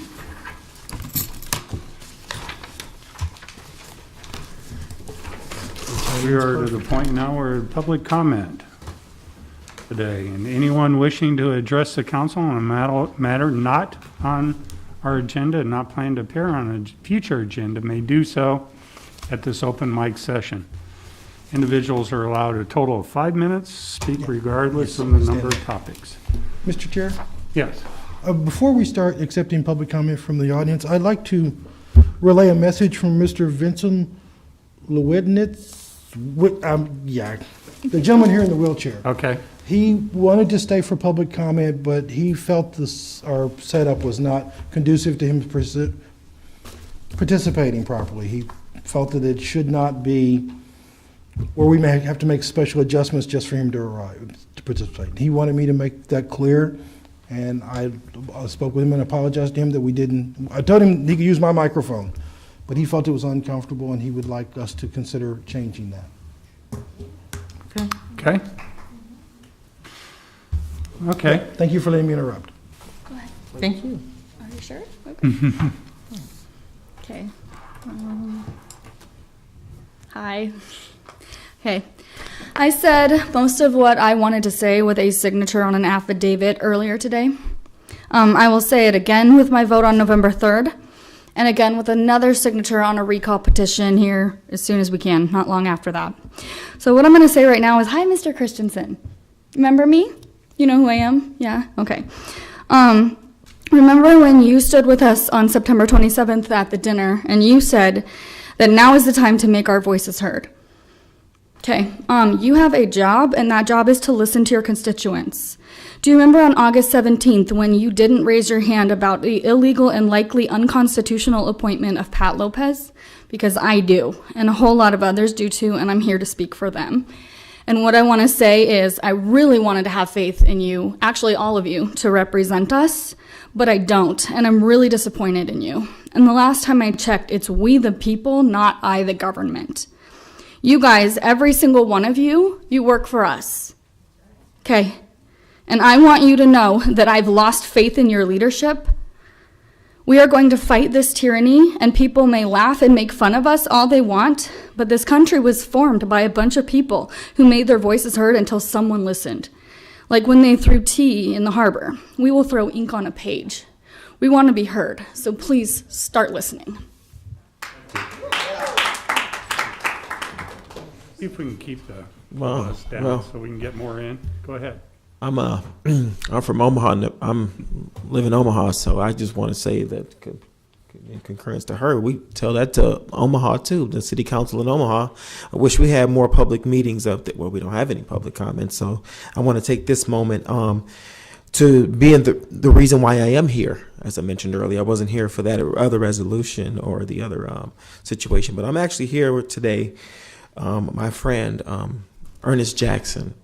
We are to the point now where public comment today, and anyone wishing to address the council on a matter not on our agenda and not planned to appear on a future agenda may do so at this open mic session. Individuals are allowed a total of 5 minutes, speak regardless of the number of topics. Mr. Chair? Yes. Before we start accepting public comment from the audience, I'd like to relay a message from Mr. Vincent Lewidnitz. The gentleman here in the wheelchair. Okay. He wanted to stay for public comment, but he felt our setup was not conducive to him participating properly. He felt that it should not be where we may have to make special adjustments just for him to participate. He wanted me to make that clear, and I spoke with him and apologized to him that we didn't. I told him he could use my microphone, but he felt it was uncomfortable, and he would like us to consider changing that. Okay? Okay. Thank you for letting me interrupt. Go ahead. Thank you. Are you sure? Okay. Okay. Hi. Okay. I said most of what I wanted to say with a signature on an affidavit earlier today. I will say it again with my vote on November 3rd, and again with another signature on a recall petition here as soon as we can, not long after that. So what I'm going to say right now is, hi, Mr. Christensen. Remember me? You know who I am? Yeah? Okay. Remember when you stood with us on September 27th at the dinner, and you said that now is the time to make our voices heard? Okay, you have a job, and that job is to listen to your constituents. Do you remember on August 17th when you didn't raise your hand about the illegal and likely unconstitutional appointment of Pat Lopez? Because I do, and a whole lot of others do too, and I'm here to speak for them. And what I want to say is I really wanted to have faith in you, actually all of you, to represent us, but I don't, and I'm really disappointed in you. And the last time I checked, it's we the people, not I the government. You guys, every single one of you, you work for us. Okay? And I want you to know that I've lost faith in your leadership. We are going to fight this tyranny, and people may laugh and make fun of us all they want, but this country was formed by a bunch of people who made their voices heard until someone listened. Like when they threw tea in the harbor. We will throw ink on a page. We want to be heard, so please start listening. See if we can keep the Well, list down well. so we can get more in. Go ahead. I'm from Omaha. I'm live in Omaha, so I just want to say that in concurrence to her, we tell that to Omaha too, the city council in Omaha. I wish we had more public meetings of that. Well, we don't have any public comments, so I want to take this moment to be in the reason why I am here. As I mentioned earlier, I wasn't here for that other resolution or the other situation, but I'm actually here today. My friend Ernest Jackson.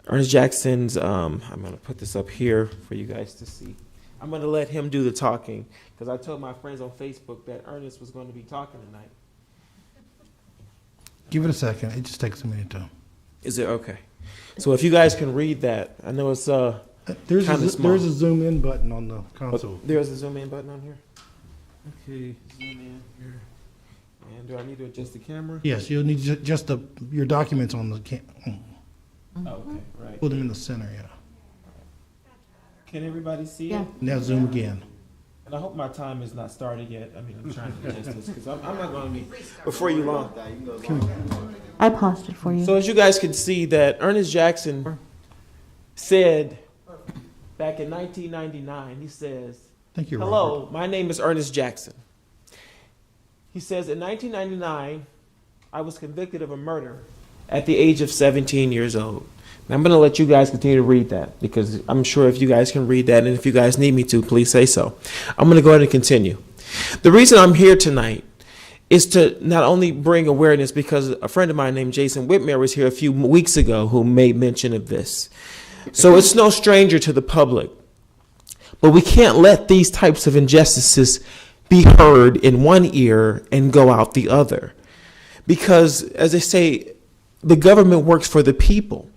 Ernest Jackson's, I'm going to put this up here for you guys to see. I'm going to let him do the talking because I told my friends on Facebook that Ernest was going to be talking tonight. Give it a second. It just takes a minute to. Is it okay? So if you guys can read that, I know it's there's kind of small. there's a zoom in button on the console. There's a zoom in button on here? Okay, zoom in here. And do I need to adjust the camera? Yes, you'll need just your documents on the Oh, okay, right. Put them in the center, yeah. Can everybody see it? Now zoom again. And I hope my time is not started yet. I mean, I'm trying to adjust this because I'm not going to be before you long. I paused it for you. So as you guys can see that Ernest Jackson said back in 1999, he says, Thank you, hello, my name is Ernest Jackson. He says, in 1999, I was convicted of a murder at the age of 17 years old. Now, I'm going to let you guys continue to read that because I'm sure if you guys can read that and if you guys need me to, please say so. I'm going to go ahead and continue. The reason I'm here tonight is to not only bring awareness because a friend of mine named Jason Whitmer was here a few weeks ago who made mention of this. So it's no stranger to the public. But we can't let these types of injustices be heard in one ear and go out the other. Because, as they say, the government works for the people.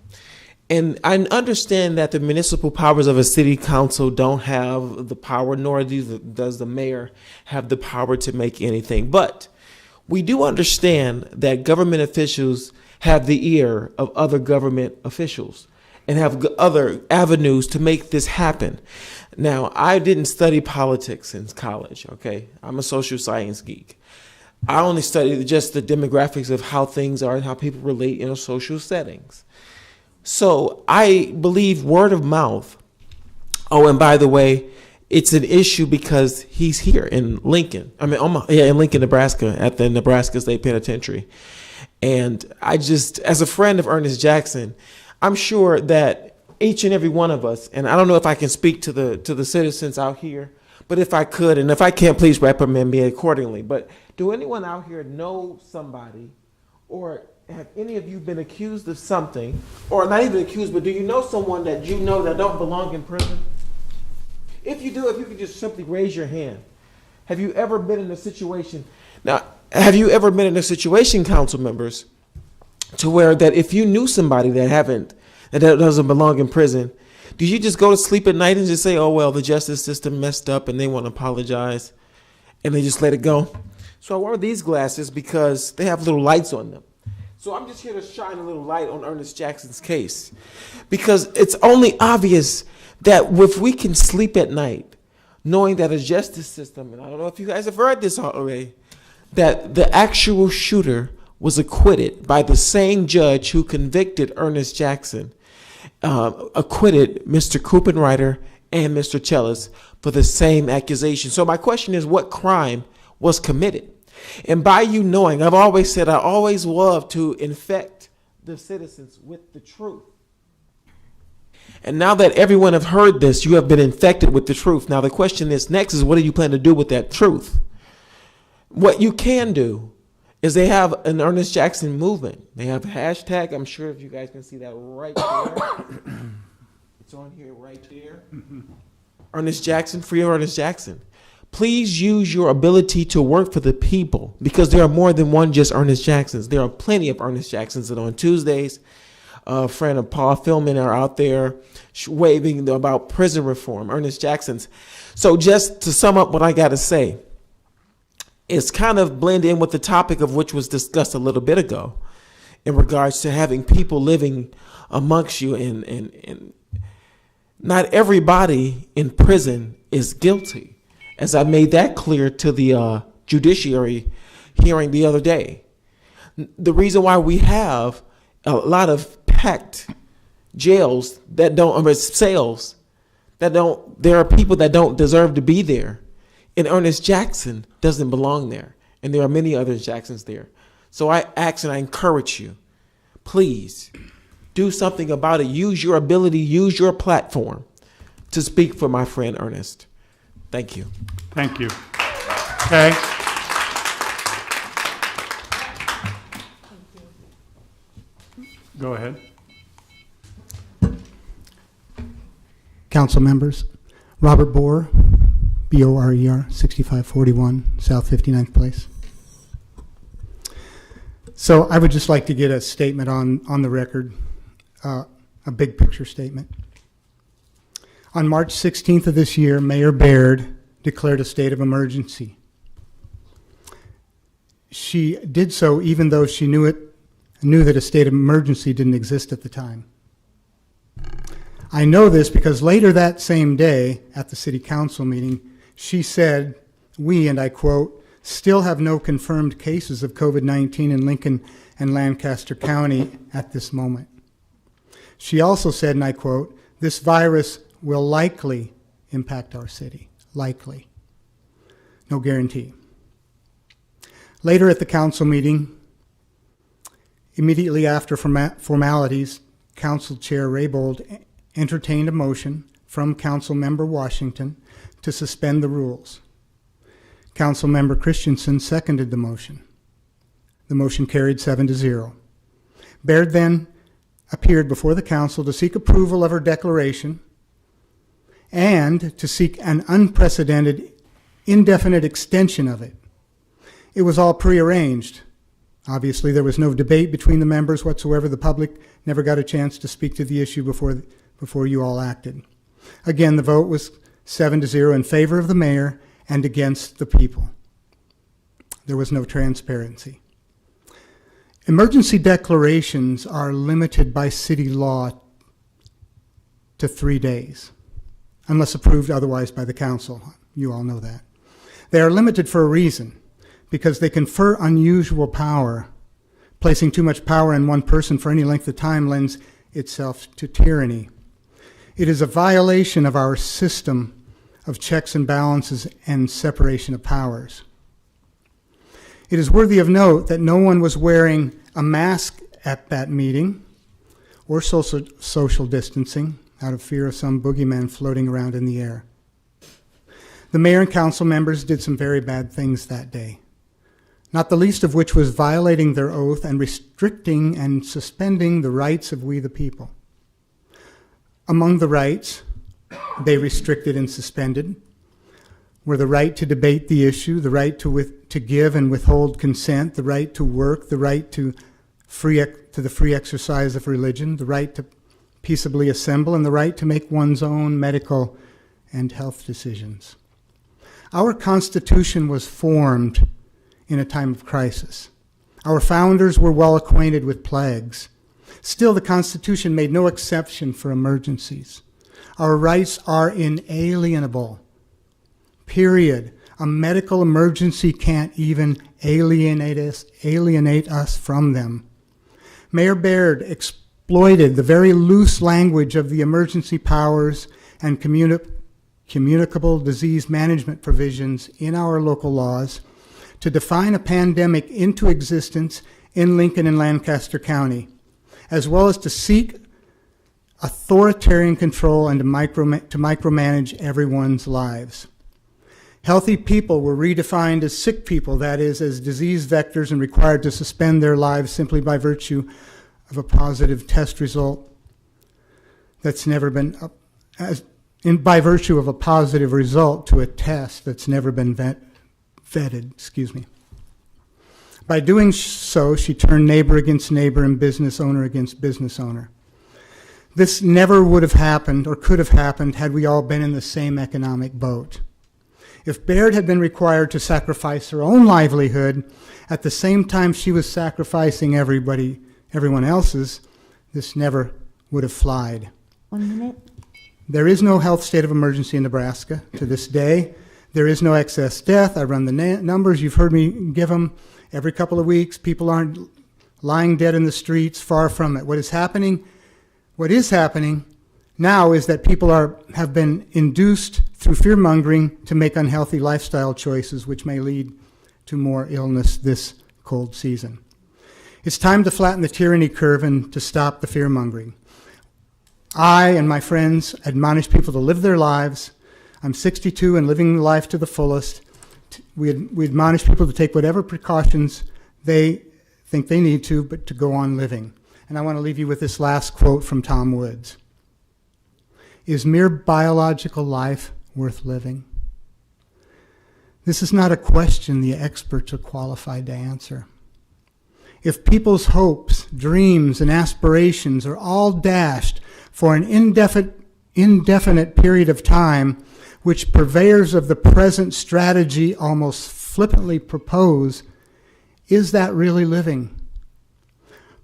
And I understand that the municipal powers of a city council don't have the power, nor does the mayor have the power to make anything. But we do understand that government officials have the ear of other government officials and have other avenues to make this happen. Now, I didn't study politics in college, okay? I'm a social science geek. I only studied just the demographics of how things are and how people relate in social settings. So I believe word of mouth. Oh, and by the way, it's an issue because he's here in Lincoln. In Lincoln, Nebraska, at the Nebraska State Penitentiary. And I just, as a friend of Ernest Jackson, I'm sure that each and every one of us, and I don't know if I can speak to the citizens out here, but if I could, and if I can't, please reprimand me accordingly. But do anyone out here know somebody or have any of you been accused of something, or not even accused, but do you know someone that you know that don't belong in prison? If you do, if you could just simply raise your hand. Have you ever been in a situation, now, have you ever been in a situation, council members, to where that if you knew somebody that doesn't belong in prison, do you just go to sleep at night and just say, oh, well, the justice system messed up and they want to apologize, and they just let it go? So I wore these glasses because they have little lights on them. So I'm just here to shine a little light on Ernest Jackson's case, because it's only obvious that if we can sleep at night knowing that a justice system, and I don't know if you guys have heard this already, that the actual shooter was acquitted by the same judge who convicted Ernest Jackson, acquitted Mr. Kuppenreiter and Mr. Chellis for the same accusation. So my question is, what crime was committed? And by you knowing, I've always said I always love to infect the citizens with the truth. And now that everyone have heard this, you have been infected with the truth. Now the question is next is, what do you plan to do with that truth? What you can do is they have an Ernest Jackson movement. They have a hashtag. I'm sure if you guys can see that right there. It's on here right there. Ernest Jackson, free Ernest Jackson. Please use your ability to work for the people, because there are more than one just Ernest Jacksons. There are plenty of Ernest Jacksons that on Tuesdays, a friend of Paul Philman are out there waving about prison reform, Ernest Jacksons. So just to sum up what I got to say, it's kind of blend in with the topic of which was discussed a little bit ago in regards to having people living amongst you, and not everybody in prison is guilty, as I made that clear to the judiciary hearing the other day. The reason why we have a lot of packed jails that don't, cells that don't, there are people that don't deserve to be there. And Ernest Jackson doesn't belong there. And there are many other Jacksons there. So I ask and I encourage you, please do something about it. Use your ability, use your platform to speak for my friend Ernest. Thank you. Thank you. Okay. Go ahead. Council members, Robert Boer, B-O-R-E-R, 6541 South 59th Place. So I would just like to get a statement on the record, a big picture statement. On March 16th of this year, Mayor Baird declared a state of emergency. She did so even though she knew that a state of emergency didn't exist at the time. I know this because later that same day at the city council meeting, she said, we, and I quote, still have no confirmed cases of COVID-19 in Lincoln and Lancaster County at this moment. She also said, and I quote, this virus will likely impact our city. Likely. No guarantee. Later at the council meeting, immediately after formalities, Council Chair Raybold entertained a motion from Council Member Washington to suspend the rules. Council Member Christensen seconded the motion. The motion carried 7-0. Baird then appeared before the council to seek approval of her declaration and to seek an unprecedented, indefinite extension of it. It was all prearranged. Obviously, there was no debate between the members whatsoever. The public never got a chance to speak to the issue before you all acted. Again, the vote was 7-0 in favor of the mayor and against the people. There was no transparency. Emergency declarations are limited by city law to 3 days, unless approved otherwise by the council. You all know that. They are limited for a reason, because they confer unusual power. Placing too much power in one person for any length of time lends itself to tyranny. It is a violation of our system of checks and balances and separation of powers. It is worthy of note that no one was wearing a mask at that meeting or social distancing out of fear of some boogeyman floating around in the air. The mayor and council members did some very bad things that day. not the least of which was violating their oath and restricting and suspending the rights of we the people. Among the rights they restricted and suspended were the right to debate the issue, the right to give and withhold consent, the right to work, the right to the free exercise of religion, the right to peaceably assemble, and the right to make one's own medical and health decisions. Our Constitution was formed in a time of crisis. Our founders were well acquainted with plagues. Still, the Constitution made no exception for emergencies. Our rights are inalienable. Period. A medical emergency can't even alienate us from them. Mayor Baird exploited the very loose language of the emergency powers and communicable disease management provisions in our local laws to define a pandemic into existence in Lincoln and Lancaster County, as well as to seek authoritarian control and to micromanage everyone's lives. Healthy people were redefined as sick people, that is, as disease vectors, and required to suspend their lives simply by virtue of a positive test result that's never been, by virtue of a positive result to a test that's never been vetted. By doing so, she turned neighbor against neighbor and business owner against business owner. This never would have happened or could have happened had we all been in the same economic boat. If Baird had been required to sacrifice her own livelihood at the same time she was sacrificing everyone else's, this never would have flied. 1 minute. There is no health state of emergency in Nebraska to this day. There is no excess death. I run the numbers. You've heard me give them every couple of weeks. People aren't lying dead in the streets, far from it. What is happening now is that people have been induced through fear-mongering to make unhealthy lifestyle choices, which may lead to more illness this cold season. It's time to flatten the tyranny curve and to stop the fear-mongering. I and my friends admonish people to live their lives. I'm 62 and living life to the fullest. We admonish people to take whatever precautions they think they need to, but to go on living. And I want to leave you with this last quote from Tom Woods. Is mere biological life worth living? This is not a question the experts are qualified to answer. If people's hopes, dreams, and aspirations are all dashed for an indefinite period of time, which purveyors of the present strategy almost flippantly propose, is that really living?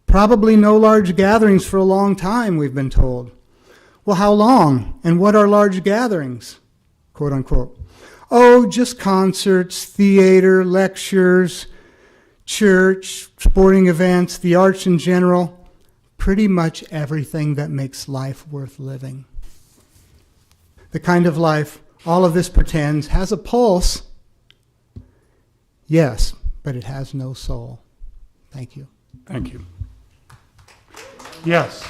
Probably no large gatherings for a long time, we've been told. Well, how long? And what are large gatherings? Quote unquote. Oh, just concerts, theater, lectures, church, sporting events, the arts in general. Pretty much everything that makes life worth living. The kind of life all of this pretends has a pulse. Yes, but it has no soul. Thank you. Thank you. Yes.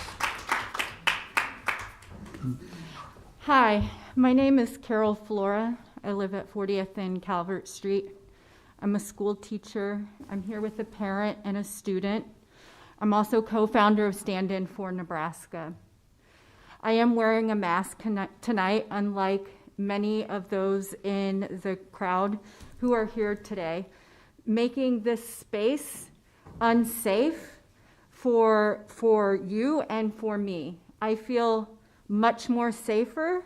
Hi, my name is Carol Flora. I live at 40th and Calvert Street. I'm a school teacher. I'm here with a parent and a student. I'm also co-founder of Stand In for Nebraska. I am wearing a mask tonight, unlike many of those in the crowd who are here today, making this space unsafe for you and for me. I feel much more safer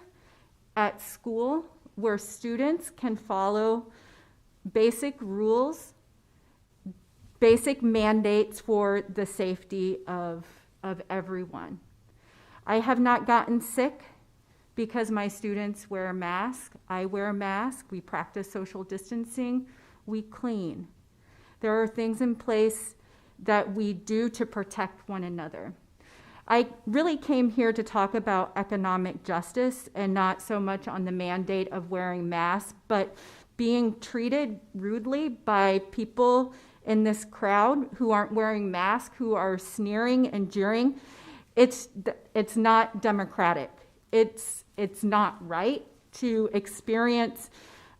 at school where students can follow basic rules, basic mandates for the safety of everyone. I have not gotten sick because my students wear a mask. I wear a mask. We practice social distancing. We clean. There are things in place that we do to protect one another. I really came here to talk about economic justice and not so much on the mandate of wearing masks, but being treated rudely by people in this crowd who aren't wearing masks, who are sneering and jeering. It's not democratic. It's not right to experience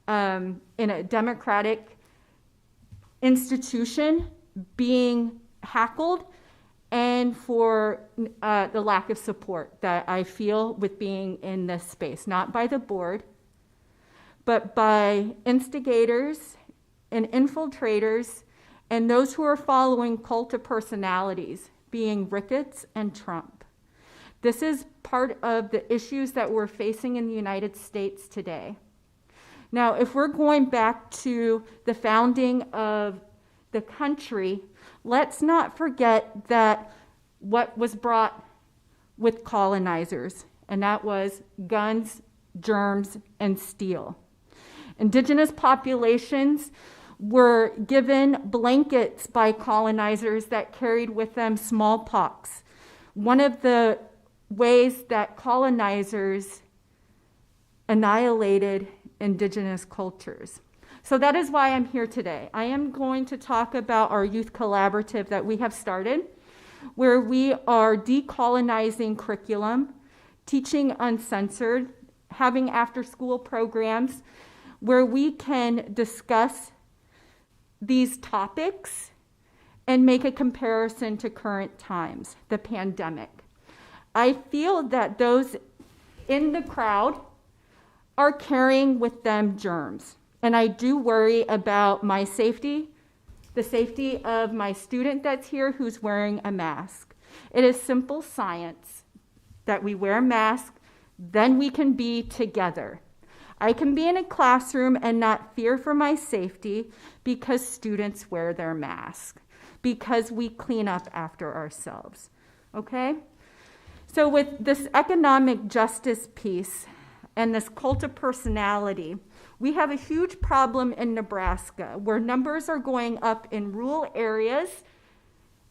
in a democratic institution being hackled and for the lack of support that I feel with being in this space, not by the board, but by instigators and infiltrators and those who are following cult of personalities, being Ricketts and Trump. This is part of the issues that we're facing in the United States today. Now, if we're going back to the founding of the country, let's not forget that what was brought with colonizers, and that was guns, germs, and steel. Indigenous populations were given blankets by colonizers that carried with them smallpox. One of the ways that colonizers annihilated indigenous cultures. So that is why I'm here today. I am going to talk about our youth collaborative that we have started, where we are decolonizing curriculum, teaching uncensored, having after-school programs where we can discuss these topics and make a comparison to current times, the pandemic. I feel that those in the crowd are carrying with them germs. And I do worry about my safety, the safety of my student that's here who's wearing a mask. It is simple science that we wear a mask, then we can be together. I can be in a classroom and not fear for my safety because students wear their mask, because we clean up after ourselves, okay? So with this economic justice piece and this cult of personality, we have a huge problem in Nebraska where numbers are going up in rural areas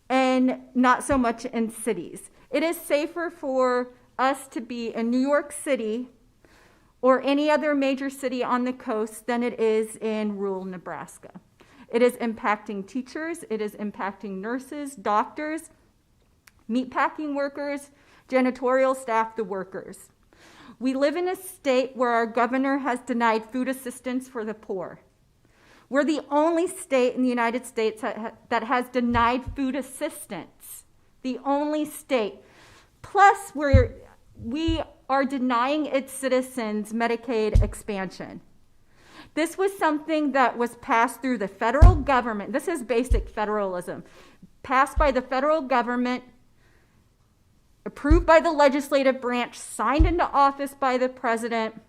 and not so much in cities. It is safer for us to be in New York City or any other major city on the coast than it is in rural Nebraska. It is impacting teachers, it is impacting nurses, doctors, meatpacking workers, janitorial staff, the workers. We live in a state where our governor has denied food assistance for the poor. We're the only state in the United States that has denied food assistance, the only state. Plus, we are denying its citizens Medicaid expansion. This was something that was passed through the federal government. This is basic federalism. Passed by the federal government, approved by the legislative branch, signed into office by the president.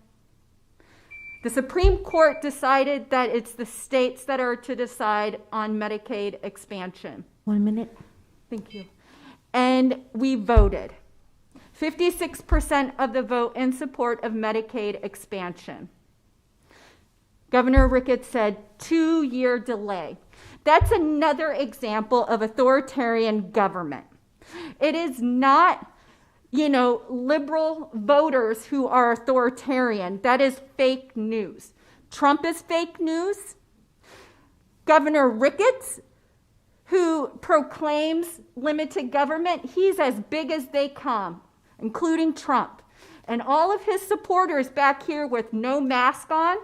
The Supreme Court decided that it's the states that are to decide on Medicaid expansion. 1 minute. Thank you. And we voted. 56% of the vote in support of Medicaid expansion. Governor Ricketts said 2-year delay. That's another example of authoritarian government. It is not, liberal voters who are authoritarian. That is fake news. Trump is fake news. Governor Ricketts, who proclaims limited government, he's as big as they come, including Trump. And all of his supporters back here with no mask on,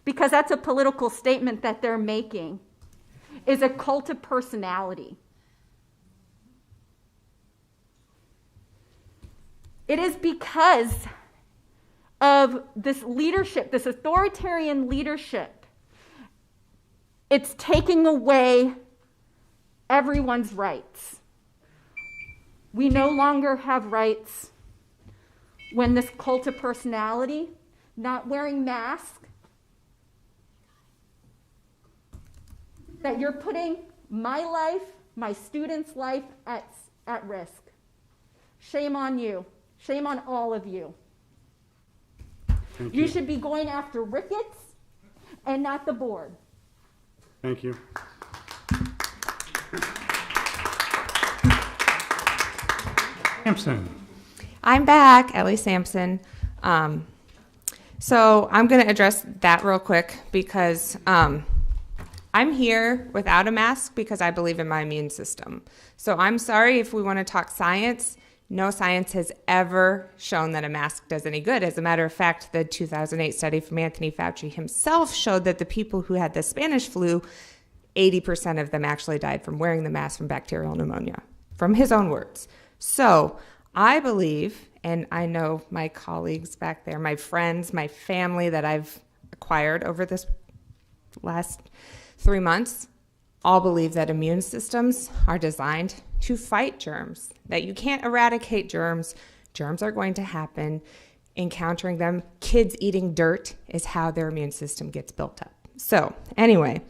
because that's a political statement that they're making, is a cult of personality. It is because of this leadership, this authoritarian leadership. It's taking away everyone's rights. We no longer have rights when this cult of personality, not wearing masks, that you're putting my life, my students' life at risk. Shame on you. Shame on all of you. You should be going after Ricketts and not the board. Thank you. Sampson. I'm back, Ellie Sampson. So I'm going to address that real quick because I'm here without a mask because I believe in my immune system. So I'm sorry if we want to talk science. No science has ever shown that a mask does any good. As a matter of fact, the 2008 study from Anthony Fauci himself showed that the people who had the Spanish flu 80% of them actually died from wearing the mask from bacterial pneumonia, from his own words. So I believe, and I know my colleagues back there, my friends, my family that I've acquired over this last 3 months, all believe that immune systems are designed to fight germs, that you can't eradicate germs. Germs are going to happen. Encountering them, kids eating dirt is how their immune system gets built up. So anyway,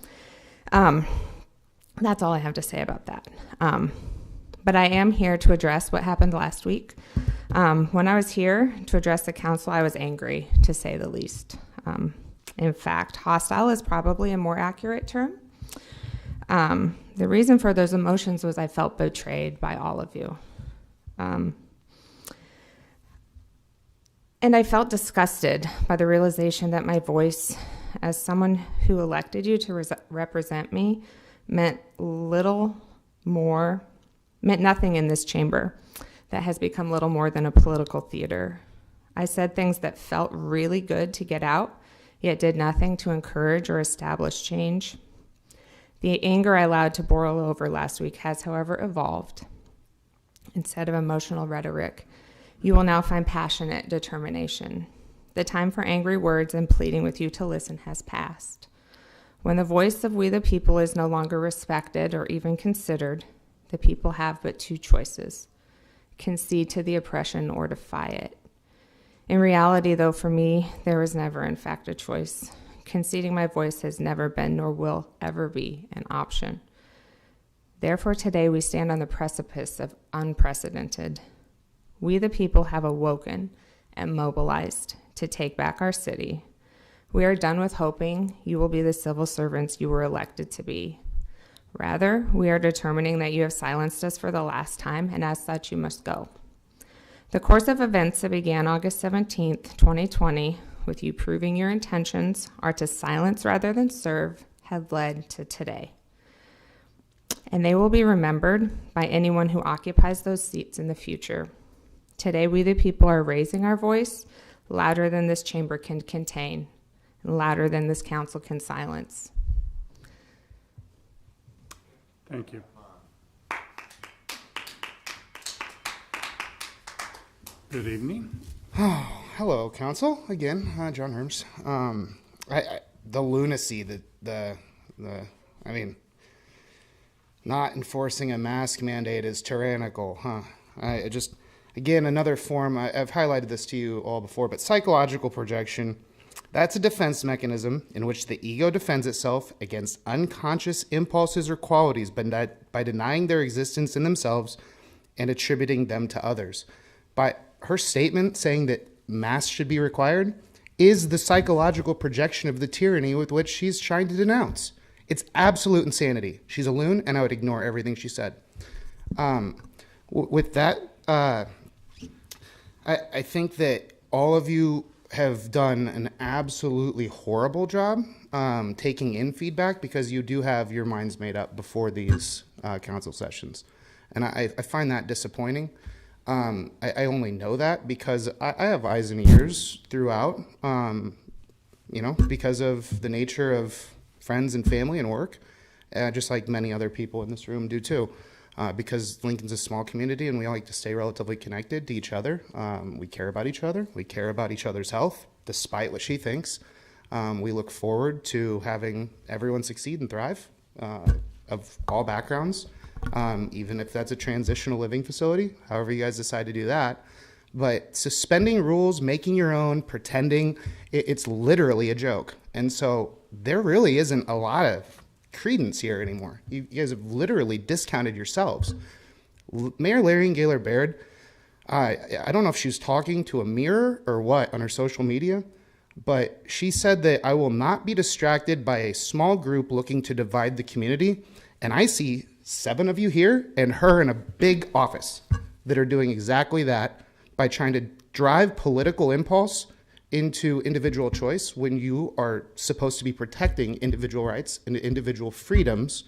that's all I have to say about that. But I am here to address what happened last week. When I was here to address the council, I was angry, to say the least. In fact, hostile is probably a more accurate term. The reason for those emotions was I felt betrayed by all of you. And I felt disgusted by the realization that my voice, as someone who elected you to represent me, meant nothing in this chamber that has become little more than a political theater. I said things that felt really good to get out, yet did nothing to encourage or establish change. The anger I allowed to boil over last week has, however, evolved. Instead of emotional rhetoric, you will now find passionate determination. The time for angry words and pleading with you to listen has passed. When the voice of we the people is no longer respected or even considered, the people have but two choices: concede to the oppression or defy it. In reality, though, for me, there was never, in fact, a choice. Conceding my voice has never been nor will ever be an option. Therefore, today we stand on the precipice of unprecedented. We the people have awoken and mobilized to take back our city. We are done with hoping you will be the civil servants you were elected to be. Rather, we are determining that you have silenced us for the last time, and as such, you must go. The course of events that began August 17th, 2020, with you proving your intentions are to silence rather than serve, have led to today. And they will be remembered by anyone who occupies those seats in the future. Today, we the people are raising our voice louder than this chamber can contain, and louder than this council can silence. Thank you. Good evening. Oh, hello, council. Again, John Herms. The lunacy, I mean, not enforcing a mask mandate is tyrannical, huh? Again, another form, I've highlighted this to you all before, but psychological projection, that's a defense mechanism in which the ego defends itself against unconscious impulses or qualities by denying their existence in themselves and attributing them to others. By her statement saying that masks should be required is the psychological projection of the tyranny with which she's trying to denounce. It's absolute insanity. She's a loon, and I would ignore everything she said. With that, I think that all of you have done an absolutely horrible job taking in feedback, because you do have your minds made up before these council sessions. And I find that disappointing. I only know that because I have eyes and ears throughout, because of the nature of friends and family and work, just like many other people in this room do too. Because Lincoln's a small community and we all like to stay relatively connected to each other. We care about each other. We care about each other's health, despite what she thinks. We look forward to having everyone succeed and thrive, of all backgrounds, even if that's a transitional living facility, however you guys decide to do that. But suspending rules, making your own, pretending, it's literally a joke. And so there really isn't a lot of credence here anymore. You guys have literally discounted yourselves. Mayor Larry Gaylor Baird, I don't know if she was talking to a mirror or what on her social media, but she said that I will not be distracted by a small group looking to divide the community. And I see 7 of you here and her in a big office that are doing exactly that by trying to drive political impulse into individual choice when you are supposed to be protecting individual rights and individual freedoms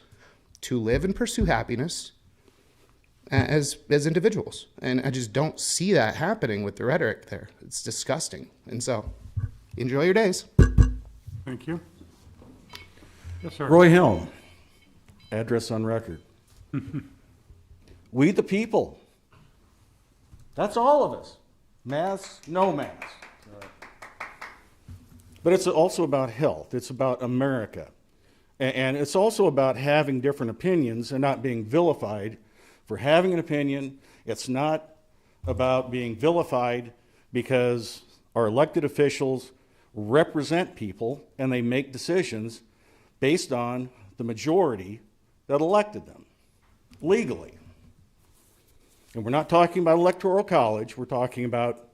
to live and pursue happiness as individuals. And I just don't see that happening with the rhetoric there. It's disgusting. And so enjoy your days. Thank you. Yes, sir. Roy Helm. Address on record. We the people. That's all of us. Masks, no masks. But it's also about health. It's about America. And it's also about having different opinions and not being vilified for having an opinion. It's not about being vilified because our elected officials represent people and they make decisions based on the majority that elected them legally. And we're not talking about electoral college, we're talking about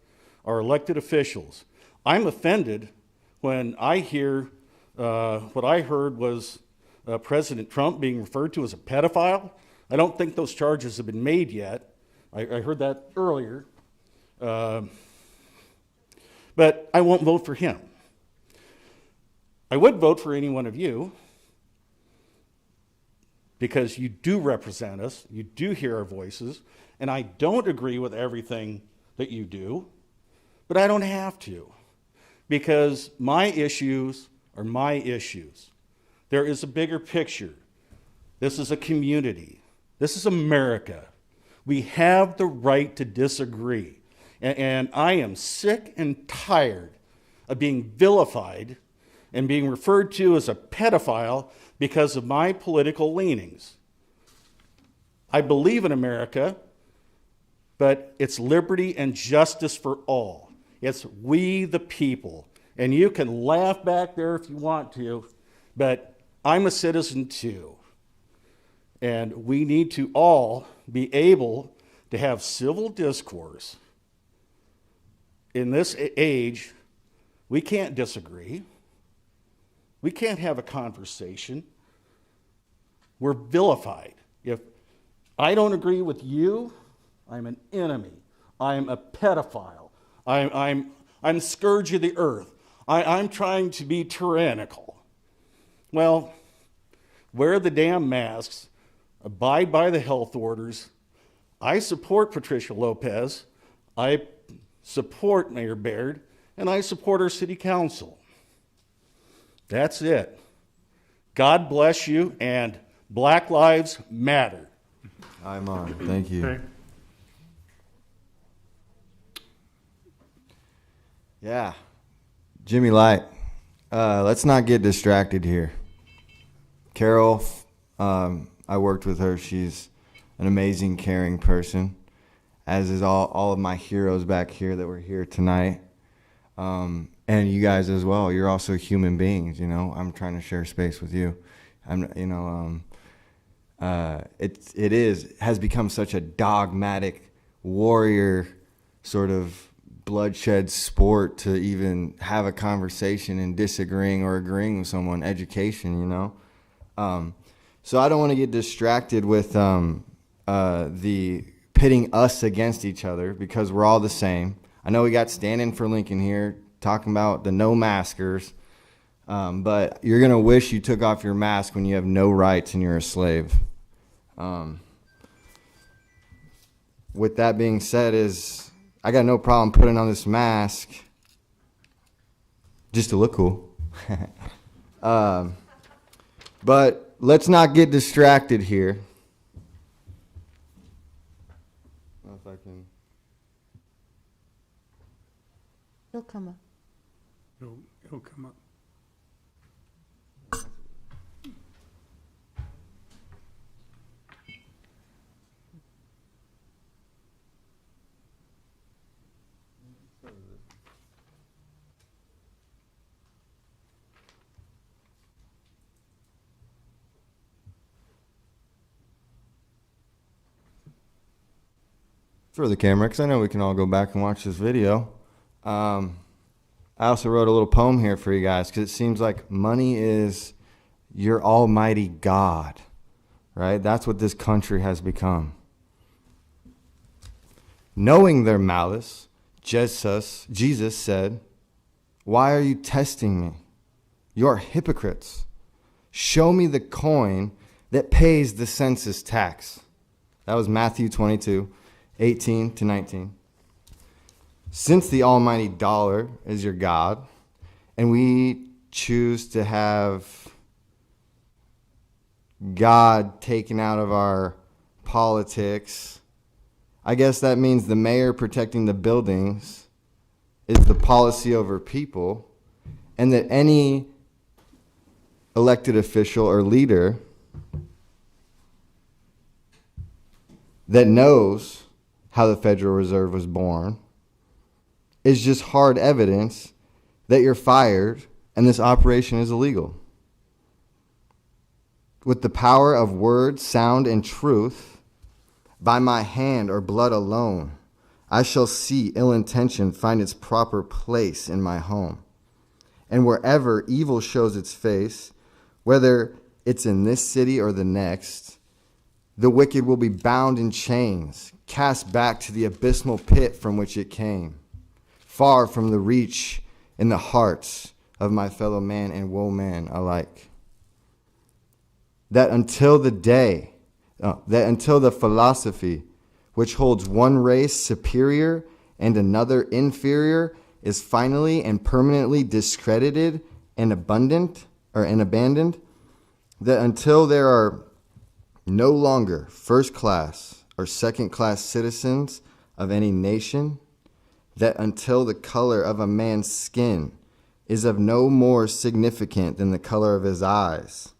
our elected officials. I'm offended when I hear what I heard was President Trump being referred to as a pedophile. I don't think those charges have been made yet. I heard that earlier. But I won't vote for him. I would vote for any one of you because you do represent us, you do hear our voices, and I don't agree with everything that you do, but I don't have to because my issues are my issues. There is a bigger picture. This is a community. This is America. We have the right to disagree. And I am sick and tired of being vilified and being referred to as a pedophile because of my political leanings. I believe in America, but it's liberty and justice for all. It's we the people. And you can laugh back there if you want to, but I'm a citizen too. And we need to all be able to have civil discourse. In this age, we can't disagree. We can't have a conversation. We're vilified. If I don't agree with you, I'm an enemy. I'm a pedophile. I'm scourge of the earth. I'm trying to be tyrannical. Well, wear the damn masks, abide by the health orders. I support Patricia Lopez. I support Mayor Baird, and I support our city council. That's it. God bless you, and Black Lives Matter. I'm on. Thank you. Okay. Yeah. Jimmy Light. Let's not get distracted here. Carol, I worked with her. She's an amazing, caring person, as is all of my heroes back here that were here tonight. And you guys as well. You're also human beings, you know. I'm trying to share space with you. It has become such a dogmatic warrior sort of bloodshed sport to even have a conversation and disagreeing or agreeing with someone. Education, you know. So I don't want to get distracted with the pitting us against each other because we're all the same. I know we got Standing for Lincoln here talking about the no maskers, but you're going to wish you took off your mask when you have no rights and you're a slave. With that being said, I got no problem putting on this mask just to look cool. But let's not get distracted here. I don't know if I can. He'll come up. He'll come up. For the camera, because I know we can all go back and watch this video. I also wrote a little poem here for you guys because it seems like money is your almighty God, right? That's what this country has become. Knowing their malice, Jesus said, "Why are you testing me? You are hypocrites. Show me the coin that pays the census tax." That was Matthew 22:18-19. Since the almighty dollar is your God, and we choose to have God taken out of our politics. I guess that means the mayor protecting the buildings is the policy over people, and that any elected official or leader that knows how the Federal Reserve was born is just hard evidence that you're fired and this operation is illegal. With the power of word, sound, and truth, by my hand or blood alone, I shall see ill intention find its proper place in my home. And wherever evil shows its face, whether it's in this city or the next, the wicked will be bound in chains, cast back to the abysmal pit from which it came, far from the reach in the hearts of my fellow man and woman alike. That until the philosophy which holds one race superior and another inferior is finally and permanently discredited and abandoned, that until there are no longer first class or second class citizens of any nation, that until the color of a man's skin is of no more significant than the color of his eyes,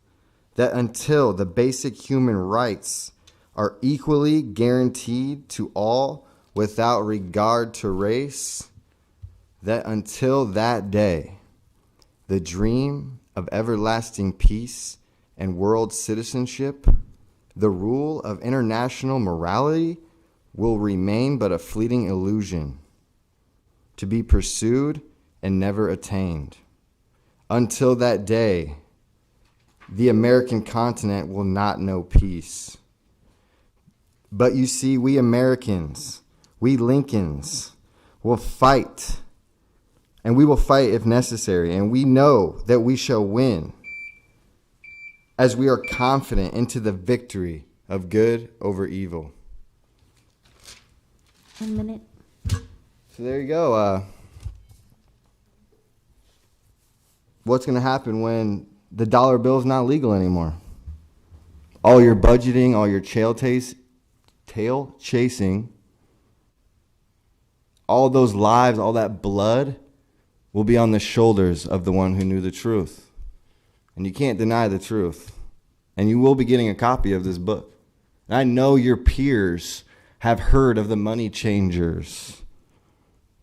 that until the basic human rights are equally guaranteed to all without regard to race, that until that day, the dream of everlasting peace and world citizenship, the rule of international morality, will remain but a fleeting illusion, to be pursued and never attained. Until that day, the American continent will not know peace. But you see, we Americans, we Lincolns, will fight, and we will fight if necessary, and we know that we shall win, as we are confident into the victory of good over evil. 1 minute. So there you go. What's going to happen when the dollar bill is not legal anymore? All your budgeting, all your tail chasing, all those lives, all that blood will be on the shoulders of the one who knew the truth. And you can't deny the truth. And you will be getting a copy of this book. And I know your peers have heard of the money changers,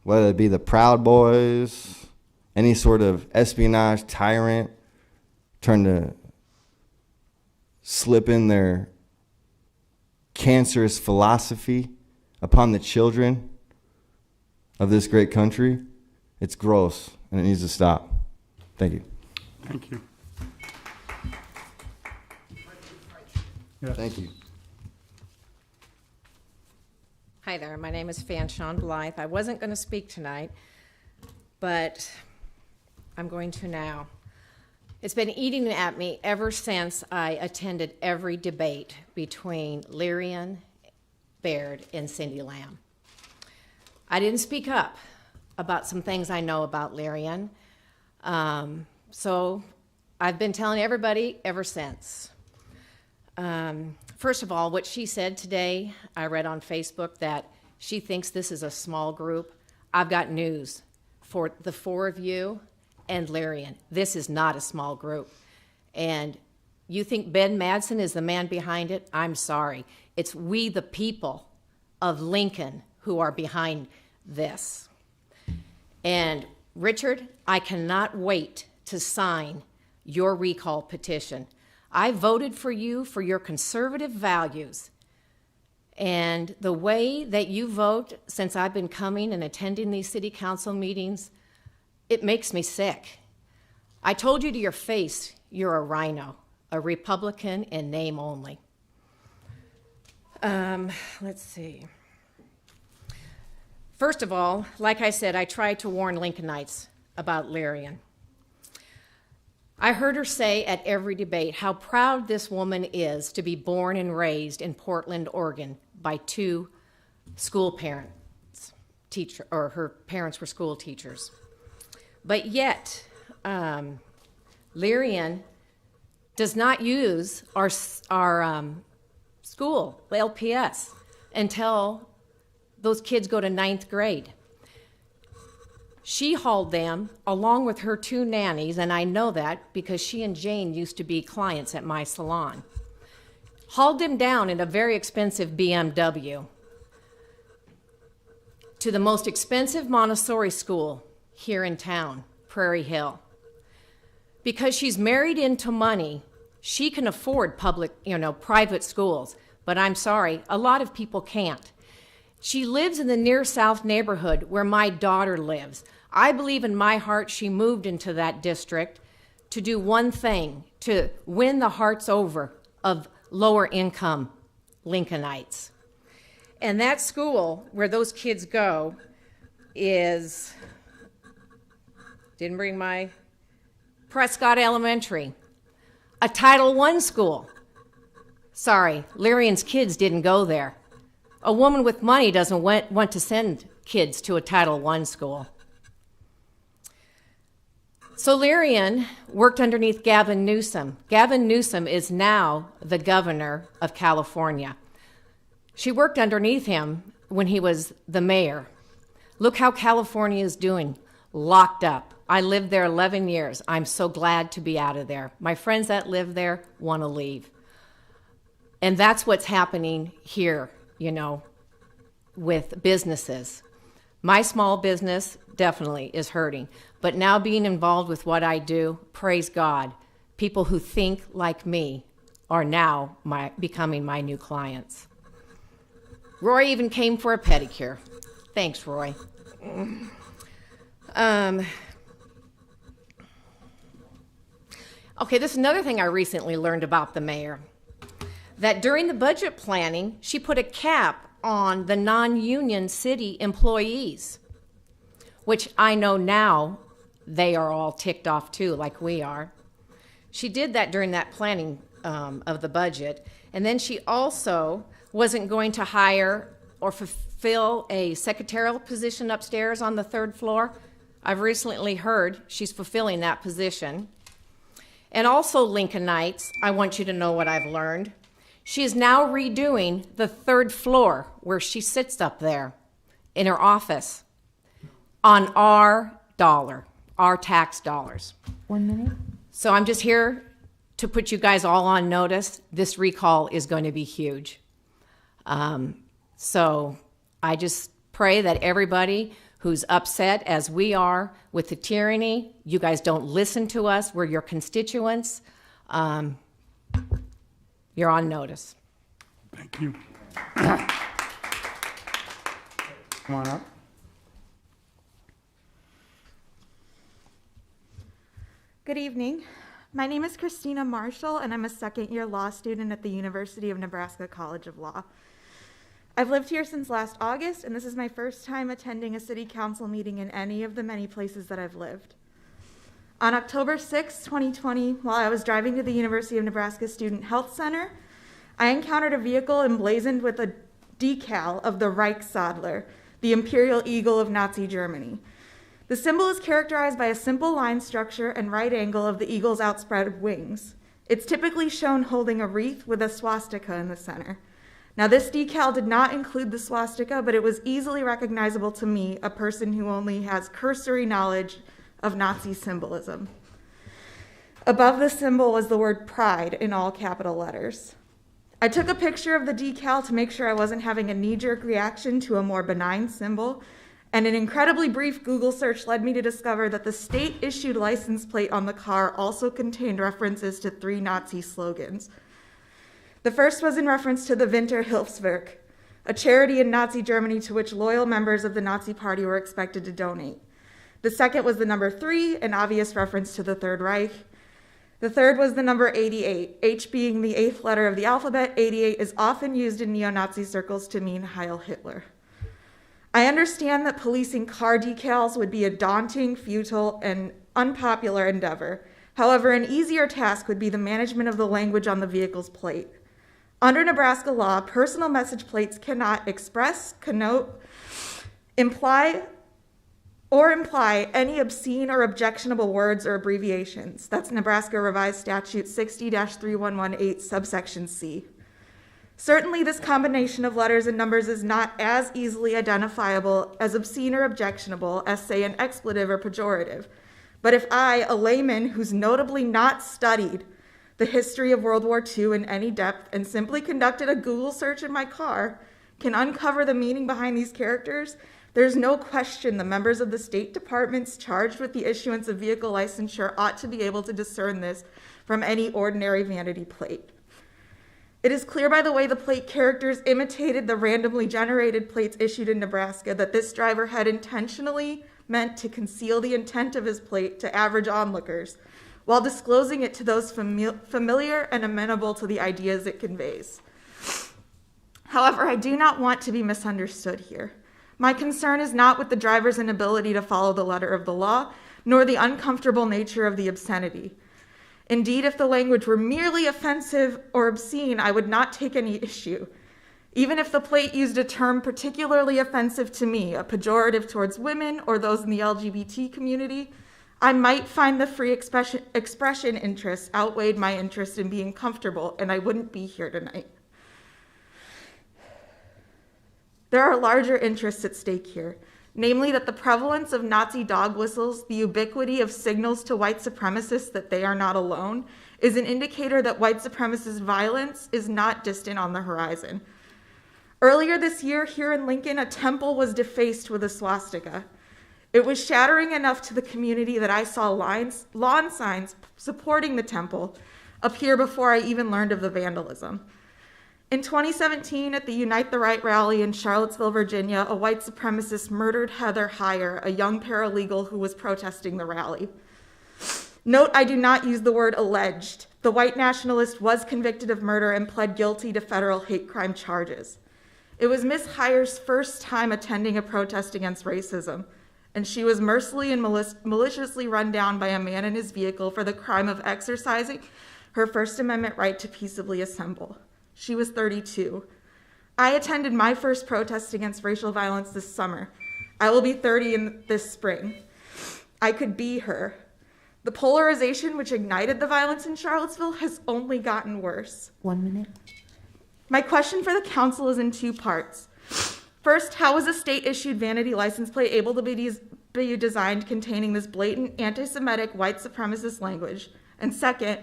whether it be the Proud Boys, any sort of espionage tyrant trying to slip in their cancerous philosophy upon the children of this great country. It's gross, and it needs to stop. Thank you. Thank you. Thank you. Hi there, my name is Fanshawn Blythe. I wasn't going to speak tonight, but I'm going to now. It's been eating at me ever since I attended every debate between Lyrian, Baird, and Cindy Lamb. I didn't speak up about some things I know about Lyrian, so I've been telling everybody ever since. First of all, what she said today, I read on Facebook that she thinks this is a small group. I've got news for the four of you and Lyrian. This is not a small group. And you think Ben Madsen is the man behind it? I'm sorry. It's we, the people of Lincoln, who are behind this. And Richard, I cannot wait to sign your recall petition. I voted for you for your conservative values. And the way that you vote since I've been coming and attending these city council meetings, it makes me sick. I told you to your face, you're a rhino, a Republican in name only. Let's see. First of all, like I said, I tried to warn Lincolnites about Lyrian. I heard her say at every debate how proud this woman is to be born and raised in Portland, Oregon by two school parents, or her parents were school teachers. But yet, Lyrian does not use our school, the LPS, until those kids go to 9th grade. She hauled them along with her 2 nannies, and I know that because she and Jane used to be clients at my salon. Hauled them down in a very expensive BMW to the most expensive Montessori school here in town, Prairie Hill. Because she's married into money, she can afford private schools, but I'm sorry, a lot of people can't. She lives in the near South neighborhood where my daughter lives. I believe in my heart she moved into that district to do one thing, to win the hearts over of lower income Lincolnites. And that school where those kids go is, didn't bring my, Prescott Elementary, a Title I school. Sorry, Lyrian's kids didn't go there. A woman with money doesn't want to send kids to a Title I school. So Lyrian worked underneath Gavin Newsom. Gavin Newsom is now the governor of California. She worked underneath him when he was the mayor. Look how California is doing, locked up. I lived there 11 years. I'm so glad to be out of there. My friends that live there want to leave. And that's what's happening here, with businesses. My small business definitely is hurting. But now being involved with what I do, praise God, people who think like me are now becoming my new clients. Roy even came for a pedicure. Thanks, Roy. Okay, this is another thing I recently learned about the mayor. That during the budget planning, she put a cap on the non-union city employees, which I know now they are all ticked off too, like we are. She did that during that planning of the budget. And then she also wasn't going to hire or fulfill a secretarial position upstairs on the 3rd floor. I've recently heard she's fulfilling that position. And also, Lincolnites, I want you to know what I've learned. She is now redoing the 3rd floor where she sits up there in her office on our dollar, our tax dollars. 1 minute. So I'm just here to put you guys all on notice. This recall is going to be huge. So I just pray that everybody who's upset as we are with the tyranny, you guys don't listen to us. We're your constituents. You're on notice. Thank you. Come on up. Good evening. My name is Christina Marshall, and I'm a second-year law student at the University of Nebraska College of Law. I've lived here since last August, and this is my first time attending a city council meeting in any of the many places that I've lived. On October 6, 2020, while I was driving to the University of Nebraska Student Health Center, I encountered a vehicle emblazoned with a decal of the Reichsadler, the imperial eagle of Nazi Germany. The symbol is characterized by a simple line structure and right angle of the eagle's outspread wings. It's typically shown holding a wreath with a swastika in the center. Now, this decal did not include the swastika, but it was easily recognizable to me, a person who only has cursory knowledge of Nazi symbolism. Above the symbol was the word pride in all capital letters. I took a picture of the decal to make sure I wasn't having a knee-jerk reaction to a more benign symbol, and an incredibly brief Google search led me to discover that the state-issued license plate on the car also contained references to 3 Nazi slogans. The first was in reference to the Winterhilfswerk, a charity in Nazi Germany to which loyal members of the Nazi Party were expected to donate. The second was the number 3, an obvious reference to the Third Reich. The third was the number 88. H being the 8th letter of the alphabet, 88 is often used in neo-Nazi circles to mean Heil Hitler. I understand that policing car decals would be a daunting, futile, and unpopular endeavor. However, an easier task would be the management of the language on the vehicle's plate. Under Nebraska law, personal message plates cannot express, connote, imply, or imply any obscene or objectionable words or abbreviations. That's Nebraska Revised Statute 60-3118, subsection C. Certainly, this combination of letters and numbers is not as easily identifiable as obscene or objectionable as, say, an expletive or pejorative. But if I, a layman who's notably not studied the history of World War II in any depth and simply conducted a Google search in my car, can uncover the meaning behind these characters, there's no question the members of the state departments charged with the issuance of vehicle licensure ought to be able to discern this from any ordinary vanity plate. It is clear by the way the plate characters imitated the randomly generated plates issued in Nebraska that this driver had intentionally meant to conceal the intent of his plate to average onlookers, while disclosing it to those familiar and amenable to the ideas it conveys. However, I do not want to be misunderstood here. My concern is not with the driver's inability to follow the letter of the law, nor the uncomfortable nature of the obscenity. Indeed, if the language were merely offensive or obscene, I would not take any issue. Even if the plate used a term particularly offensive to me, a pejorative towards women or those in the LGBT community, I might find the free expression interest outweighed my interest in being comfortable, and I wouldn't be here tonight. There are larger interests at stake here, namely that the prevalence of Nazi dog whistles, the ubiquity of signals to white supremacists that they are not alone, is an indicator that white supremacist violence is not distant on the horizon. Earlier this year, here in Lincoln, a temple was defaced with a swastika. It was shattering enough to the community that I saw lawn signs supporting the temple appear before I even learned of the vandalism. In 2017, at the Unite the Right rally in Charlottesville, Virginia, a white supremacist murdered Heather Heyer, a young paralegal who was protesting the rally. Note, I do not use the word alleged. The white nationalist was convicted of murder and pled guilty to federal hate crime charges. It was Miss Heyer's first time attending a protest against racism, and she was mercilessly and maliciously run down by a man in his vehicle for the crime of exercising her First Amendment right to peaceably assemble. She was 32. I attended my first protest against racial violence this summer. I will be 30 this spring. I could be her. The polarization which ignited the violence in Charlottesville has only gotten worse. 1 minute. My question for the council is in two parts. First, how was a state-issued vanity license plate able to be designed containing this blatant anti-Semitic white supremacist language? And second,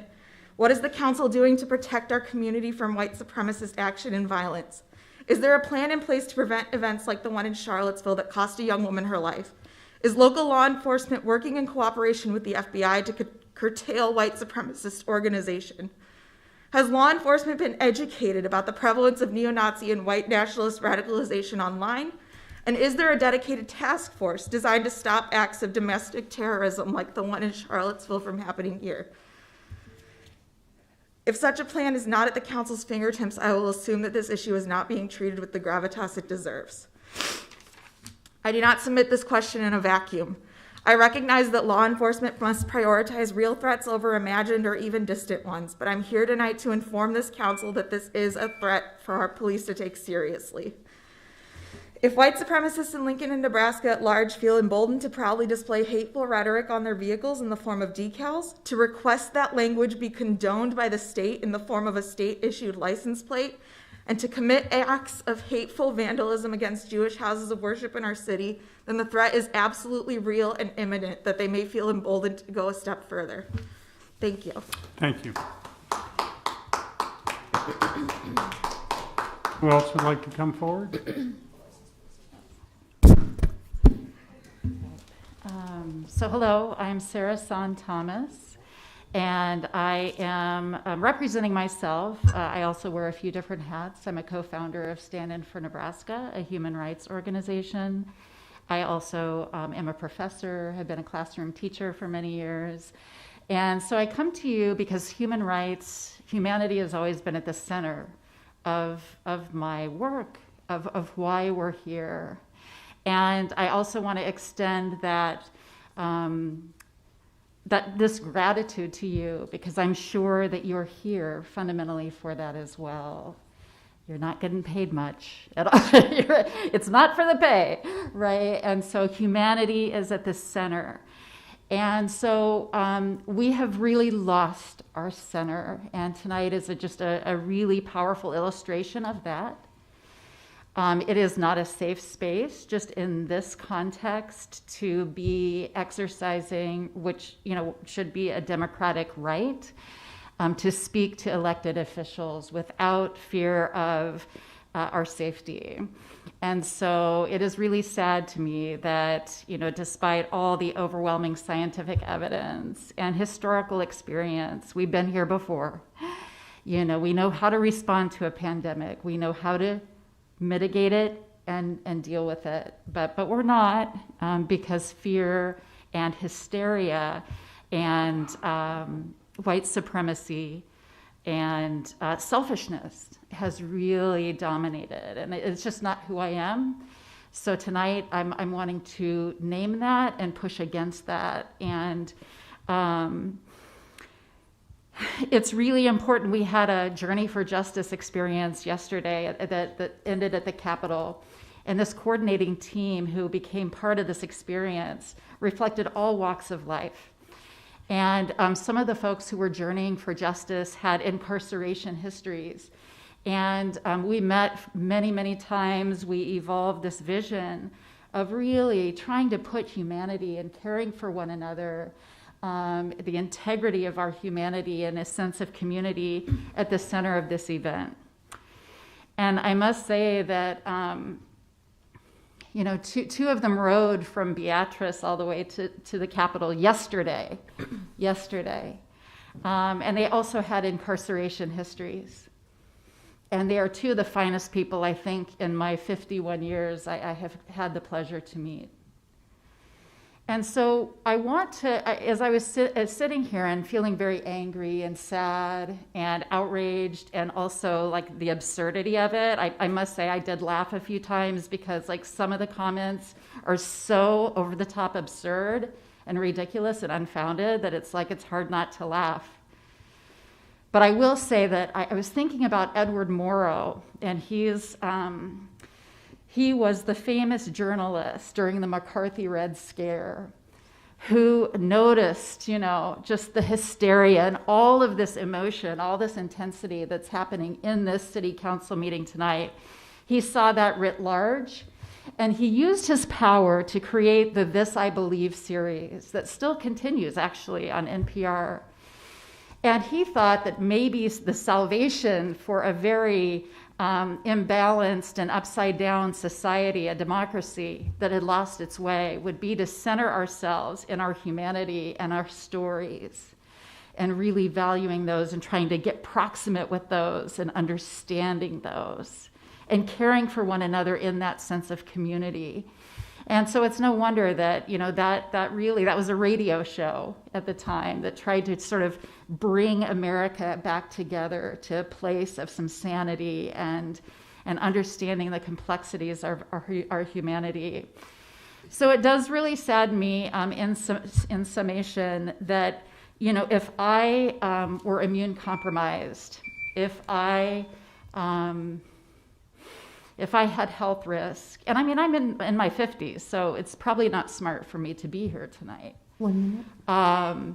what is the council doing to protect our community from white supremacist action and violence? Is there a plan in place to prevent events like the one in Charlottesville that cost a young woman her life? Is local law enforcement working in cooperation with the FBI to curtail white supremacist organization? Has law enforcement been educated about the prevalence of neo-Nazi and white nationalist radicalization online? And is there a dedicated task force designed to stop acts of domestic terrorism like the one in Charlottesville from happening here? If such a plan is not at the council's fingertips, I will assume that this issue is not being treated with the gravitas it deserves. I do not submit this question in a vacuum. I recognize that law enforcement must prioritize real threats over imagined or even distant ones, but I'm here tonight to inform this council that this is a threat for our police to take seriously. If white supremacists in Lincoln and Nebraska at large feel emboldened to proudly display hateful rhetoric on their vehicles in the form of decals, to request that language be condoned by the state in the form of a state-issued license plate, and to commit acts of hateful vandalism against Jewish houses of worship in our city, then the threat is absolutely real and imminent that they may feel emboldened to go a step further. Thank you. Thank you. Who else would like to come forward? So hello, I'm Sarah San Thomas, and I am representing myself. I also wear a few different hats. I'm a co-founder of Stand In for Nebraska, a human rights organization. I also am a professor, have been a classroom teacher for many years. And so I come to you because human rights, humanity has always been at the center of my work, of why we're here. And I also want to extend that this gratitude to you, because I'm sure that you're here fundamentally for that as well. You're not getting paid much at all. It's not for the pay, right? And so humanity is at the center. And so we have really lost our center. And tonight is just a really powerful illustration of that. It is not a safe space, just in this context, to be exercising, which should be a democratic right, to speak to elected officials without fear of our safety. And so it is really sad to me that, despite all the overwhelming scientific evidence and historical experience, we've been here before. We know how to respond to a pandemic. We know how to mitigate it and deal with it. But we're not, because fear and hysteria and white supremacy and selfishness has really dominated, and it's just not who I am. So tonight I'm wanting to name that and push against that. And it's really important. We had a Journey for Justice experience yesterday that ended at the Capitol. And this coordinating team who became part of this experience reflected all walks of life. And some of the folks who were journeying for justice had incarceration histories. And we met many, many times. We evolved this vision of really trying to put humanity and caring for one another, the integrity of our humanity and a sense of community at the center of this event. And I must say that two of them rode from Beatrice all the way to the Capitol yesterday. And they also had incarceration histories. And they are two of the finest people, I think, in my 51 years I have had the pleasure to meet. And so I want to, as I was sitting here and feeling very angry and sad and outraged, and also like the absurdity of it, I must say I did laugh a few times, because like some of the comments are so over the top absurd and ridiculous and unfounded that it's hard not to laugh. But I will say that I was thinking about Edward Morrow, and he was the famous journalist during the McCarthy Red Scare, who noticed, just the hysteria and all of this emotion, all this intensity that's happening in this city council meeting tonight. He saw that writ large, and he used his power to create the This I Believe series that still continues actually on NPR. And he thought that maybe the salvation for a very imbalanced and upside down society, a democracy that had lost its way, would be to center ourselves in our humanity and our stories, and really valuing those and trying to get proximate with those and understanding those and caring for one another in that sense of community. And so it's no wonder that, that was a radio show at the time that tried to sort of bring America back together to a place of some sanity and understanding the complexities of our humanity. So it does really sadden me in summation that, if I were immune compromised, if I had health risk, and I'm in my 50s, so it's probably not smart for me to be here tonight. 1 minute.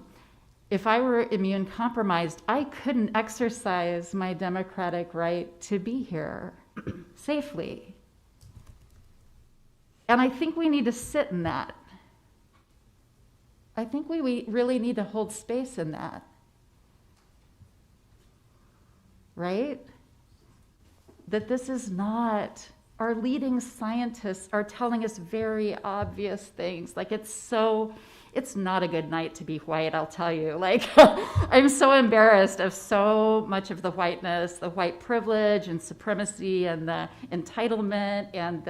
If I were immune compromised, I couldn't exercise my democratic right to be here safely. And I think we need to sit in that. I think we really need to hold space in that. Right? That this is not, our leading scientists are telling us very obvious things. It's not a good night to be white, I'll tell you. I'm so embarrassed of so much of the whiteness, the white privilege and supremacy and the entitlement and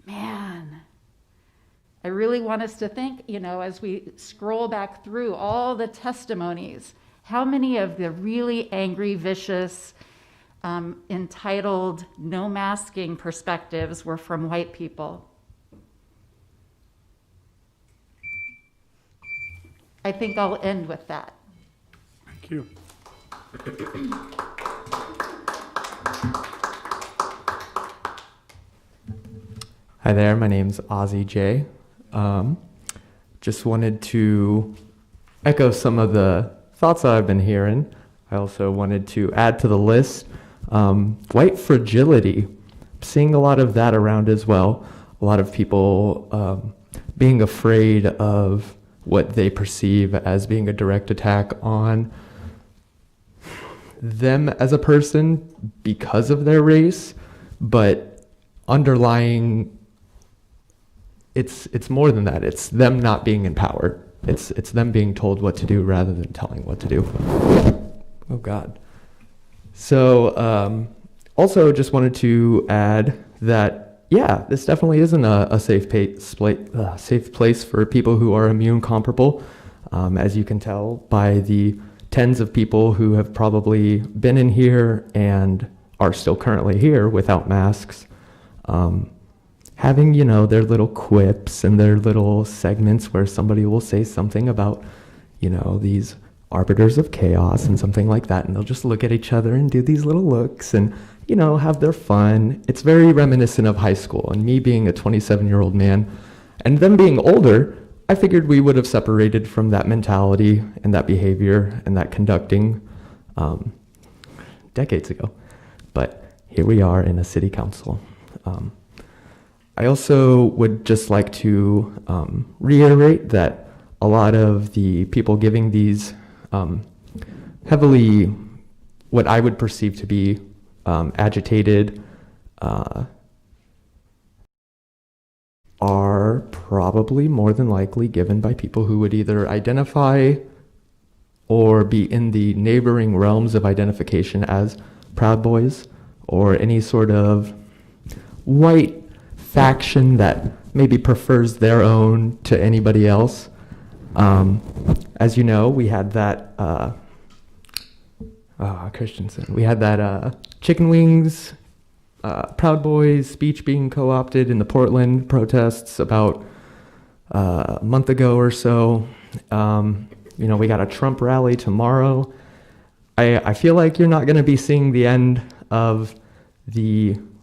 man. I really want us to think, as we scroll back through all the testimonies, how many of the really angry, vicious, entitled, no masking perspectives were from white people? I think I'll end with that. Thank you. Hi there, my name's Ozzy J. Just wanted to echo some of the thoughts that I've been hearing. I also wanted to add to the list white fragility. Seeing a lot of that around as well. A lot of people being afraid of what they perceive as being a direct attack on them as a person because of their race, but underlying it's more than that. It's them not being empowered. It's them being told what to do rather than telling what to do. Oh God. So also just wanted to add that yeah, this definitely isn't a safe place for people who are immune comparable. As you can tell by the tens of people who have probably been in here and are still currently here without masks. Having, you know, their little quips and their little segments where somebody will say something about, you know, these arbiters of chaos and something like that, and they'll just look at each other and do these little looks and, you know, have their fun. It's very reminiscent of high school, and me being a 27-year-old man and them being older, I figured we would have separated from that mentality and that behavior and that conducting decades ago. But here we are in a city council. I also would just like to reiterate that a lot of the people giving these heavily, what I would perceive to be agitated, are probably more than likely given by people who would either identify or be in the neighboring realms of identification as Proud Boys or any sort of white faction that maybe prefers their own to anybody else. As you know, we had that Christensen. We had that chicken wings, Proud Boys speech being co-opted in the Portland protests about a month ago or so. You know, we got a Trump rally tomorrow. I feel like you're not going to be seeing the end of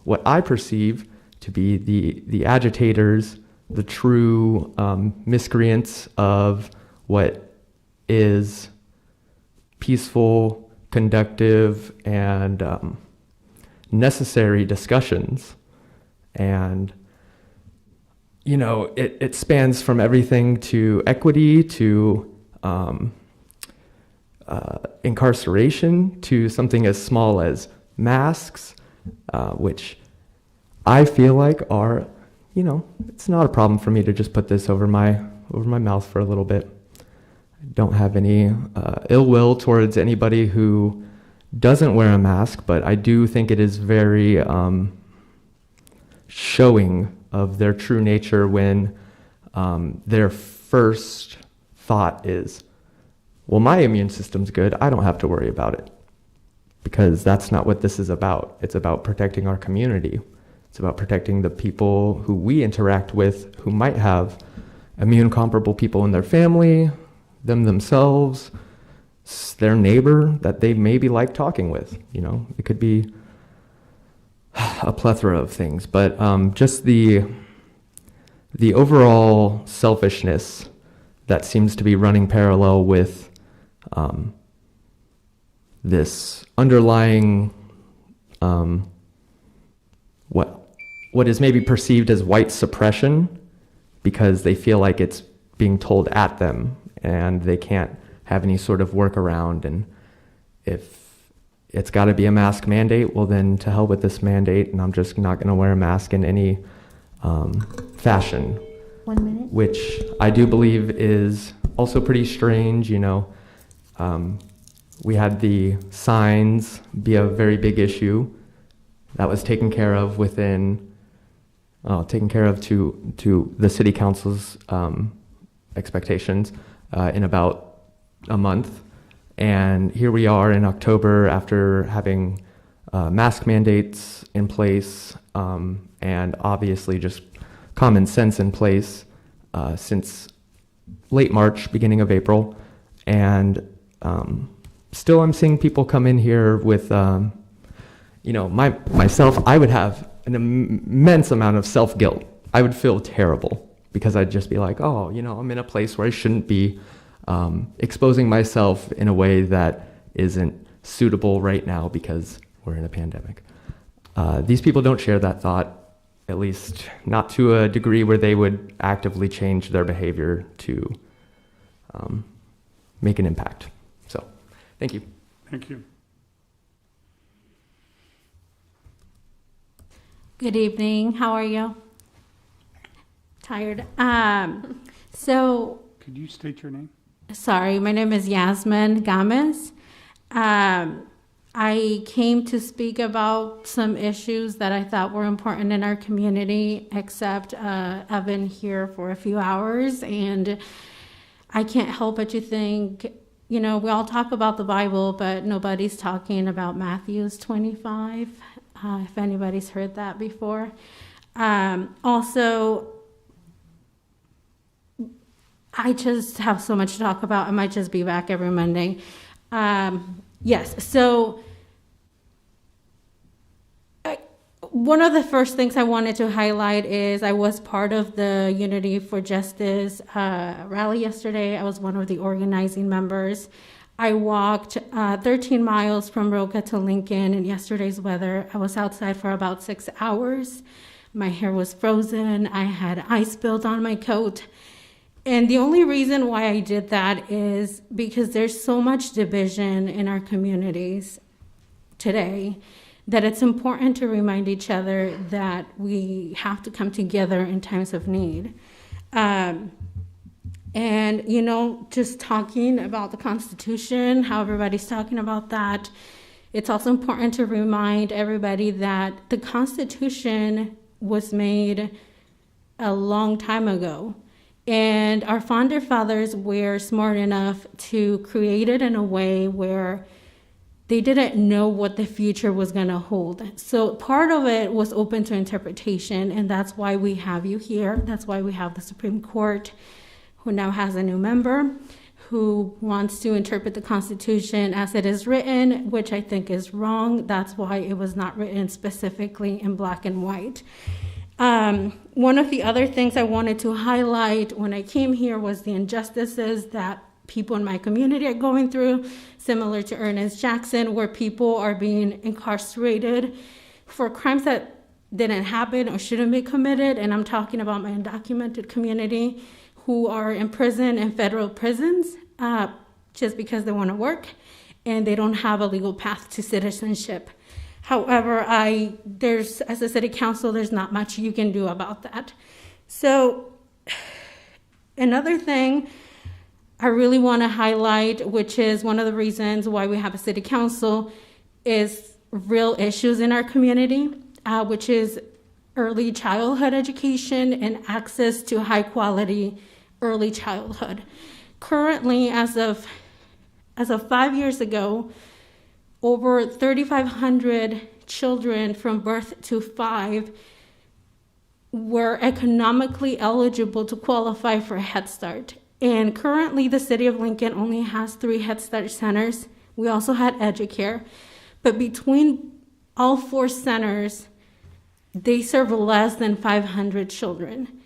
what I perceive to be the agitators, the true miscreants of what is peaceful, conductive, and necessary discussions. And, you know, it spans from everything to equity to incarceration to something as small as masks, which I feel like are, you know, it's not a problem for me to just put this over my mouth for a little bit. I don't have any ill will towards anybody who doesn't wear a mask, but I do think it is very showing of their true nature when their first thought is, well, my immune system's good, I don't have to worry about it. Because that's not what this is about. It's about protecting our community. It's about protecting the people who we interact with who might have immune comparable people in their family, themselves, their neighbor that they maybe like talking with. You know, it could be a plethora of things, but just the overall selfishness that seems to be running parallel with this underlying what is maybe perceived as white suppression, because they feel like it's being told at them and they can't have any sort of workaround. And if it's got to be a mask mandate, well then to hell with this mandate, and I'm just not going to wear a mask in any fashion. 1 minute. Which I do believe is also pretty strange. You know, we had the signs be a very big issue that was taken care of to the city council's expectations in about a month. And here we are in October after having mask mandates in place and obviously just common sense in place since late March, beginning of April. And still I'm seeing people come in here with, myself, I would have an immense amount of self-guilt. I would feel terrible because I'd just be like, oh, I'm in a place where I shouldn't be exposing myself in a way that isn't suitable right now because we're in a pandemic. These people don't share that thought, at least not to a degree where they would actively change their behavior to make an impact. So, thank you. Thank you. Good evening. How are you? Tired. So, Could you state your name? sorry, my name is Yasmin Gomez. I came to speak about some issues that I thought were important in our community, except I've been here for a few hours and I can't help but to think, we all talk about the Bible, but nobody's talking about Matthew 25, if anybody's heard that before. Also, I just have so much to talk about. I might just be back every Monday. Yes, so one of the first things I wanted to highlight is I was part of the Unity for Justice rally yesterday. I was one of the organizing members. I walked 13 miles from Roca to Lincoln in yesterday's weather. I was outside for about 6 hours. My hair was frozen. I had ice spilled on my coat. And the only reason why I did that is because there's so much division in our communities today that it's important to remind each other that we have to come together in times of need. And, just talking about the Constitution, how everybody's talking about that, it's also important to remind everybody that the Constitution was made a long time ago. And our founder fathers were smart enough to create it in a way where they didn't know what the future was going to hold. So part of it was open to interpretation, and that's why we have you here. That's why we have the Supreme Court, who now has a new member, who wants to interpret the Constitution as it is written, which I think is wrong. That's why it was not written specifically in black and white. One of the other things I wanted to highlight when I came here was the injustices that people in my community are going through, similar to Ernest Jackson, where people are being incarcerated for crimes that didn't happen or shouldn't be committed. And I'm talking about my undocumented community who are in prison in federal prisons just because they want to work and they don't have a legal path to citizenship. However, as a city council, there's not much you can do about that. So another thing I really want to highlight, which is one of the reasons why we have a city council, is real issues in our community, which is early childhood education and access to high quality early childhood. Currently, as of 5 years ago, over 3,500 children from birth to 5 were economically eligible to qualify for Head Start. And currently, the city of Lincoln only has 3 Head Start centers. We also had Educare. But between all 4 centers, they serve less than 500 children,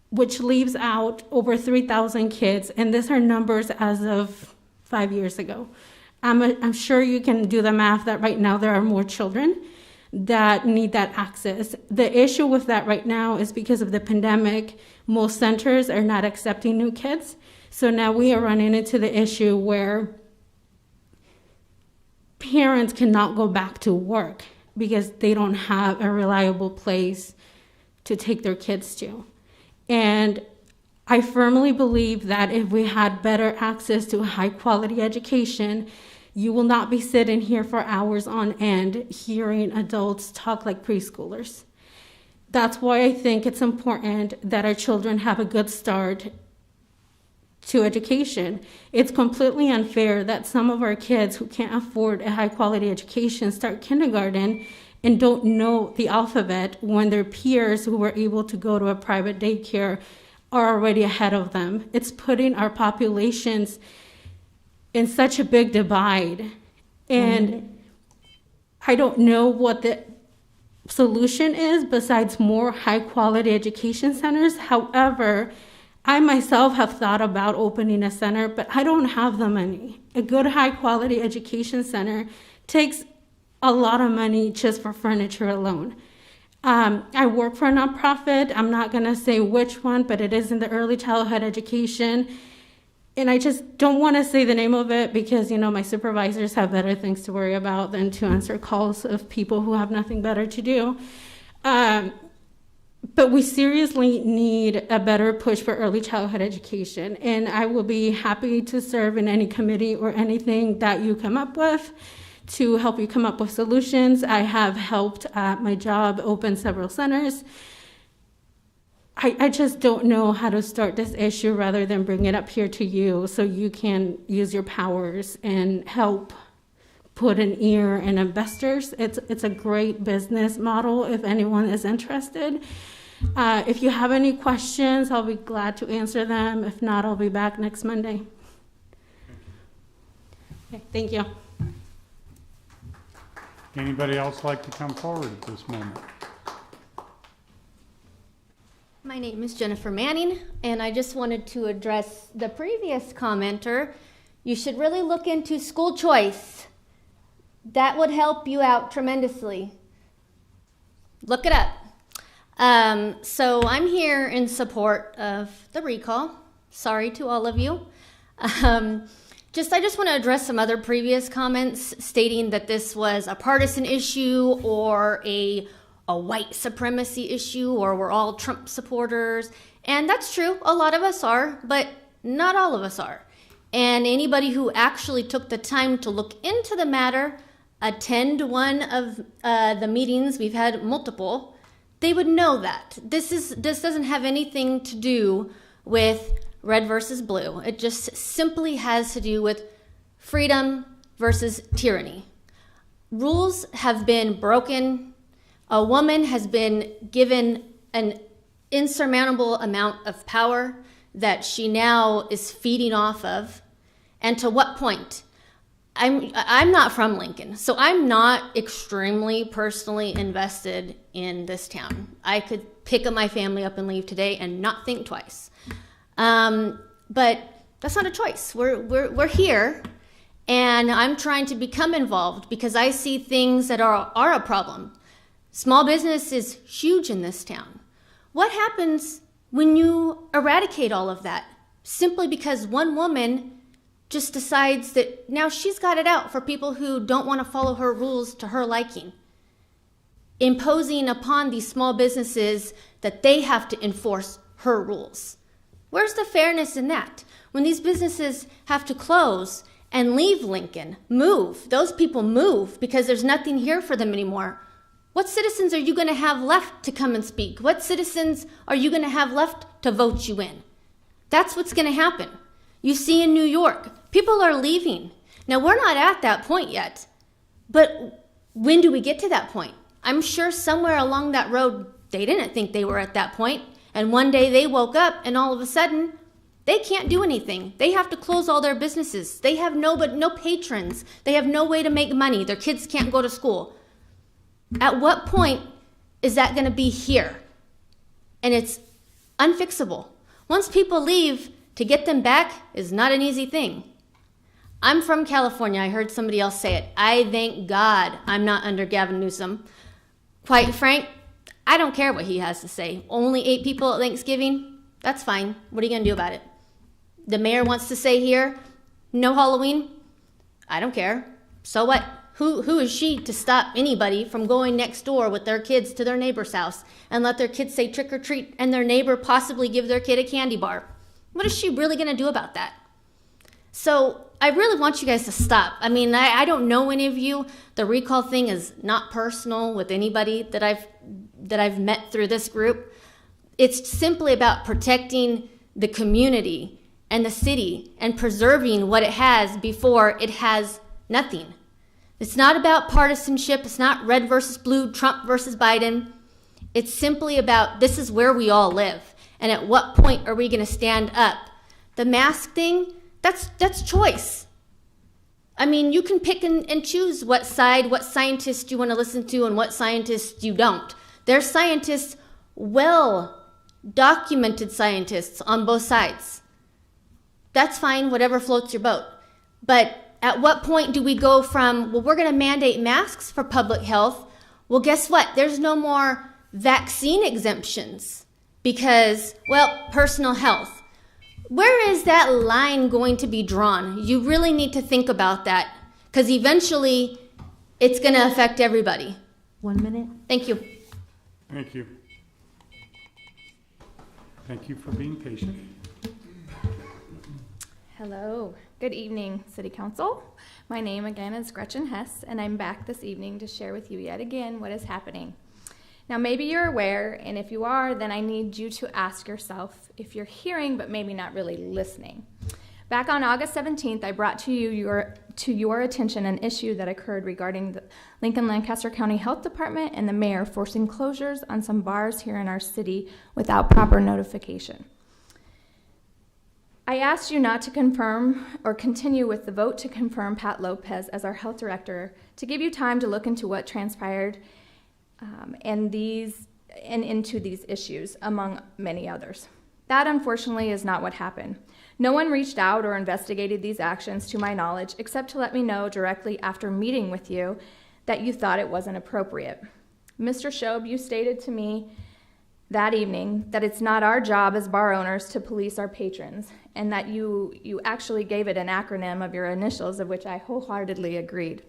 which leaves out over 3,000 kids. And these are numbers as of 5 years ago. I'm sure you can do the math that right now there are more children that need that access. The issue with that right now is because of the pandemic, most centers are not accepting new kids. So now we are running into the issue where parents cannot go back to work because they don't have a reliable place to take their kids to. And I firmly believe that if we had better access to high quality education, you will not be sitting here for hours on end hearing adults talk like preschoolers. That's why I think it's important that our children have a good start to education. It's completely unfair that some of our kids who can't afford a high quality education start kindergarten and don't know the alphabet when their peers who were able to go to a private daycare are already ahead of them. It's putting our populations in such a big divide. And I don't know what solution is besides more high quality education centers. However, I myself have thought about opening a center, but I don't have the money. A good high quality education center takes a lot of money just for furniture alone. I work for a nonprofit. I'm not going to say which one, but it is in the early childhood education. And I just don't want to say the name of it because, my supervisors have better things to worry about than to answer calls of people who have nothing better to do. But we seriously need a better push for early childhood education. And I will be happy to serve in any committee or anything that you come up with to help you come up with solutions. I have helped at my job open several centers. I just don't know how to start this issue rather than bring it up here to you so you can use your powers and help put an ear in investors. It's a great business model if anyone is interested. If you have any questions, I'll be glad to answer them. If not, I'll be back next Monday. Okay, thank you. Anybody else like to come forward at this moment? My name is Jennifer Manning, and I just wanted to address the previous commenter. You should really look into school choice. That would help you out tremendously. Look it up. So I'm here in support of the recall. Sorry to all of you. I just want to address some other previous comments stating that this was a partisan issue or a white supremacy issue or we're all Trump supporters. And that's true. A lot of us are, but not all of us are. And anybody who actually took the time to look into the matter, attend one of the meetings, we've had multiple, they would know that. This doesn't have anything to do with red versus blue. It just simply has to do with freedom versus tyranny. Rules have been broken. A woman has been given an insurmountable amount of power that she now is feeding off of. And to what point? I'm not from Lincoln, so I'm not extremely personally invested in this town. I could pick up my family up and leave today and not think twice. But that's not a choice. We're here, and I'm trying to become involved because I see things that are a problem. Small business is huge in this town. What happens when you eradicate all of that simply because one woman just decides that now she's got it out for people who don't want to follow her rules to her liking, imposing upon these small businesses that they have to enforce her rules? Where's the fairness in that? When these businesses have to close and leave Lincoln, move, those people move because there's nothing here for them anymore. What citizens are you going to have left to come and speak? What citizens are you going to have left to vote you in? That's what's going to happen. You see in New York, people are leaving. Now, we're not at that point yet, but when do we get to that point? I'm sure somewhere along that road, they didn't think they were at that point, and one day they woke up and all of a sudden, they can't do anything. They have to close all their businesses. They have no patrons. They have no way to make money. Their kids can't go to school. At what point is that going to be here? And it's unfixable. Once people leave, to get them back is not an easy thing. I'm from California. I heard somebody else say it. I thank God I'm not under Gavin Newsom. Quite frank, I don't care what he has to say. Only 8 people at Thanksgiving? That's fine. What are you going to do about it? The mayor wants to say here, no Halloween? I don't care. So what? Who is she to stop anybody from going next door with their kids to their neighbor's house and let their kids say trick or treat and their neighbor possibly give their kid a candy bar? What is she really going to do about that? So I really want you guys to stop. I mean, I don't know any of you. The recall thing is not personal with anybody that I've met through this group. It's simply about protecting the community and the city and preserving what it has before it has nothing. It's not about partisanship. It's not red versus blue, Trump versus Biden. It's simply about this is where we all live. And at what point are we going to stand up? The mask thing, that's choice. I mean, you can pick and choose what scientists you want to listen to and what scientists you don't. There's scientists, well-documented scientists on both sides. That's fine, whatever floats your boat. But at what point do we go from, well, we're going to mandate masks for public health? Well, guess what? There's no more vaccine exemptions because, well, personal health. Where is that line going to be drawn? You really need to think about that because eventually it's going to affect everybody. 1 minute. Thank you. Thank you. Thank you for being patient. Hello. Good evening, City Council. My name again is Gretchen Hess, and I'm back this evening to share with you yet again what is happening. Now, maybe you're aware, and if you are, then I need you to ask yourself if you're hearing but maybe not really listening. Back on August 17th, I brought to your attention an issue that occurred regarding the Lincoln-Lancaster County Health Department and the mayor forcing closures on some bars here in our city without proper notification. I asked you not to confirm or continue with the vote to confirm Pat Lopez as our health director to give you time to look into what transpired and into these issues, among many others. That, unfortunately, is not what happened. No one reached out or investigated these actions, to my knowledge, except to let me know directly after meeting with you that you thought it wasn't appropriate. Mr. Shobe, you stated to me that evening that it's not our job as bar owners to police our patrons, and that you actually gave it an acronym of your initials, of which I wholeheartedly agreed.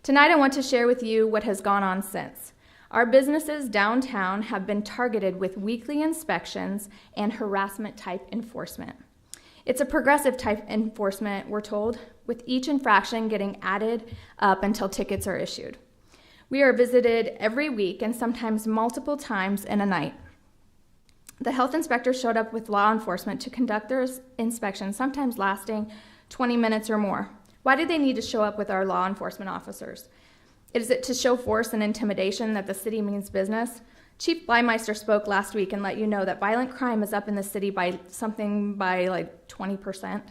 Tonight I want to share with you what has gone on since. Our businesses downtown have been targeted with weekly inspections and harassment type enforcement. It's a progressive type enforcement, we're told, with each infraction getting added up until tickets are issued. We are visited every week and sometimes multiple times in a night. The health inspector showed up with law enforcement to conduct their inspection, sometimes lasting 20 minutes or more. Why do they need to show up with our law enforcement officers? Is it to show force and intimidation that the city means business? Chief Bleimmeister spoke last week and let you know that violent crime is up in the city by like 20%.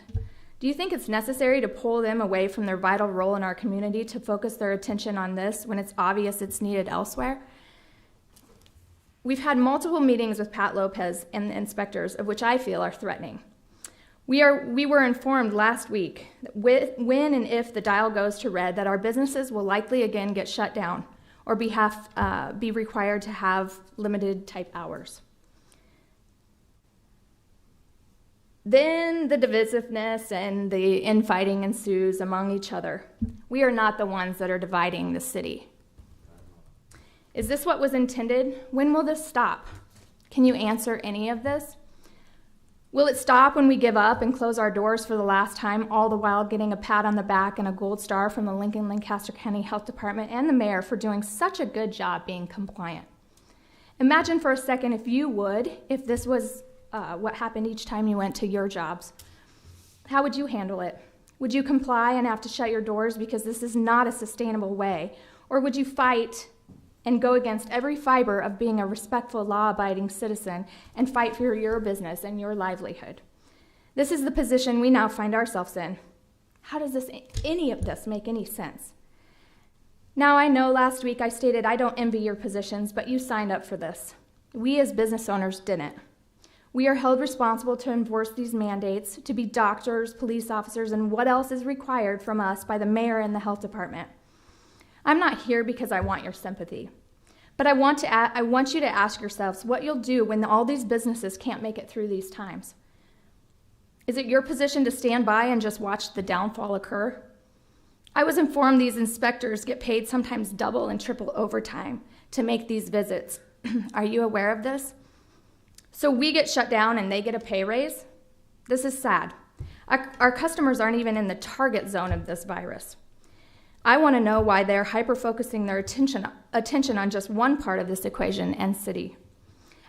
Do you think it's necessary to pull them away from their vital role in our community to focus their attention on this when it's obvious it's needed elsewhere? We've had multiple meetings with Pat Lopez and the inspectors, of which I feel are threatening. We were informed last week that when and if the dial goes to red, that our businesses will likely again get shut down or be required to have limited type hours. Then the divisiveness and the infighting ensues among each other. We are not the ones that are dividing the city. Is this what was intended? When will this stop? Can you answer any of this? Will it stop when we give up and close our doors for the last time, all the while getting a pat on the back and a gold star from the Lincoln-Lancaster County Health Department and the mayor for doing such a good job being compliant? Imagine for a second if this was what happened each time you went to your jobs. How would you handle it? Would you comply and have to shut your doors because this is not a sustainable way? Or would you fight and go against every fiber of being a respectful, law-abiding citizen and fight for your business and your livelihood? This is the position we now find ourselves in. How does any of this make any sense? Now, I know last week I stated I don't envy your positions, but you signed up for this. We as business owners didn't. We are held responsible to enforce these mandates, to be doctors, police officers, and what else is required from us by the mayor and the health department. I'm not here because I want your sympathy, but I want you to ask yourselves what you'll do when all these businesses can't make it through these times. Is it your position to stand by and just watch the downfall occur? I was informed these inspectors get paid sometimes double and triple overtime to make these visits. Are you aware of this? So we get shut down and they get a pay raise? This is sad. Our customers aren't even in the target zone of this virus. I want to know why they're hyper-focusing their attention on just one part of this equation and city.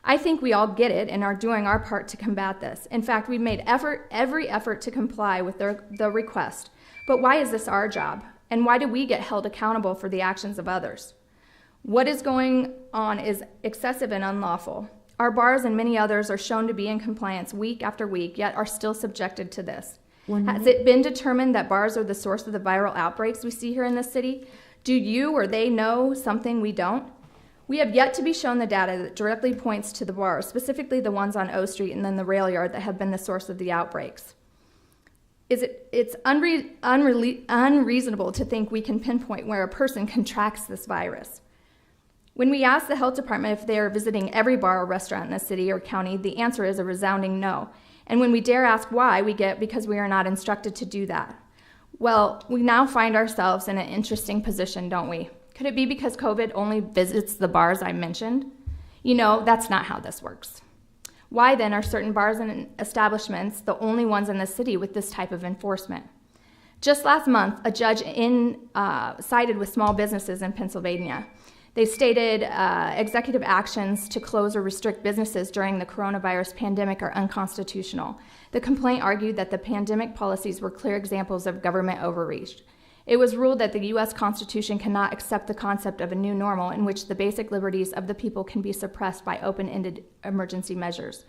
I think we all get it and are doing our part to combat this. In fact, we've made every effort to comply with the request. But why is this our job? And why do we get held accountable for the actions of others? What is going on is excessive and unlawful. Our bars and many others are shown to be in compliance week after week, yet are still subjected to this. Has it been determined that bars are the source of the viral outbreaks we see here in the city? Do you or they know something we don't? We have yet to be shown the data that directly points to the bars, specifically the ones on O Street and then the rail yard, that have been the source of the outbreaks. It's unreasonable to think we can pinpoint where a person contracts this virus. When we ask the health department if they are visiting every bar or restaurant in the city or county, the answer is a resounding no. And when we dare ask why, we get because we are not instructed to do that. Well, we now find ourselves in an interesting position, don't we? Could it be because COVID only visits the bars I mentioned? You know, that's not how this works. Why then are certain bars and establishments the only ones in the city with this type of enforcement? Just last month, a judge sided with small businesses in Pennsylvania. They stated executive actions to close or restrict businesses during the coronavirus pandemic are unconstitutional. The complaint argued that the pandemic policies were clear examples of government overreach. It was ruled that the U.S. Constitution cannot accept the concept of a new normal in which the basic liberties of the people can be suppressed by open-ended emergency measures.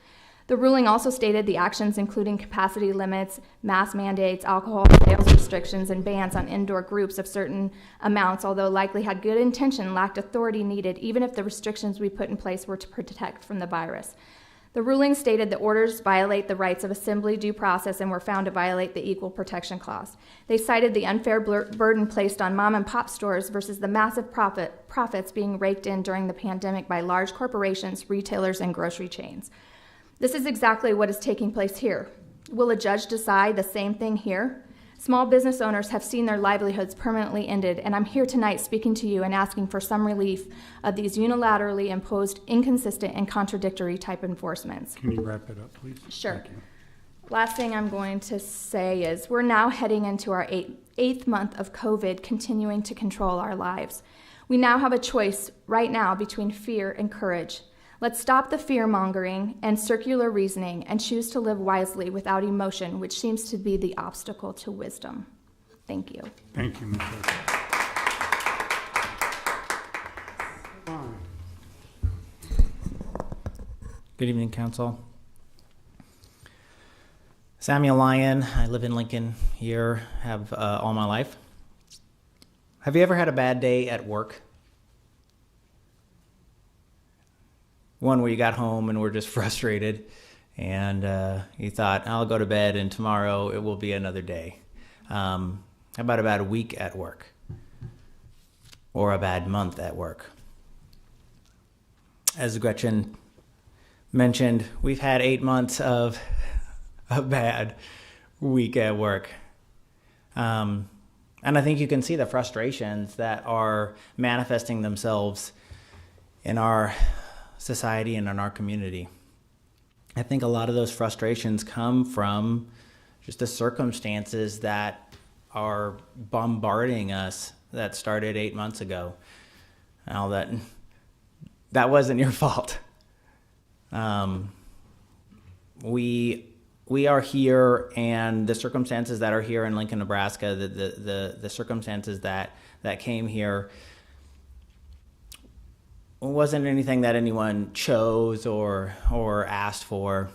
The ruling also stated the actions including capacity limits, mask mandates, alcohol sales restrictions, and bans on indoor groups of certain amounts, although likely had good intention, lacked authority needed, even if the restrictions we put in place were to protect from the virus. The ruling stated the orders violate the rights of assembly due process and were found to violate the Equal Protection Clause. They cited the unfair burden placed on mom and pop stores versus the massive profits being raked in during the pandemic by large corporations, retailers, and grocery chains. This is exactly what is taking place here. Will a judge decide the same thing here? Small business owners have seen their livelihoods permanently ended, and I'm here tonight speaking to you and asking for some relief of these unilaterally imposed, inconsistent, and contradictory type enforcements. Can you wrap it up, please? Sure. Last thing I'm going to say is we're now heading into our eighth month of COVID continuing to control our lives. We now have a choice right now between fear and courage. Let's stop the fear-mongering and circular reasoning and choose to live wisely without emotion, which seems to be the obstacle to wisdom. Thank you. Thank you, Ms. Good evening, Council. Samuel Lyon. I live in Lincoln here, have all my life. Have you ever had a bad day at work? One where you got home and were just frustrated and you thought, I'll go to bed and tomorrow it will be another day. How about a bad week at work? Or a bad month at work? As Gretchen mentioned, we've had 8 months of a bad week at work. And I think you can see the frustrations that are manifesting themselves in our society and in our community. I think a lot of those frustrations come from just the circumstances that are bombarding us that started 8 months ago. Now that wasn't your fault. We are here, and the circumstances that are here in Lincoln, Nebraska, the circumstances that came here wasn't anything that anyone chose or asked for,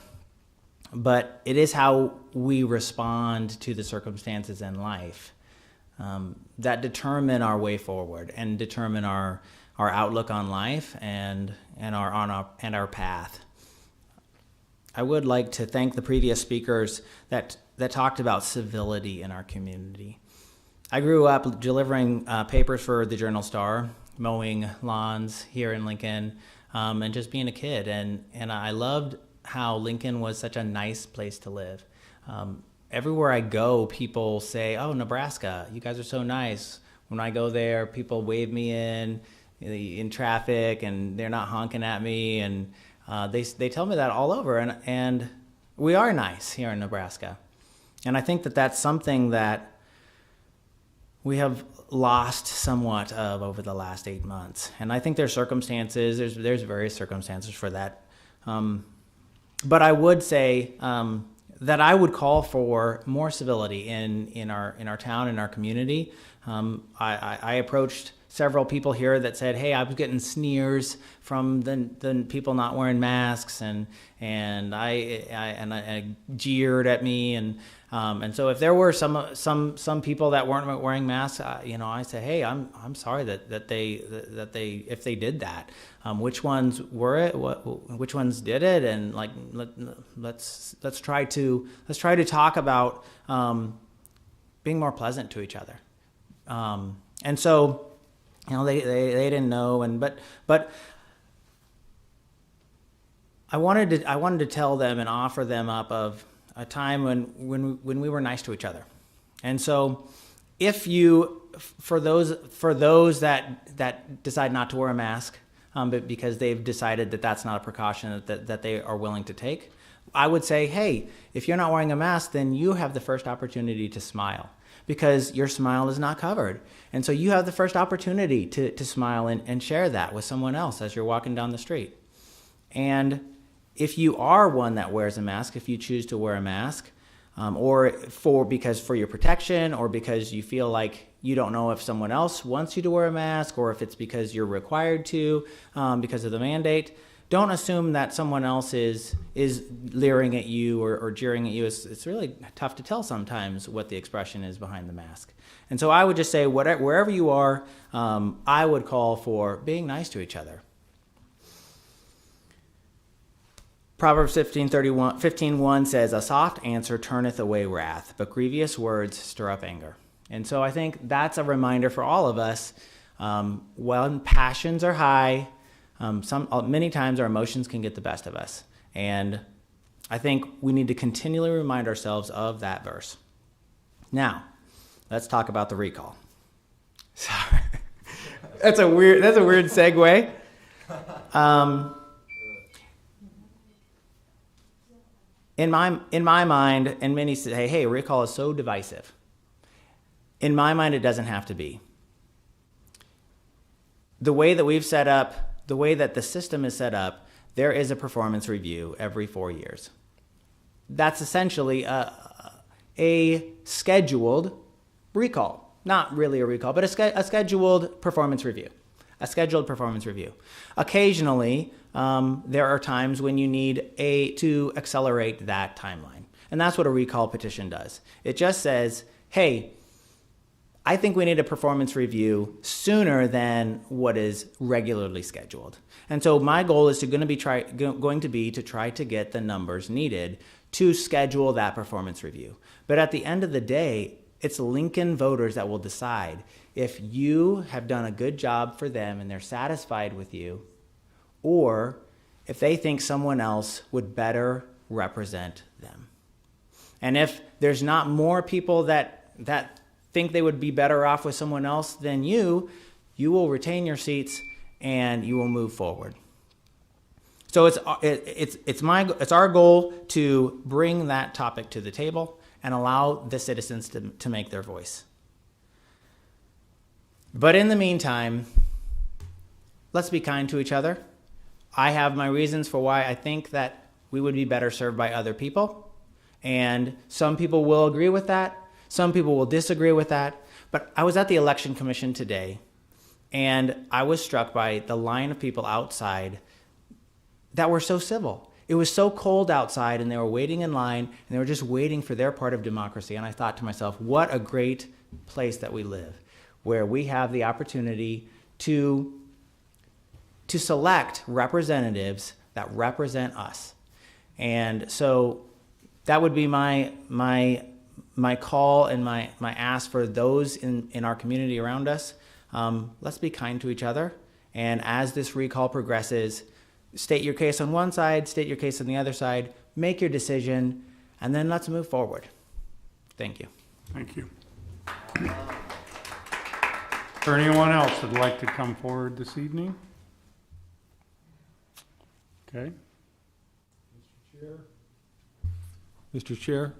but it is how we respond to the circumstances in life that determine our way forward and determine our outlook on life and our path. I would like to thank the previous speakers that talked about civility in our community. I grew up delivering papers for the Journal-Star, mowing lawns here in Lincoln, and just being a kid. And I loved how Lincoln was such a nice place to live. Everywhere I go, people say, oh, Nebraska, you guys are so nice. When I go there, people wave me in traffic, and they're not honking at me. And they tell me that all over. And we are nice here in Nebraska. And I think that that's something that we have lost somewhat of over the last 8 months. And I think there's circumstances, there's various circumstances for that. But I would say that I would call for more civility in our town, in our community. I approached several people here that said, hey, I was getting sneers from the people not wearing masks, and I jeered at me, and And so if there were some people that weren't wearing masks, I say, hey, I'm sorry that they if they did that, which ones were it, which ones did it, and like let's try to talk about being more pleasant to each other. And so, they didn't know, but I wanted to tell them and offer them up of a time when we were nice to each other. And so if for those that decide not to wear a mask, but because they've decided that that's not a precaution that they are willing to take, I would say, hey, if you're not wearing a mask, then you have the first opportunity to smile, because your smile is not covered. And so you have the first opportunity to smile and share that with someone else as you're walking down the street. And if you are one that wears a mask, if you choose to wear a mask, or because for your protection, or because you feel like you don't know if someone else wants you to wear a mask, or if it's because you're required to because of the mandate, don't assume that someone else is leering at you or jeering at you. It's really tough to tell sometimes what the expression is behind the mask. And so I would just say, wherever you are, I would call for being nice to each other. Proverbs 15:1 says, "A soft answer turneth away wrath, but grievous words stir up anger." And so I think that's a reminder for all of us. When passions are high, many times our emotions can get the best of us. And I think we need to continually remind ourselves of that verse. Now, let's talk about the recall. Sorry. That's a weird segue. In my mind, and many say, hey, recall is so divisive. In my mind, it doesn't have to be. The way that we've set up, the way that the system is set up, there is a performance review every 4 years. That's essentially a scheduled recall. Not really a recall, but a scheduled performance review. A scheduled performance review. Occasionally, there are times when you need to accelerate that timeline. And that's what a recall petition does. It just says, hey, I think we need a performance review sooner than what is regularly scheduled. And so my goal is going to be to try to get the numbers needed to schedule that performance review. But at the end of the day, it's Lincoln voters that will decide if you have done a good job for them and they're satisfied with you, or if they think someone else would better represent them. And if there's not more people that think they would be better off with someone else than you will retain your seats and you will move forward. So it's our goal to bring that topic to the table and allow the citizens to make their voice. But in the meantime, let's be kind to each other. I have my reasons for why I think that we would be better served by other people. And some people will agree with that. Some people will disagree with that. But I was at the Election Commission today, and I was struck by the line of people outside that were so civil. It was so cold outside, and they were waiting in line, and they were just waiting for their part of democracy. And I thought to myself, what a great place that we live, where we have the opportunity to select representatives that represent us. And so that would be my call and my ask for those in our community around us. Let's be kind to each other. And as this recall progresses, state your case on one side, state your case on the other side, make your decision, and then let's move forward. Thank you. Thank you. Is there anyone else that'd like to come forward this evening? Okay. Mr. Chair?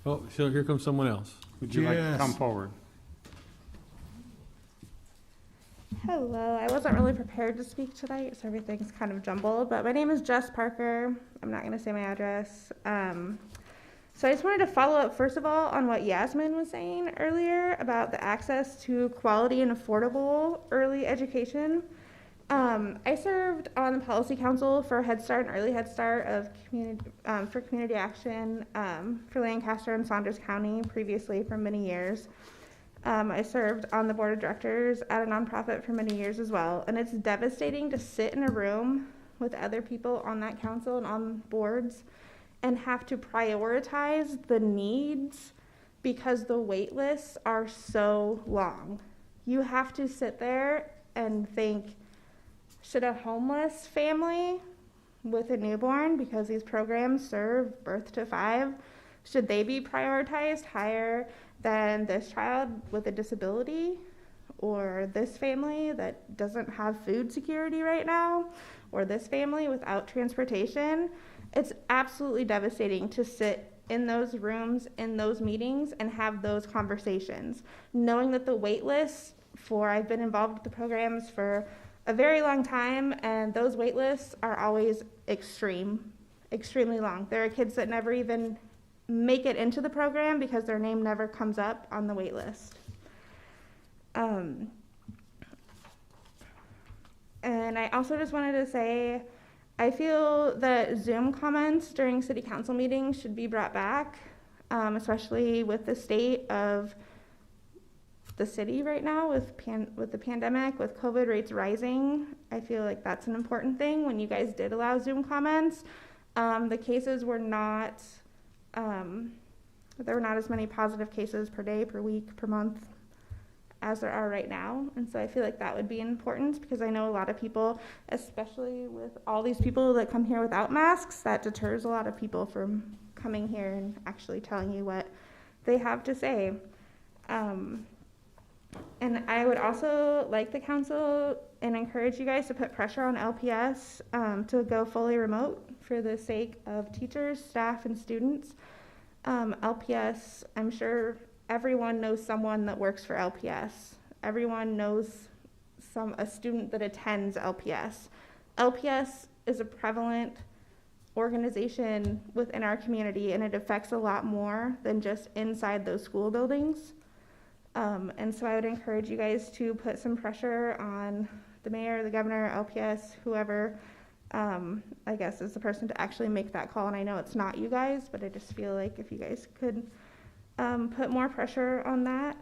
Oh, so here comes someone else. Would you like to come forward? Hello, I wasn't really prepared to speak tonight, so everything's kind of jumbled, but my name is Jess Parker. I'm not going to say my address. So I just wanted to follow up, first of all, on what Yasmin was saying earlier about the access to quality and affordable early education. I served on the policy council for Head Start and Early Head Start for community action for Lancaster and Saunders County previously for many years. I served on the board of directors at a nonprofit for many years as well. And it's devastating to sit in a room with other people on that council and on boards and have to prioritize the needs because the wait lists are so long. You have to sit there and think, should a homeless family with a newborn, because these programs serve birth to 5, should they be prioritized higher than this child with a disability, or this family that doesn't have food security right now, or this family without transportation? It's absolutely devastating to sit in those rooms, in those meetings, and have those conversations, knowing that the wait lists I've been involved with the programs for a very long time, and those wait lists are always extremely long. There are kids that never even make it into the program because their name never comes up on the wait list. And I also just wanted to say, I feel that Zoom comments during city council meetings should be brought back, especially with the state of the city right now with the pandemic, with COVID rates rising. I feel like that's an important thing. When you guys did allow Zoom comments, the cases were not, there were not as many positive cases per day, per week, per month as there are right now. And so I feel like that would be important, because I know a lot of people, especially with all these people that come here without masks, that deters a lot of people from coming here and actually telling you what they have to say. And I would also like the council and encourage you guys to put pressure on LPS to go fully remote for the sake of teachers, staff, and students. LPS, I'm sure everyone knows someone that works for LPS. Everyone knows a student that attends LPS. LPS is a prevalent organization within our community, and it affects a lot more than just inside those school buildings. And so I would encourage you guys to put some pressure on the mayor, the governor, LPS, whoever, I guess, is the person to actually make that call. And I know it's not you guys, but I just feel like if you guys could put more pressure on that.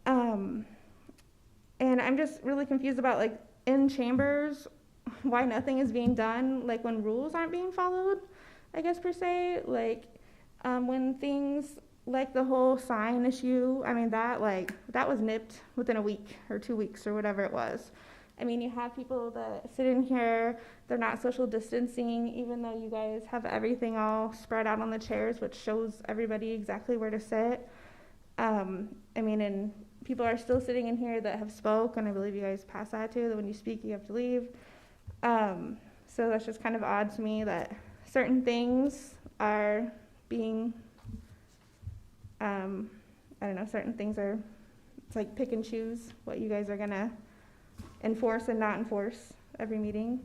And I'm just really confused about, like, in chambers, why nothing is being done, like when rules aren't being followed, I guess, per se. Like, when things like the whole sign issue, I mean, that was nipped within a week or 2 weeks or whatever it was. I mean, you have people that sit in here, they're not social distancing, even though you guys have everything all spread out on the chairs, which shows everybody exactly where to sit. I mean, and people are still sitting in here that have spoke, and I believe you guys pass that too, that when you speak, you have to leave. So that's just kind of odd to me that certain things are being, I don't know, certain things are, it's like pick and choose what you guys are gonna enforce and not enforce every meeting.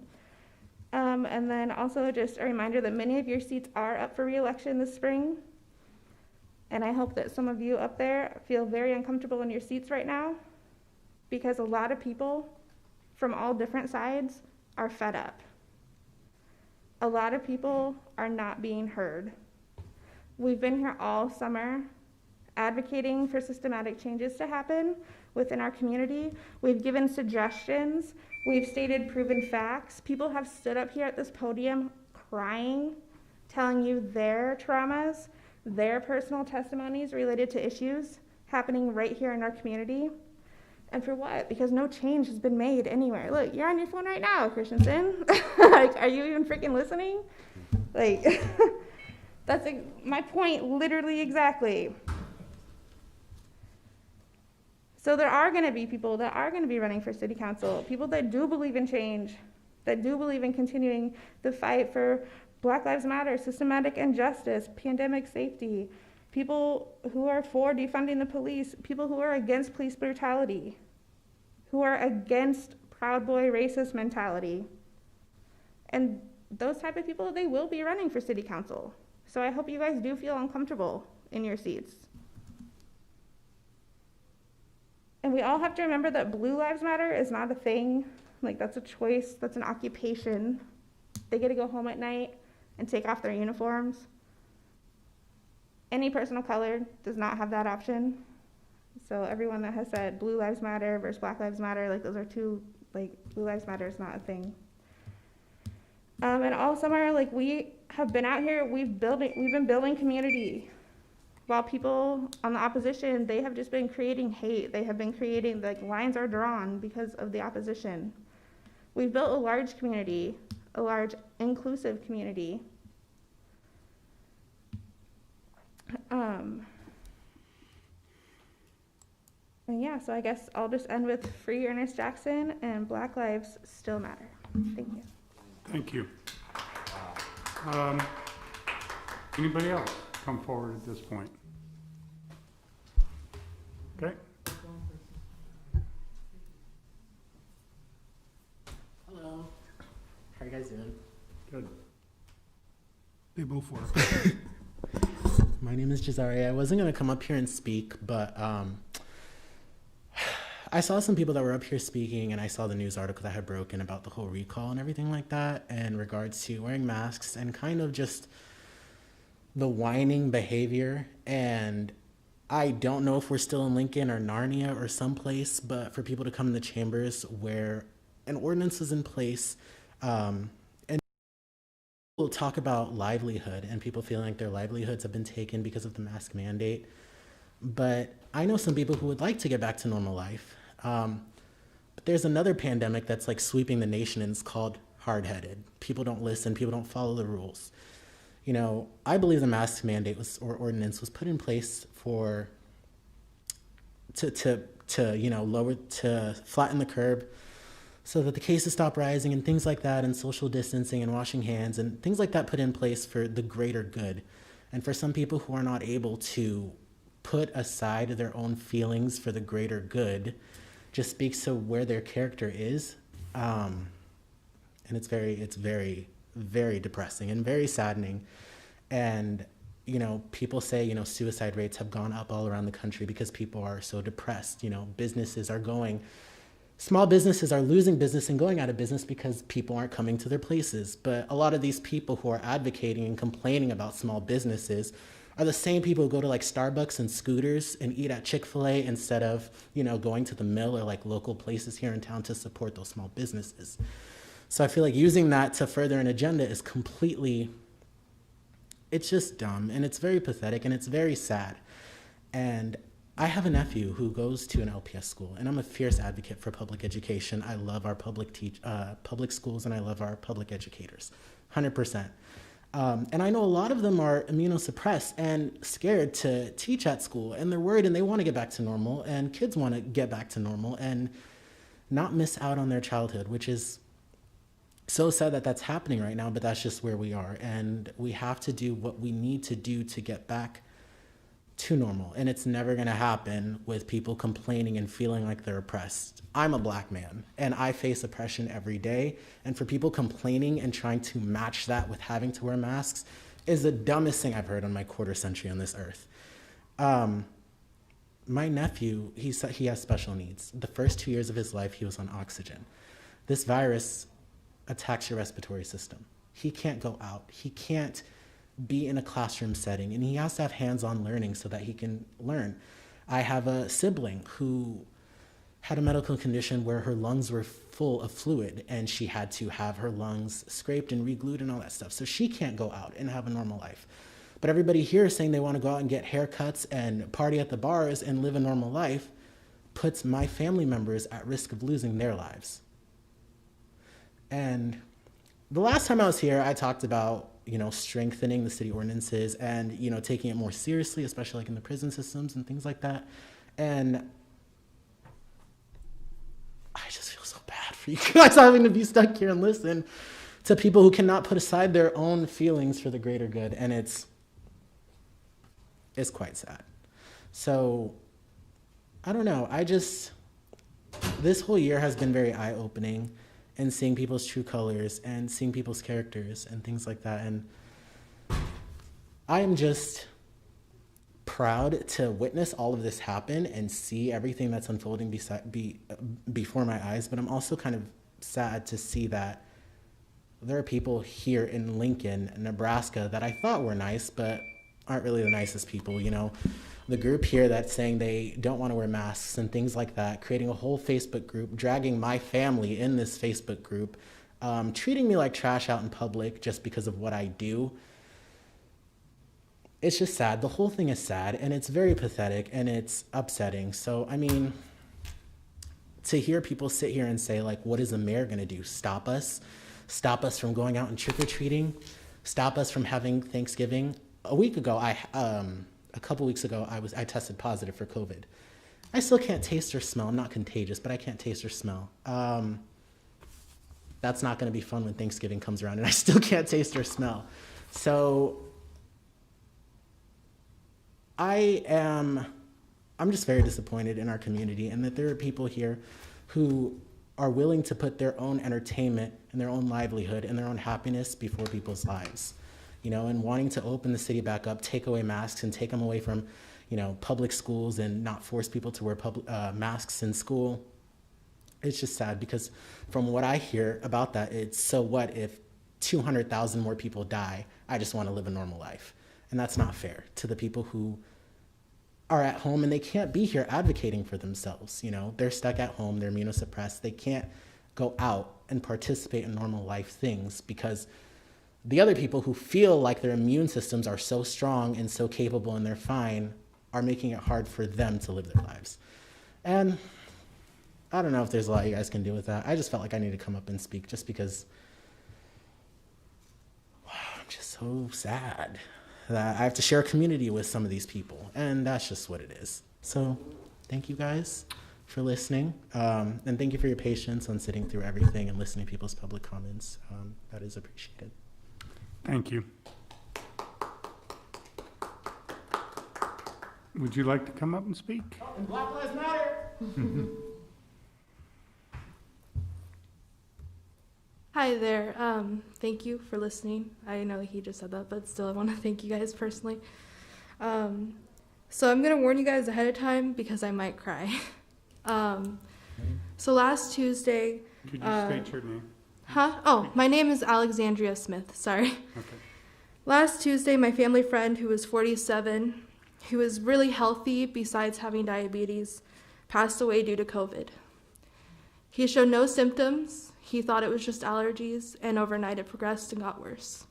And then also just a reminder that many of your seats are up for re-election this spring. And I hope that some of you up there feel very uncomfortable in your seats right now, because a lot of people from all different sides are fed up. A lot of people are not being heard. We've been here all summer advocating for systematic changes to happen within our community. We've given suggestions. We've stated proven facts. People have stood up here at this podium crying, telling you their traumas, their personal testimonies related to issues happening right here in our community. And for what? Because no change has been made anywhere. Look, you're on your phone right now, Christensen. Like, are you even freaking listening? Like, that's my point, literally exactly. So there are going to be people that are going to be running for city council, people that do believe in change, that do believe in continuing the fight for Black Lives Matter, systematic injustice, pandemic safety, people who are for defunding the police, people who are against police brutality, who are against Proud Boy racist mentality. And those type of people, they will be running for city council. So I hope you guys do feel uncomfortable in your seats. And we all have to remember that Blue Lives Matter is not a thing. Like, that's a choice, that's an occupation. They get to go home at night and take off their uniforms. Any person of color does not have that option. So everyone that has said Blue Lives Matter versus Black Lives Matter, like, those are two, like, Blue Lives Matter is not a thing. And all summer, like, we have been out here, we've been building community. While people on the opposition, they have just been creating hate. They have been creating, like, lines are drawn because of the opposition. We've built a large community, a large inclusive community. And yeah, so I guess I'll just end with free Ernest Jackson and Black Lives Still Matter. Thank you. Thank you. Anybody else come forward at this point? Okay. Hello. How are you guys doing? Good. They both work. My name is Jazari. I wasn't going to come up here and speak, but I saw some people that were up here speaking, and I saw the news article that had broken about the whole recall and everything like that in regards to wearing masks and kind of just the whining behavior. And I don't know if we're still in Lincoln or Narnia or someplace, but for people to come in the chambers where an ordinance is in place, and we'll talk about livelihood and people feeling like their livelihoods have been taken because of the mask mandate. But I know some people who would like to get back to normal life. But there's another pandemic that's like sweeping the nation, and it's called hard-headed. People don't listen, people don't follow the rules. You know, I believe the mask mandate or ordinance was put in place to you know, to flatten the curve so that the cases stop rising and things like that, and social distancing and washing hands and things like that put in place for the greater good. And for some people who are not able to put aside their own feelings for the greater good, just speaks to where their character is. And it's very, very depressing and very saddening. And, you know, people say, you know, suicide rates have gone up all around the country because people are so depressed. You know, small businesses are losing business and going out of business because people aren't coming to their places. But a lot of these people who are advocating and complaining about small businesses are the same people who go to like Starbucks and Scooters and eat at Chick-fil-A instead of, you know, going to the mill or like local places here in town to support those small businesses. So I feel like using that to further an agenda is completely, it's just dumb, and it's very pathetic, and it's very sad. And I have a nephew who goes to an LPS school, and I'm a fierce advocate for public education. I love our public schools, and I love our public educators, 100%. And I know a lot of them are immunosuppressed and scared to teach at school, and they're worried and they want to get back to normal, and kids want to get back to normal and not miss out on their childhood, which is so sad that that's happening right now, but that's just where we are. And we have to do what we need to do to get back to normal. And it's never going to happen with people complaining and feeling like they're oppressed. I'm a Black man, and I face oppression every day. And for people complaining and trying to match that with having to wear masks is the dumbest thing I've heard in my quarter century on this earth. My nephew, he has special needs. The first 2 years of his life, he was on oxygen. This virus attacks your respiratory system. He can't go out. He can't be in a classroom setting, and he has to have hands-on learning so that he can learn. I have a sibling who had a medical condition where her lungs were full of fluid, and she had to have her lungs scraped and re-glued and all that stuff. So she can't go out and have a normal life. But everybody here is saying they want to go out and get haircuts and party at the bars and live a normal life, puts my family members at risk of losing their lives. And the last time I was here, I talked about, you know, strengthening the city ordinances and, you know, taking it more seriously, especially like in the prison systems and things like that. And I just feel so bad for you guys having to be stuck here and listen to people who cannot put aside their own feelings for the greater good. And it's quite sad. So I don't know. This whole year has been very eye-opening, and seeing people's true colors and seeing people's characters and things like that. And I am just proud to witness all of this happen and see everything that's unfolding before my eyes. But I'm also kind of sad to see that there are people here in Lincoln, Nebraska that I thought were nice, but aren't really the nicest people, you know. The group here that's saying they don't want to wear masks and things like that, creating a whole Facebook group, dragging my family in this Facebook group, treating me like trash out in public just because of what I do. It's just sad. The whole thing is sad, and it's very pathetic, and it's upsetting. So, I mean, to hear people sit here and say, like, what is the mayor going to do? Stop us? Stop us from going out and trick-or-treating? Stop us from having Thanksgiving? A couple weeks ago, I tested positive for COVID. I still can't taste or smell. I'm not contagious, but I can't taste or smell. That's not going to be fun when Thanksgiving comes around, and I still can't taste or smell. So I'm just very disappointed in our community, and that there are people here who are willing to put their own entertainment and their own livelihood and their own happiness before people's lives. You know, and wanting to open the city back up, take away masks and take them away from, you know, public schools and not force people to wear masks in school. It's just sad because from what I hear about that, it's so what if 200,000 more people die? I just want to live a normal life. And that's not fair to the people who are at home and they can't be here advocating for themselves. You know, they're stuck at home, they're immunosuppressed, they can't go out and participate in normal life things because the other people who feel like their immune systems are so strong and so capable and they're fine are making it hard for them to live their lives. And I don't know if there's a lot you guys can do with that. I just felt like I needed to come up and speak just because I'm just so sad that I have to share a community with some of these people. And that's just what it is. So thank you guys for listening. And thank you for your patience on sitting through everything and listening to people's public comments. That is appreciated. Thank you. Would you like to come up and speak? Oh, and Black Lives Matter! Hi there. Thank you for listening. I know he just said that, but still I want to thank you guys personally. So I'm going to warn you guys ahead of time because I might cry. So last Tuesday... Could you state your name? Huh? Oh, my name is Alexandria Smith. Sorry. Okay. Last Tuesday, my family friend who was 47, who was really healthy besides having diabetes, passed away due to COVID. He showed no symptoms. He thought it was just allergies, and overnight it progressed and got worse.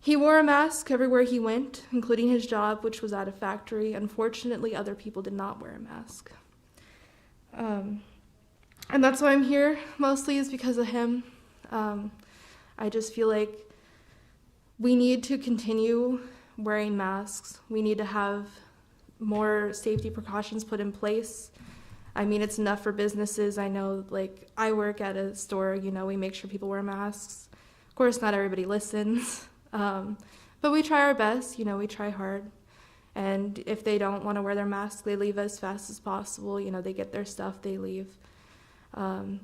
He wore a mask everywhere he went, including his job, which was at a factory. Unfortunately, other people did not wear a mask. And that's why I'm here, mostly is because of him. I just feel like we need to continue wearing masks. We need to have more safety precautions put in place. I mean, it's enough for businesses. I know, like, I work at a store, you know, we make sure people wear masks. Of course, not everybody listens, but we try our best, you know, we try hard. And if they don't want to wear their mask, they leave as fast as possible. You know, they get their stuff, they leave.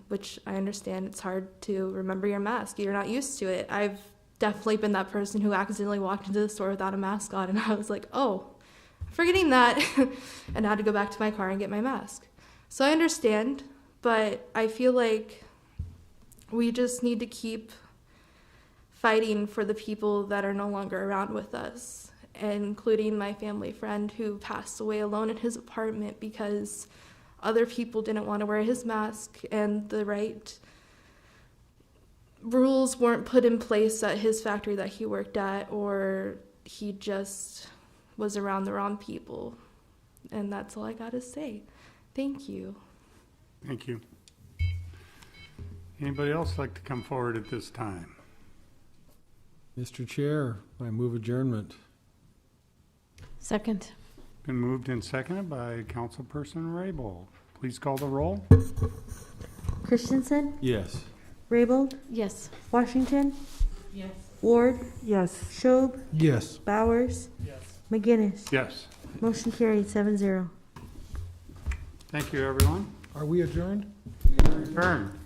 Which I understand it's hard to remember your mask. You're not used to it. I've definitely been that person who accidentally walked into the store without a mask on, and I was like, oh, I'm forgetting that, and I had to go back to my car and get my mask. So I understand, but I feel like we just need to keep fighting for the people that are no longer around with us, including my family friend who passed away alone in his apartment because other people didn't want to wear his mask and the right rules weren't put in place at his factory that he worked at, or he just was around the wrong people. And that's all I gotta say. Thank you. Thank you. Anybody else like to come forward at this time? Mr. Chair, I move adjournment. Second. Been moved and seconded by Councilperson Raybold. Please call the roll. Christensen? Yes. Raybold? Yes. Washington? Yes. Ward? Yes. Schob? Yes. Bowers? Yes. McGinnis? Yes. Motion carried 7-0. Thank you, everyone. Are we adjourned? Adjourned.